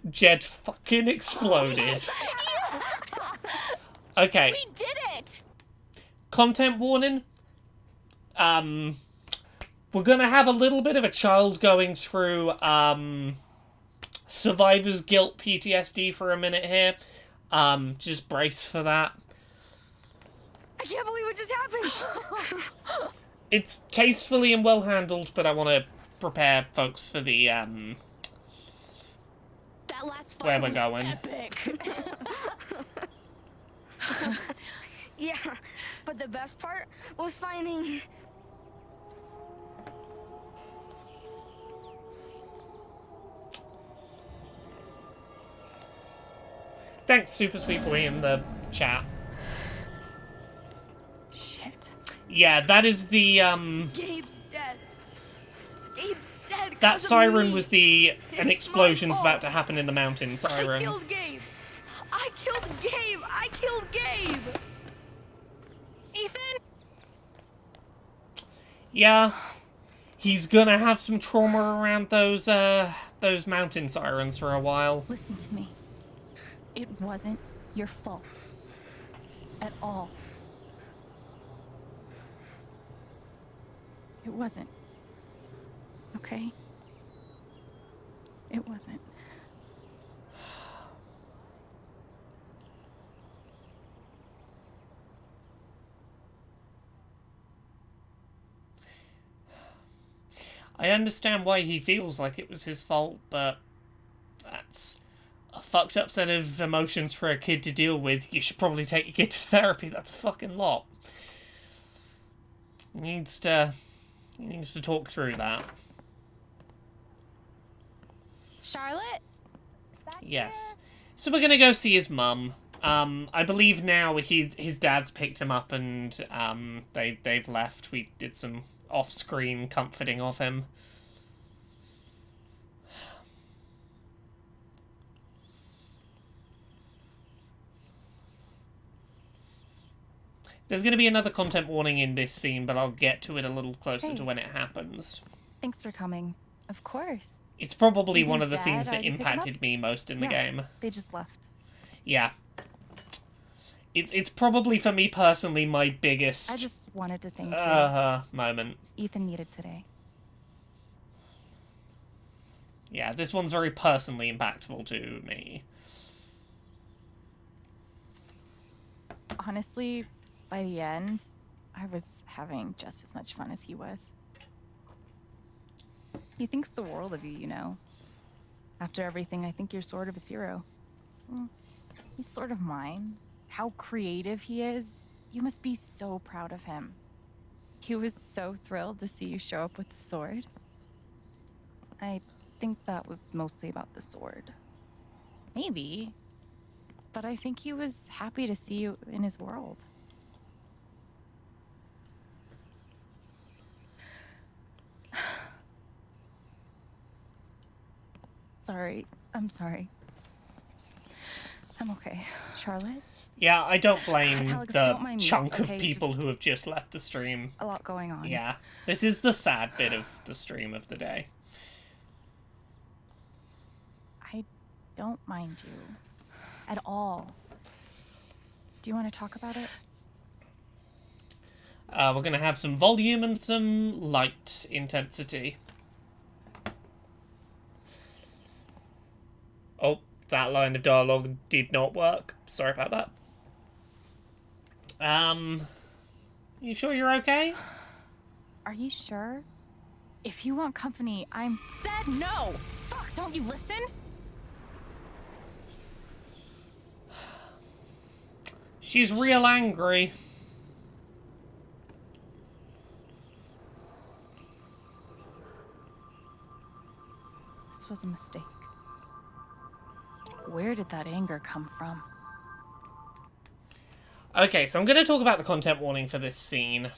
S1: Jed fucking exploded. Okay.
S7: We did it!
S1: Content warning. We're gonna have a little bit of a child going through survivor's guilt PTSD for a minute here. Just brace for that.
S13: I can't believe what just happened.
S1: It's tastefully and well handled, but I want to prepare folks for the
S7: That last fight
S1: where we're
S7: was
S1: going.
S7: epic.
S13: Yeah, but the best part was finding...
S1: Thanks, Super Sweet Boy, in the chat.
S7: Shit.
S1: Yeah, that is the
S13: Gabe's dead. Gabe's dead.
S1: that
S13: 'cause of
S1: siren
S13: me.
S1: was an
S13: It's
S1: explosion's
S13: my
S1: about
S13: fault.
S1: to happen in the mountain siren.
S13: I killed Gabe. I killed Gabe. I killed Gabe.
S7: Ethan?
S1: Yeah. He's gonna have some trauma around those mountain sirens for a while.
S7: Listen to me. It wasn't your fault. At all. It wasn't. Okay? It wasn't.
S1: I understand why he feels like it was his fault, but that's a fucked up set of emotions for a kid to deal with. You should probably take your kid to therapy. That's a fucking lot. He needs to talk through that.
S3: Charlotte?
S1: Yes. So we're gonna go see his mum. I believe now his dad's picked him up and they've left. We did some off-screen comforting of him. There's going to be another content warning in this scene, but I'll get to it a little closer
S9: Hey.
S1: to when it happens.
S9: Thanks for coming.
S3: Of course.
S1: It's probably one
S9: Ethan's
S1: of the
S9: dad
S1: scenes that
S9: already pick him up?
S1: impacted me most in the
S9: Yeah,
S1: game.
S9: They just left.
S1: Yeah. It's probably, for me personally, my biggest
S9: I just wanted to thank you.
S1: moment.
S9: Ethan needed today.
S1: Yeah, this one's very personally impactful to me.
S3: Honestly, by the end, I was having just as much fun as he was.
S9: He thinks the world of you, you know. After everything, I think you're sort of his hero.
S3: He's sort of mine. How creative he is. You must be so proud of him. He was so thrilled to see you show up with the sword.
S9: I think that was mostly about the sword.
S3: Maybe. But I think he was happy to see you in his world.
S9: Sorry. I'm sorry. I'm okay.
S3: Charlotte?
S1: Yeah, I don't blame
S9: Alex,
S1: the
S9: don't mind me,
S1: chunk of
S9: okay?
S1: people
S9: Just
S1: who have just left the stream.
S9: a lot going on.
S1: Yeah, this is the sad bit of the stream of the day.
S3: I don't mind you. At all. Do you want to talk about it?
S1: We're going to have some volume and some light intensity. Oh, that line of dialogue did not work. Sorry about that. You sure you're okay?
S3: Are you sure? If you want company, I'm...
S7: Said no! Fuck, don't you listen?
S1: She's real angry.
S9: This was a mistake. Where did that anger come from?
S1: Okay, so I'm going to talk about the content warning for this scene.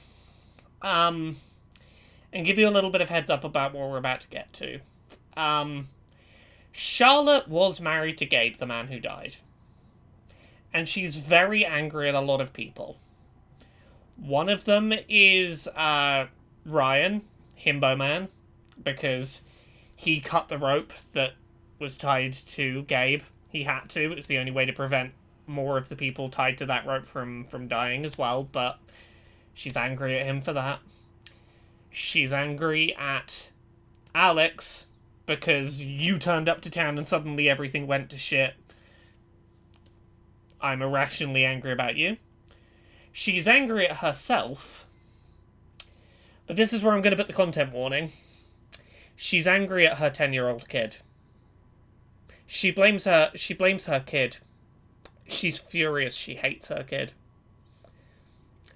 S1: And give you a little bit of heads up about what we're about to get to. Charlotte was married to Gabe, the man who died. And she's very angry at a lot of people. One of them is Ryan, Himbo Man, because he cut the rope that was tied to Gabe. He had to. It was the only way to prevent more of the people tied to that rope from dying as well, but she's angry at him for that. She's angry at Alex because you turned up to town and suddenly everything went to shit. I'm irrationally angry about you. She's angry at herself. But this is where I'm going to put the content warning. She's angry at her 10-year-old kid. She blames her kid. She's furious. She hates her kid.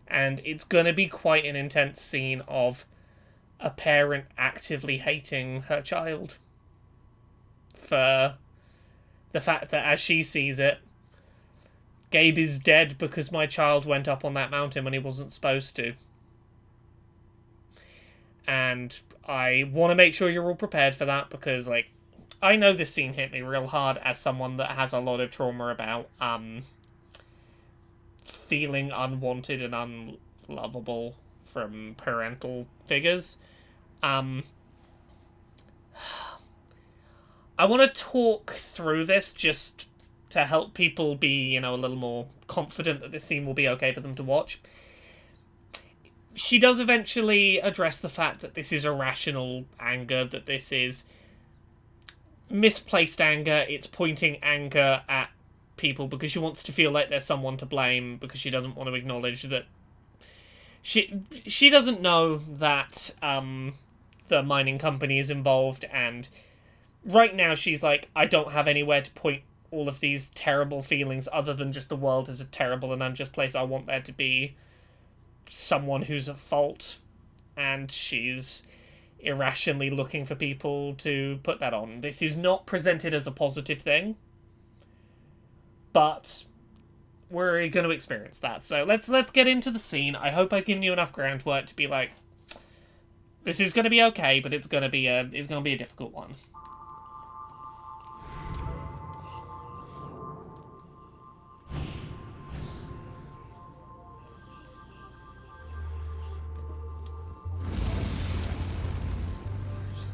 S1: And it's going to be quite an intense scene of a parent actively hating her child for the fact that, as she sees it, Gabe is dead because my child went up on that mountain when he wasn't supposed to. And I want to make sure you're all prepared for that because, like, I know this scene hit me real hard as someone that has a lot of trauma about feeling unwanted and unlovable from parental figures. I want to talk through this just to help people be, a little more confident that this scene will be okay for them to watch. She does eventually address the fact that this is irrational anger, that this is misplaced anger. It's pointing anger at people because she wants to feel like there's someone to blame, because she doesn't want to acknowledge that she doesn't know that the mining company is involved, and right now she's like, I don't have anywhere to point all of these terrible feelings other than just the world is a terrible and unjust place. I want there to be someone who's at fault, and she's irrationally looking for people to put that on. This is not presented as a positive thing, but we're going to experience that. So let's get into the scene. I hope I've given you enough groundwork to be like, this is going to be okay, but it's going to be a difficult one.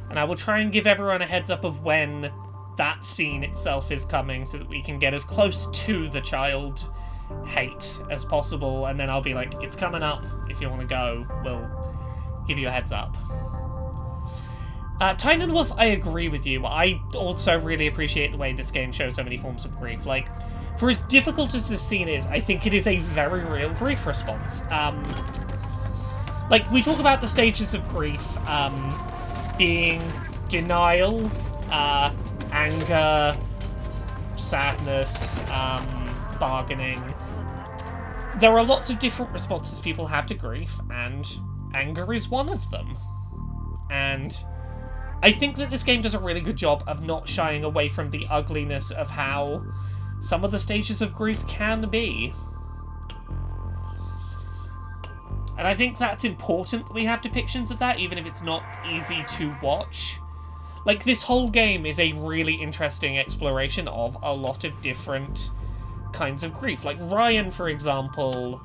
S1: And I will try and give everyone a heads up of when that scene itself is coming so that we can get as close to the child hate as possible. And then I'll be like, it's coming up. If you want to go, we'll give you a heads up. Tynan Wolf, I agree with you. I also really appreciate the way this game shows so many forms of grief. Like, for as difficult as this scene is, I think it is a very real grief response. Like, we talk about the stages of grief, being denial, anger, sadness, bargaining. There are lots of different responses people have to grief, and anger is one of them. And I think that this game does a really good job of not shying away from the ugliness of how some of the stages of grief can be. And I think that's important that we have depictions of that, even if it's not easy to watch. Like, this whole game is a really interesting exploration of a lot of different kinds of grief. Like, Ryan, for example,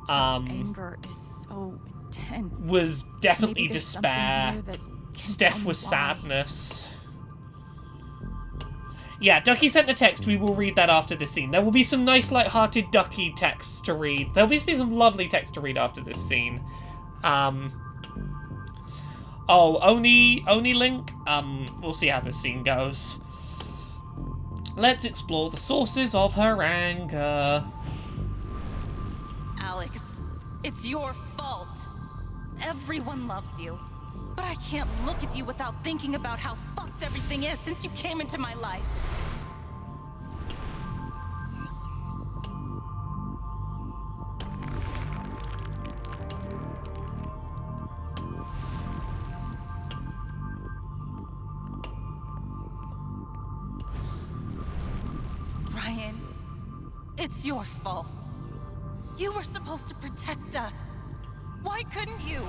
S7: anger is so intense.
S1: Was definitely despair. Steph was sadness. Yeah, Ducky sent a text. We will read that after this scene. There will be some nice, light-hearted Ducky texts to read. There'll be some lovely text to read after this scene. Oni Link? We'll see how this scene goes. Let's explore the sources of her anger.
S21: Alex, it's your fault. Everyone loves you. But I can't look at you without thinking about how fucked everything is since you came into my life. Ryan, it's your fault. You were supposed to protect us. Why couldn't you?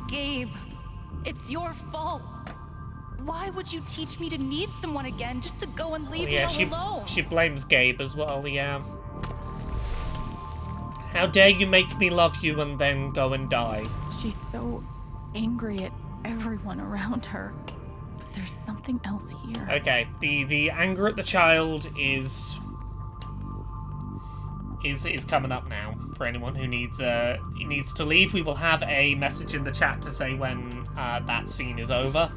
S21: Gabe, it's your fault. Why would you teach me to need someone again just to go and leave
S1: Yeah,
S21: me all alone?
S1: she blames Gabe as well, yeah. How dare you make me love you and then go and die?
S7: She's so angry at everyone around her. There's something else here.
S1: Okay, the anger at the child is coming up now. For anyone who needs to leave, we will have a message in the chat to say when that scene is over.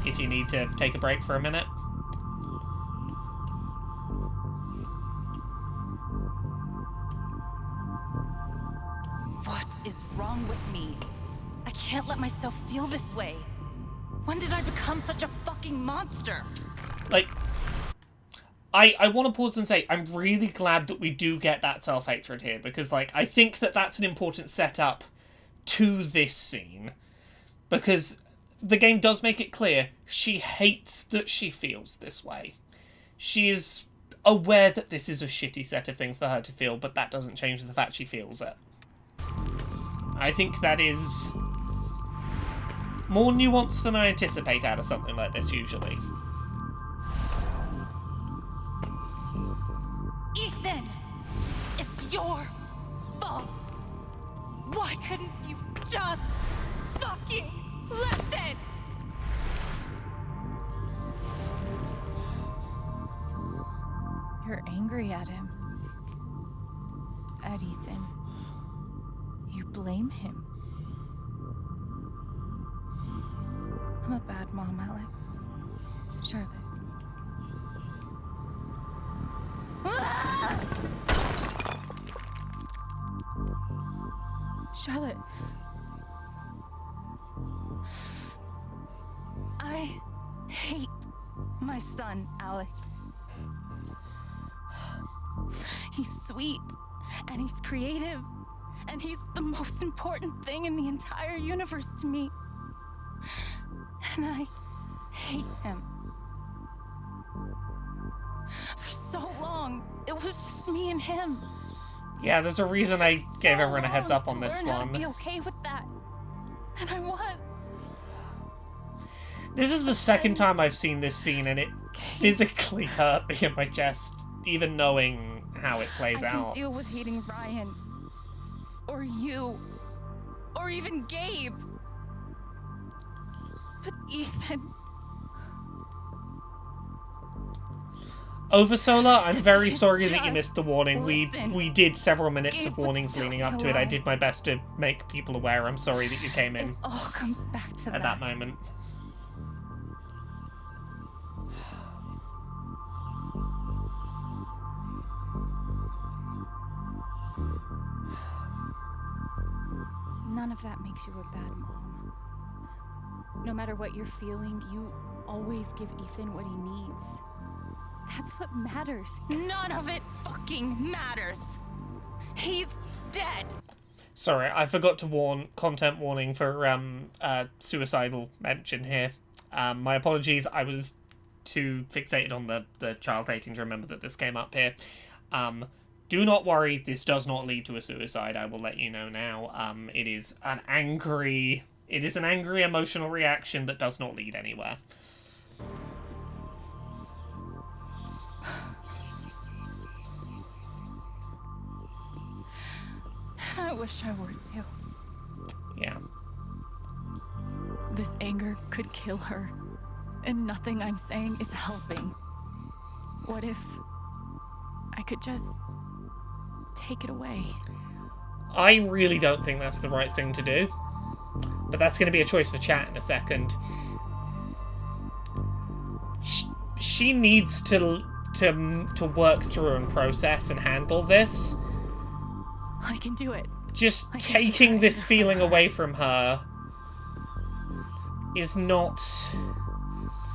S1: If you need to take a break for a minute.
S21: What is wrong with me? I can't let myself feel this way. When did I become such a fucking monster?
S1: Like, I want to pause and say, I'm really glad that we do get that self-hatred here, because, like, I think that that's an important setup to this scene. Because the game does make it clear, she hates that she feels this way. She is aware that this is a shitty set of things for her to feel, but that doesn't change the fact she feels it. I think that is more nuanced than I anticipate out of something like this, usually.
S21: Ethan! It's your fault! Why couldn't you just fucking listen?
S7: You're angry at him. At Ethan. You blame him. I'm a bad mom, Alex. Charlotte. Charlotte.
S21: I hate my son, Alex. He's sweet, and he's creative, and he's the most important thing in the entire universe to me. And I hate him. For so long, it was just me and him.
S1: Yeah, there's a reason I gave everyone a heads up on this
S21: Learn how to
S1: one.
S21: be okay with that. And I was.
S1: This is the second time I've seen this scene, and it physically hurt me in my chest, even knowing how it plays
S21: I can
S1: out.
S21: deal with hating Ryan. Or you. Or even Gabe. But Ethan...
S1: Oversolar, I'm very sorry that you
S21: Just
S1: missed the warning.
S21: listen.
S1: We did several minutes
S21: Gabe
S1: of
S21: would
S1: warnings
S21: still
S1: leading
S21: be
S1: up to it. I
S21: alive.
S1: did my best to make people aware. I'm sorry that you came in
S21: It all comes back to
S1: at that moment.
S7: None of that makes you a bad mom. No matter what you're feeling, you always give Ethan what he needs. That's what matters.
S21: None of it fucking matters. He's dead.
S1: Sorry, I forgot to warn, content warning for suicidal mention here. My apologies, I was too fixated on the child hating to remember that this came up here. Do not worry, this does not lead to a suicide, I will let you know now. It is an angry emotional reaction that does not lead anywhere.
S21: I wish I were too.
S1: Yeah.
S7: This anger could kill her, and nothing I'm saying is helping. What if I could just take it away?
S1: I really don't think that's the right thing to do, but that's going to be a choice for chat in a second. She needs to work through and process and handle this.
S7: I can do it.
S1: Just taking this feeling away from her is not...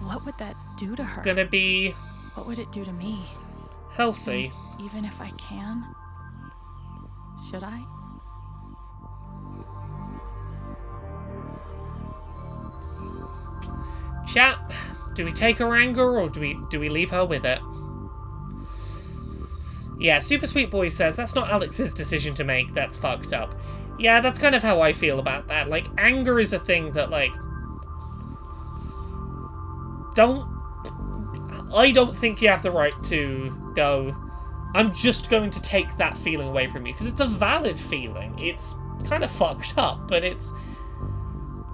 S7: What would that do to her?
S1: Gonna be...
S7: What would it do to me?
S1: Healthy.
S7: And even if I can, should I?
S1: Chat, do we take her anger or do we leave her with it? Yeah, Super Sweet Boy says, that's not Alex's decision to make, that's fucked up. Yeah, that's kind of how I feel about that. Like, anger is a thing that, like, I don't think you have the right to go, I'm just going to take that feeling away from you, because it's a valid feeling. It's kind of fucked up, but it's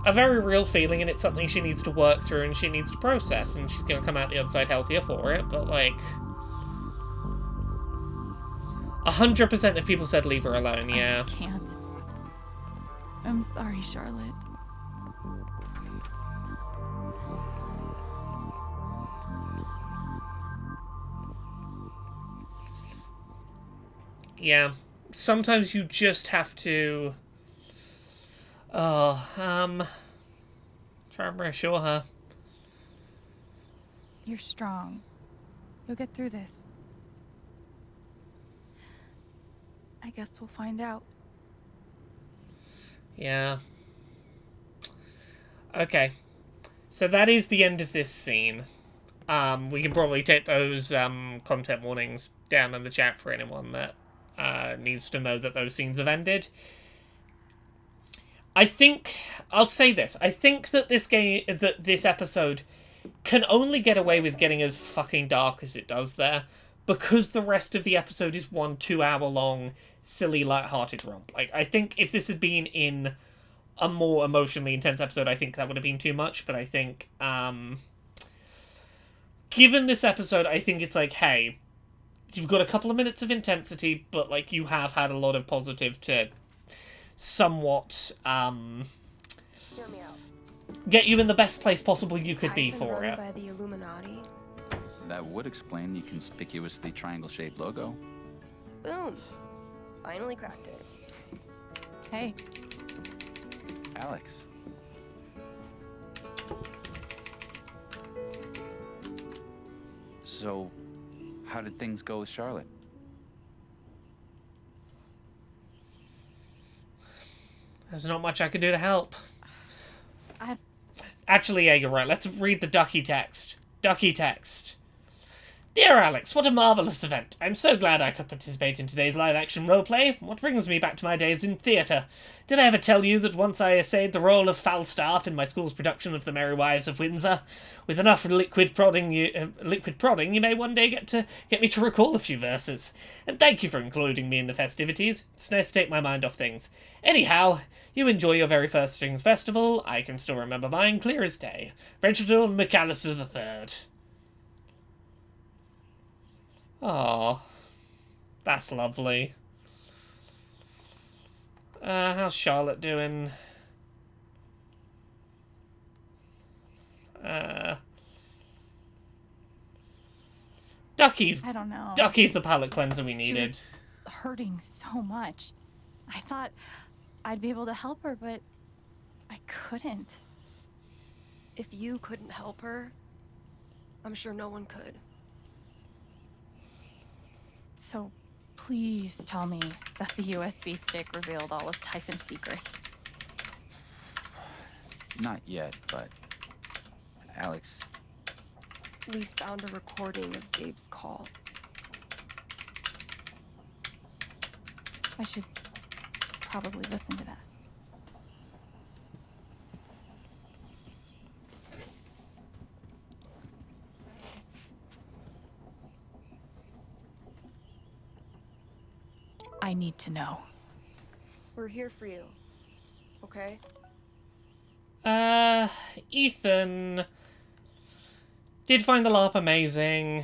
S1: a very real feeling, and it's something she needs to work through and she needs to process, and she's going to come out the other side healthier for it, but, like, 100% of people said leave her alone, yeah.
S7: I can't. I'm sorry, Charlotte.
S1: Yeah. Sometimes you just have to... try and reassure her.
S7: You're strong. You'll get through this. I guess we'll find out.
S1: Yeah. Okay. So that is the end of this scene. We can probably take those content warnings down in the chat for anyone that needs to know that those scenes have ended. I think I'll say this. I think that this episode can only get away with getting as fucking dark as it does there, because the rest of the episode is one 2-hour-long, silly, light-hearted romp. Like, I think if this had been in a more emotionally intense episode, I think that would have been too much, but I think, given this episode, I think it's like, hey, you've got a couple of minutes of intensity, but, like, you have had a lot of positive to somewhat,
S8: Hear me out.
S1: get you in the best place possible you could be
S8: Typhon
S1: for
S8: run
S1: it.
S8: by the Illuminati?
S4: That would explain the conspicuously triangle-shaped logo.
S8: Boom. Finally cracked it.
S7: Hey.
S4: Alex. So, how did things go with Charlotte?
S1: There's not much I could do to help. Actually, yeah, you're right. Let's read the Ducky text. Ducky text. Dear Alex, what a marvellous event. I'm so glad I could participate in today's live-action roleplay. What brings me back to my days in theatre. Did I ever tell you that once I essayed the role of Falstaff in my school's production of The Merry Wives of Windsor? With enough liquid prodding, you may one day get me to recall a few verses. And thank you for including me in the festivities. It's nice to take my mind off things. Anyhow, you enjoy your very first Strings Festival. I can still remember mine clear as day. Reginald McAllister III. Aw, that's lovely. How's Charlotte doing? Ducky's.
S7: I don't know.
S1: Ducky's the palate cleanser we
S7: She
S1: needed.
S7: was hurting so much. I thought I'd be able to help her, but I couldn't.
S8: If you couldn't help her, I'm sure no one could.
S7: So please tell me that the USB stick revealed all of Typhon's secrets.
S4: Not yet, but... Alex,
S8: We found a recording of Gabe's call.
S7: I should probably listen to that. I need to know.
S8: We're here for you. Okay?
S1: Ethan did find the LARP amazing.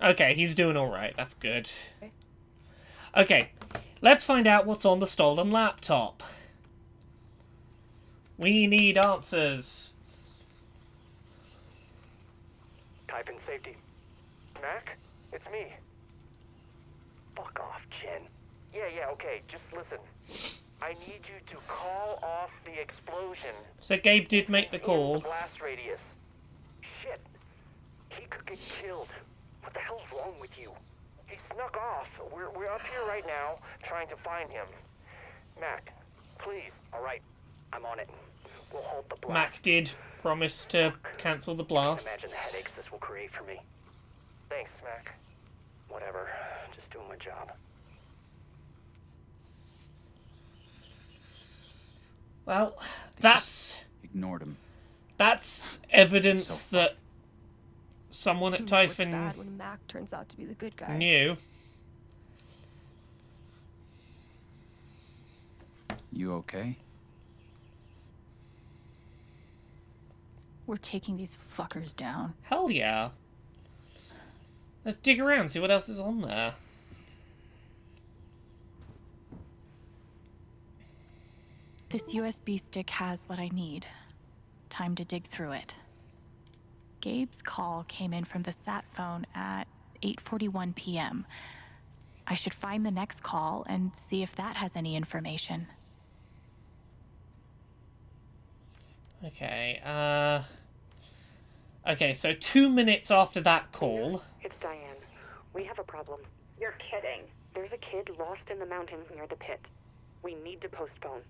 S1: Okay, he's doing alright, that's good. Okay, let's find out what's on the stolen laptop. We need answers.
S12: Type in safety. Mac? It's me. Fuck off, Jen. Yeah, okay, just listen. I need you to call off the explosion.
S1: So Gabe did make the
S12: In
S1: call.
S12: the blast radius. Shit. He could get killed. What the hell's wrong with you? He snuck off. We're up here right now, trying to find him. Mac, please. Alright, I'm on it. We'll hold the blast.
S1: Mac did promise to cancel the
S12: Imagine the
S1: blasts.
S12: headaches this will create for me. Thanks, Mac. Whatever. Just doing my job.
S1: Well, that's...
S4: ignored him.
S1: That's evidence that someone
S8: You
S1: at
S8: know it's
S1: Typhon
S8: bad when Mac turns out to be the good guy.
S1: knew.
S15: You okay?
S7: We're taking these fuckers down.
S1: Hell yeah. Let's dig around, see what else is on there.
S7: This USB stick has what I need. Time to dig through it. Gabe's call came in from the sat phone at 8:41 p.m. I should find the next call and see if that has any information.
S1: Okay, okay, so 2 minutes after that call.
S10: It's Diane. We have a problem. You're kidding. There's a kid lost in the mountains near the pit. We need to postpone.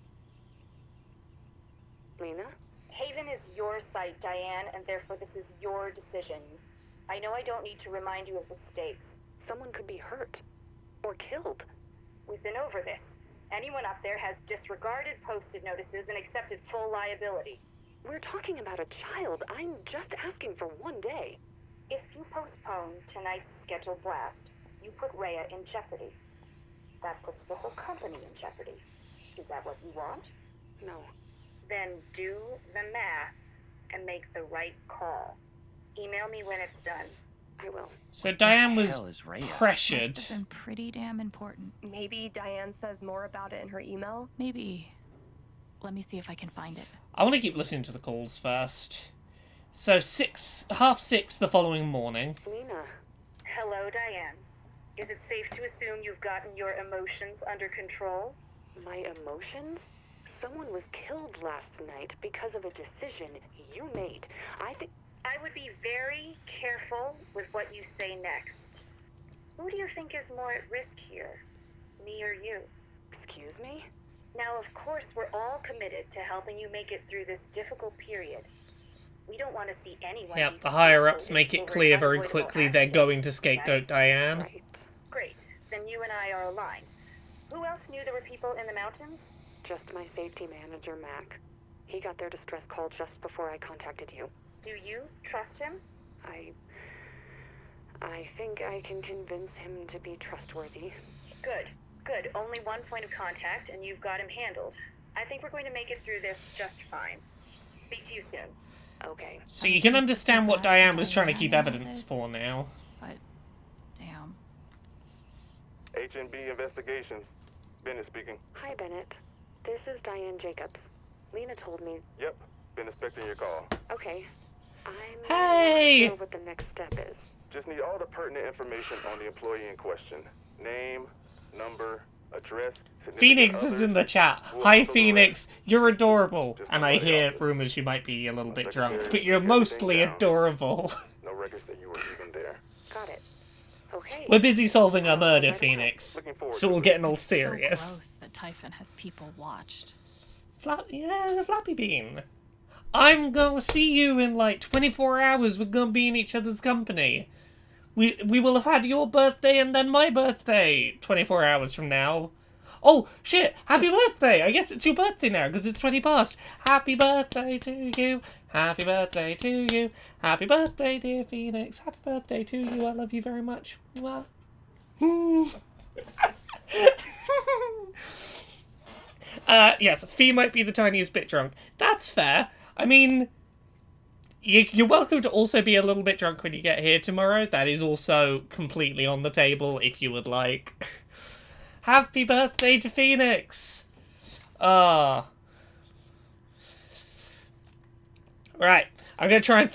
S10: Lena?
S22: Haven is your site, Diane, and therefore this is your decision. I know I don't need to remind you of the stakes.
S10: Someone could be hurt. Or killed.
S22: We've been over this. Anyone up there has disregarded posted notices and accepted full liability.
S10: We're talking about a child. I'm just asking for 1 day.
S22: If you postpone tonight's scheduled blast, you put Rhea in jeopardy. That puts the whole company in jeopardy. Is that what you want?
S10: No.
S22: Then do the math and make the right call. Email me when it's done.
S10: I will.
S1: So Diane was pressured.
S7: Must have been pretty damn important.
S8: Maybe Diane says more about it in her email?
S7: Maybe. Let me see if I can find it.
S1: I want to keep listening to the calls first. So 6:30 the following morning.
S22: Lena. Hello, Diane. Is it safe to assume you've gotten your emotions under control?
S10: My emotions? Someone was killed last night because of a decision you made.
S22: I would be very careful with what you say next. Who do you think is more at risk here? Me or you?
S10: Excuse me?
S22: Now, of course, we're all committed to helping you make it through this difficult period. We don't want to see anyone...
S1: Yep, the higher-ups make it clear very quickly they're going to scapegoat Diane.
S22: Right. Great. Then you and I are aligned. Who else knew there were people in the mountains?
S10: Just my safety manager, Mac. He got their distress call just before I contacted you.
S22: Do you trust him?
S10: I think I can convince him to be trustworthy.
S22: Good. Good. Only one point of contact, and you've got him handled. I think we're going to make it through this just fine. Speak to you soon.
S10: Okay.
S1: So you can understand what Diane was trying to keep evidence for now.
S7: But, damn.
S23: H&B Investigations. Bennett speaking.
S10: Hi, Bennett. This is Diane Jacobs. Lena told me...
S23: Yep. Been expecting your call.
S10: Okay. I'm
S1: Hey!
S10: not sure what the next step is.
S23: Just need all the pertinent information on the employee in question. Name, number, address...
S1: Phoenix is in the chat. Hi, Phoenix. You're adorable. And I hear rumors you might be a little bit drunk, but you're mostly adorable.
S23: No records that you were even there.
S10: Got it. Okay.
S1: We're busy solving a murder, Phoenix. So we're getting all serious.
S7: So gross that Typhon has people watched.
S1: Yeah, the Flappy Bean. I'm gonna see you in like 24 hours. We're gonna be in each other's company. We will have had your birthday and then my birthday 24 hours from now. Oh, shit! Happy birthday! I guess it's your birthday now, because it's 20 past. Happy birthday to you. Happy birthday to you. Happy birthday, dear Phoenix. Happy birthday to you. I love you very much. Mwah. Yes, Fee might be the tiniest bit drunk. That's fair. I mean, you're welcome to also be a little bit drunk when you get here tomorrow. That is also completely on the table if you would like. Happy birthday to Phoenix! Right. I'm gonna try and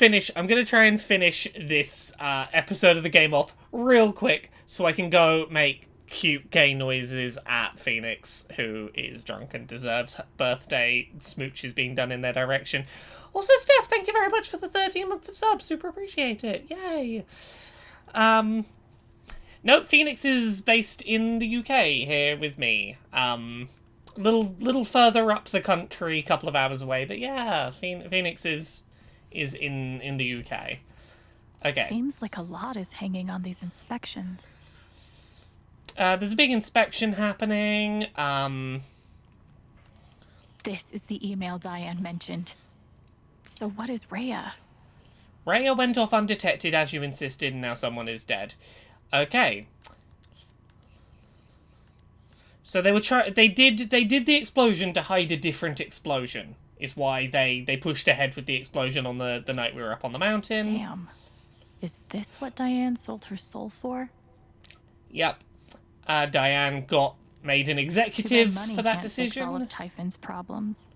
S1: finish this episode of the game off real quick so I can go make cute gay noises at Phoenix, who is drunk and deserves birthday smooches being done in their direction. Also, Steph, thank you very much for the 13 months of subs. Super appreciate it. Yay. No, Phoenix is based in the UK here with me. Little further up the country, a couple of hours away, but yeah, Phoenix is in the UK. Okay.
S7: Seems like a lot is hanging on these inspections.
S1: There's a big inspection happening.
S7: This is the email Diane mentioned. So what is Rhea?
S1: Rhea went off undetected as you insisted, and now someone is dead. Okay. So they were they did the explosion to hide a different explosion. Is why they pushed ahead with the explosion on the night we were up on the mountain.
S7: Damn. Is this what Diane sold her soul for?
S1: Yep. Diane got made an executive for that decision.
S7: Fix all of Typhon's problems.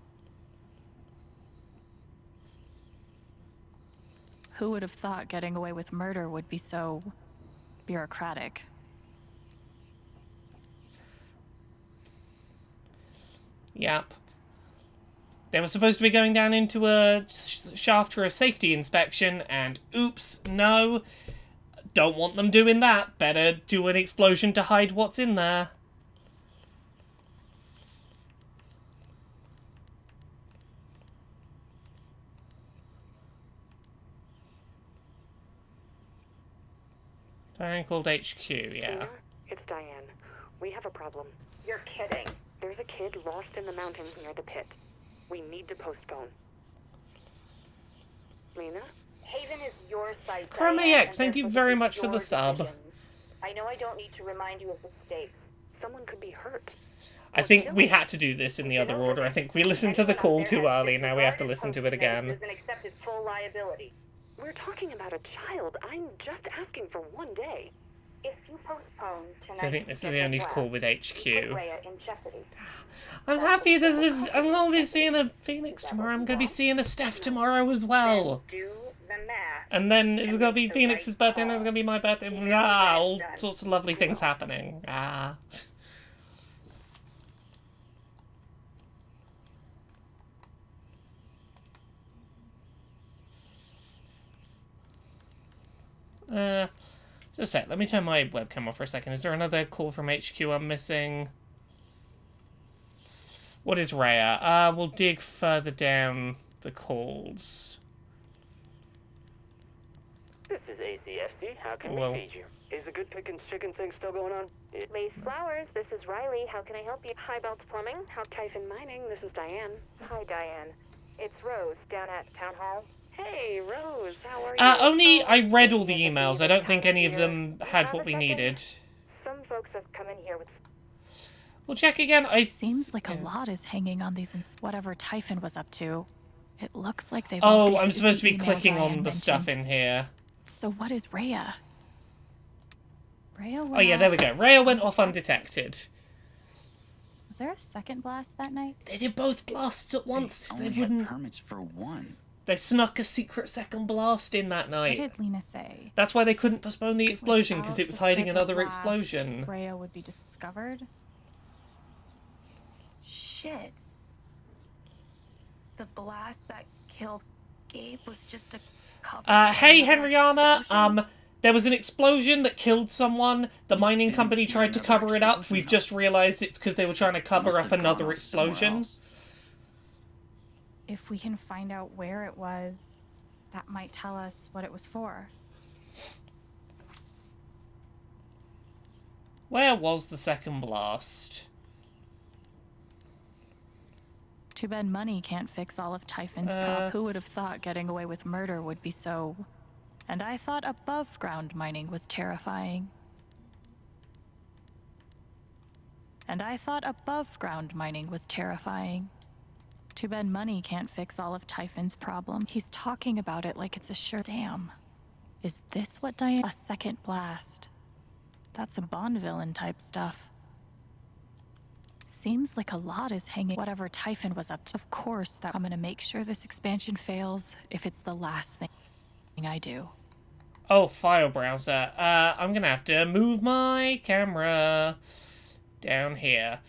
S7: Who would have thought getting away with murder would be so bureaucratic?
S1: Yep. They were supposed to be going down into a shaft for a safety inspection, and oops, no. Don't want them doing that. Better do an explosion to hide what's in there. Diane called HQ, yeah.
S10: It's Diane. We have a problem. You're kidding. There's a kid lost in the mountains near the pit. We need to postpone. Lena? Haven is your site,
S1: Chromiac, thank you very much for the sub.
S10: I know I don't need to remind you of the stakes. Someone could be hurt.
S1: I think we had to do this in the other order. I think we listened to the call too early, now we have to listen to it again.
S10: An accepted full liability. We're talking about a child. I'm just asking for one day. If you postpone tonight,
S1: So I think this is the only call with HQ.
S10: Rhea in jeopardy.
S1: I'm happy there's I'm going to be seeing a Phoenix tomorrow. I'm going to be seeing a Steph tomorrow as well.
S10: Do the math.
S1: And then it's going to be Phoenix's birthday, and there's going to be my birthday. Ah, all sorts of lovely things happening. Ah. Just a sec, let me turn my webcam off for a second. Is there another call from HQ I'm missing? What is Rhea? We'll dig further down the calls.
S12: This is ACFC. How can
S1: Well-
S12: we feed you? Is the Good Pickins chicken thing still going on?
S10: Lace Flowers, this is Riley. How can I help you? Hi, Belts Plumbing. How Typhon Mining? This is Diane. Hi, Diane. It's Rose down at Town Hall. Hey, Rose. How are you?
S1: I read all the emails. I don't think any of them had what we needed.
S10: Some folks have come in here with...
S1: We'll check again.
S7: Seems like a lot is hanging on these whatever Typhon was up to. It looks like they've...
S1: Oh, I'm supposed to be clicking on the stuff in here.
S7: So what is Rhea?
S3: Rhea
S1: Oh yeah, there we go. Rhea went off undetected.
S3: Was there a second blast that night?
S1: They did both blasts at once.
S15: They only had permits for one.
S1: They snuck a secret second blast in that night.
S3: What did Lena say?
S1: That's why they couldn't postpone the explosion, because it was hiding
S3: Without the
S1: another
S3: blast,
S1: explosion.
S3: Rhea would be discovered?
S13: Shit. The blast that killed Gabe was just a cover.
S1: Hey, Henriana. There was an explosion that killed someone. The mining company tried to cover it up. We've just realized it's because they were trying to cover up another explosion.
S3: If we can find out where it was, that might tell us what it was for.
S1: Where was the second blast?
S7: Too bad money can't fix all of Typhon's problems. Who would have thought getting away with murder would be so... And I thought above-ground mining was terrifying. And I thought above-ground mining was terrifying. Too bad money can't fix all of Typhon's problems. He's talking about it like it's a sure... Damn. Is this what Diane... A second blast. That's a Bond villain type stuff. Seems like a lot is hanging... Whatever Typhon was up to. Of course, that I'm gonna make sure this expansion fails if it's the last thing I do.
S1: Oh, file browser. I'm gonna have to move my camera down here.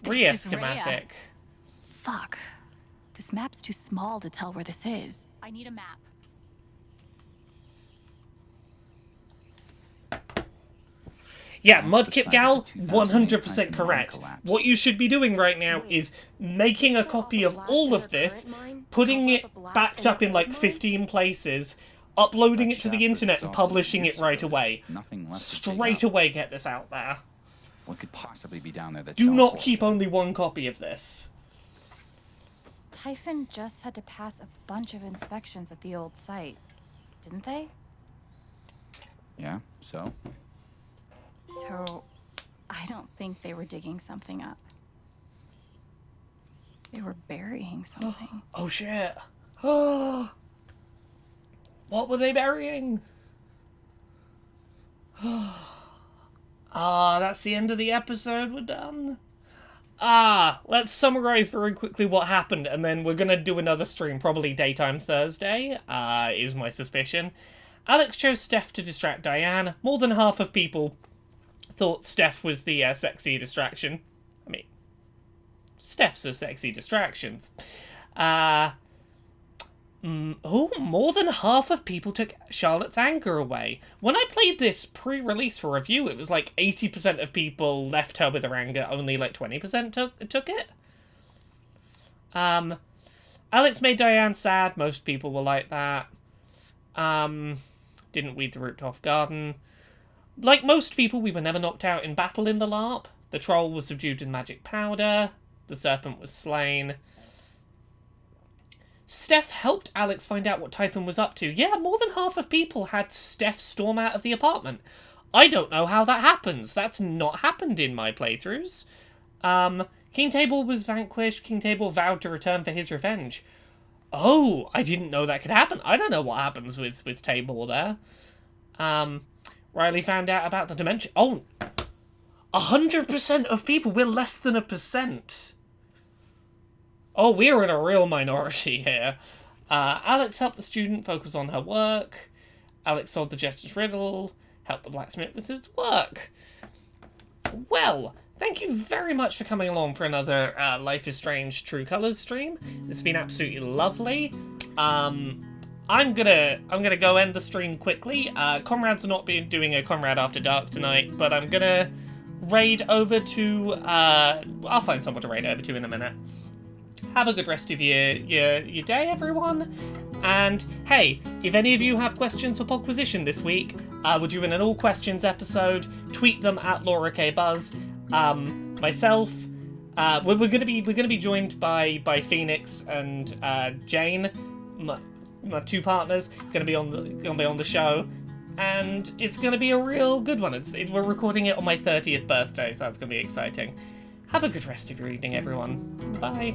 S1: Rhea schematic.
S7: Fuck. This map's too small to tell where this is.
S3: I need a map.
S1: Yeah, Mudkip Gal, 100% correct. What you should be doing right now is making a copy of all of this, putting it backed up in like 15 places, uploading it to the internet and publishing it right away. Straight away get this out there.
S15: What could possibly be down there that's
S1: Do
S15: so
S1: not
S15: important?
S1: keep only one copy of this.
S3: Typhon just had to pass a bunch of inspections at the old site, didn't they?
S15: Yeah, so?
S3: So, I don't think they were digging something up. They were burying something.
S1: Oh shit. What were they burying? That's the end of the episode. We're done. Let's summarize very quickly what happened, and then we're gonna do another stream, probably daytime Thursday, is my suspicion. Alex chose Steph to distract Diane. More than half of people thought Steph was the sexy distraction. I mean, Steph's a sexy distractions. More than half of people took Charlotte's anger away. When I played this pre-release for review, it was like 80% of people left her with her anger, only like 20% took it. Alex made Diane sad, most people were like that. Didn't weed the root off garden. Like most people, we were never knocked out in battle in the LARP. The troll was subdued in magic powder. The serpent was slain. Steph helped Alex find out what Typhon was up to. Yeah, more than half of people had Steph storm out of the apartment. I don't know how that happens. That's not happened in my playthroughs. King Tabor was vanquished. King Tabor vowed to return for his revenge. Oh, I didn't know that could happen. I don't know what happens with Tabor there. Riley found out about the dimension. Oh, 100% of people. We're less than 1%. Oh, we're in a real minority here. Alex helped the student focus on her work. Alex solved the jester's riddle. Helped the blacksmith with his work. Well, thank you very much for coming along for another Life is Strange True Colors stream. It's been absolutely lovely. I'm gonna go end the stream quickly. Conrad's not been doing a Conrad After Dark tonight, but I'm gonna raid over to I'll find someone to raid over to in a minute. Have a good rest of your day, everyone. And hey, if any of you have questions for Podquisition this week, we're doing an all questions episode. Tweet them at Laura K Buzz. Myself, we're gonna be joined by Phoenix and Jane, my two partners. Gonna be on the show, and it's gonna be a real good one. We're recording it on my 30th birthday, so that's gonna be exciting. Have a good rest of your evening, everyone. Bye.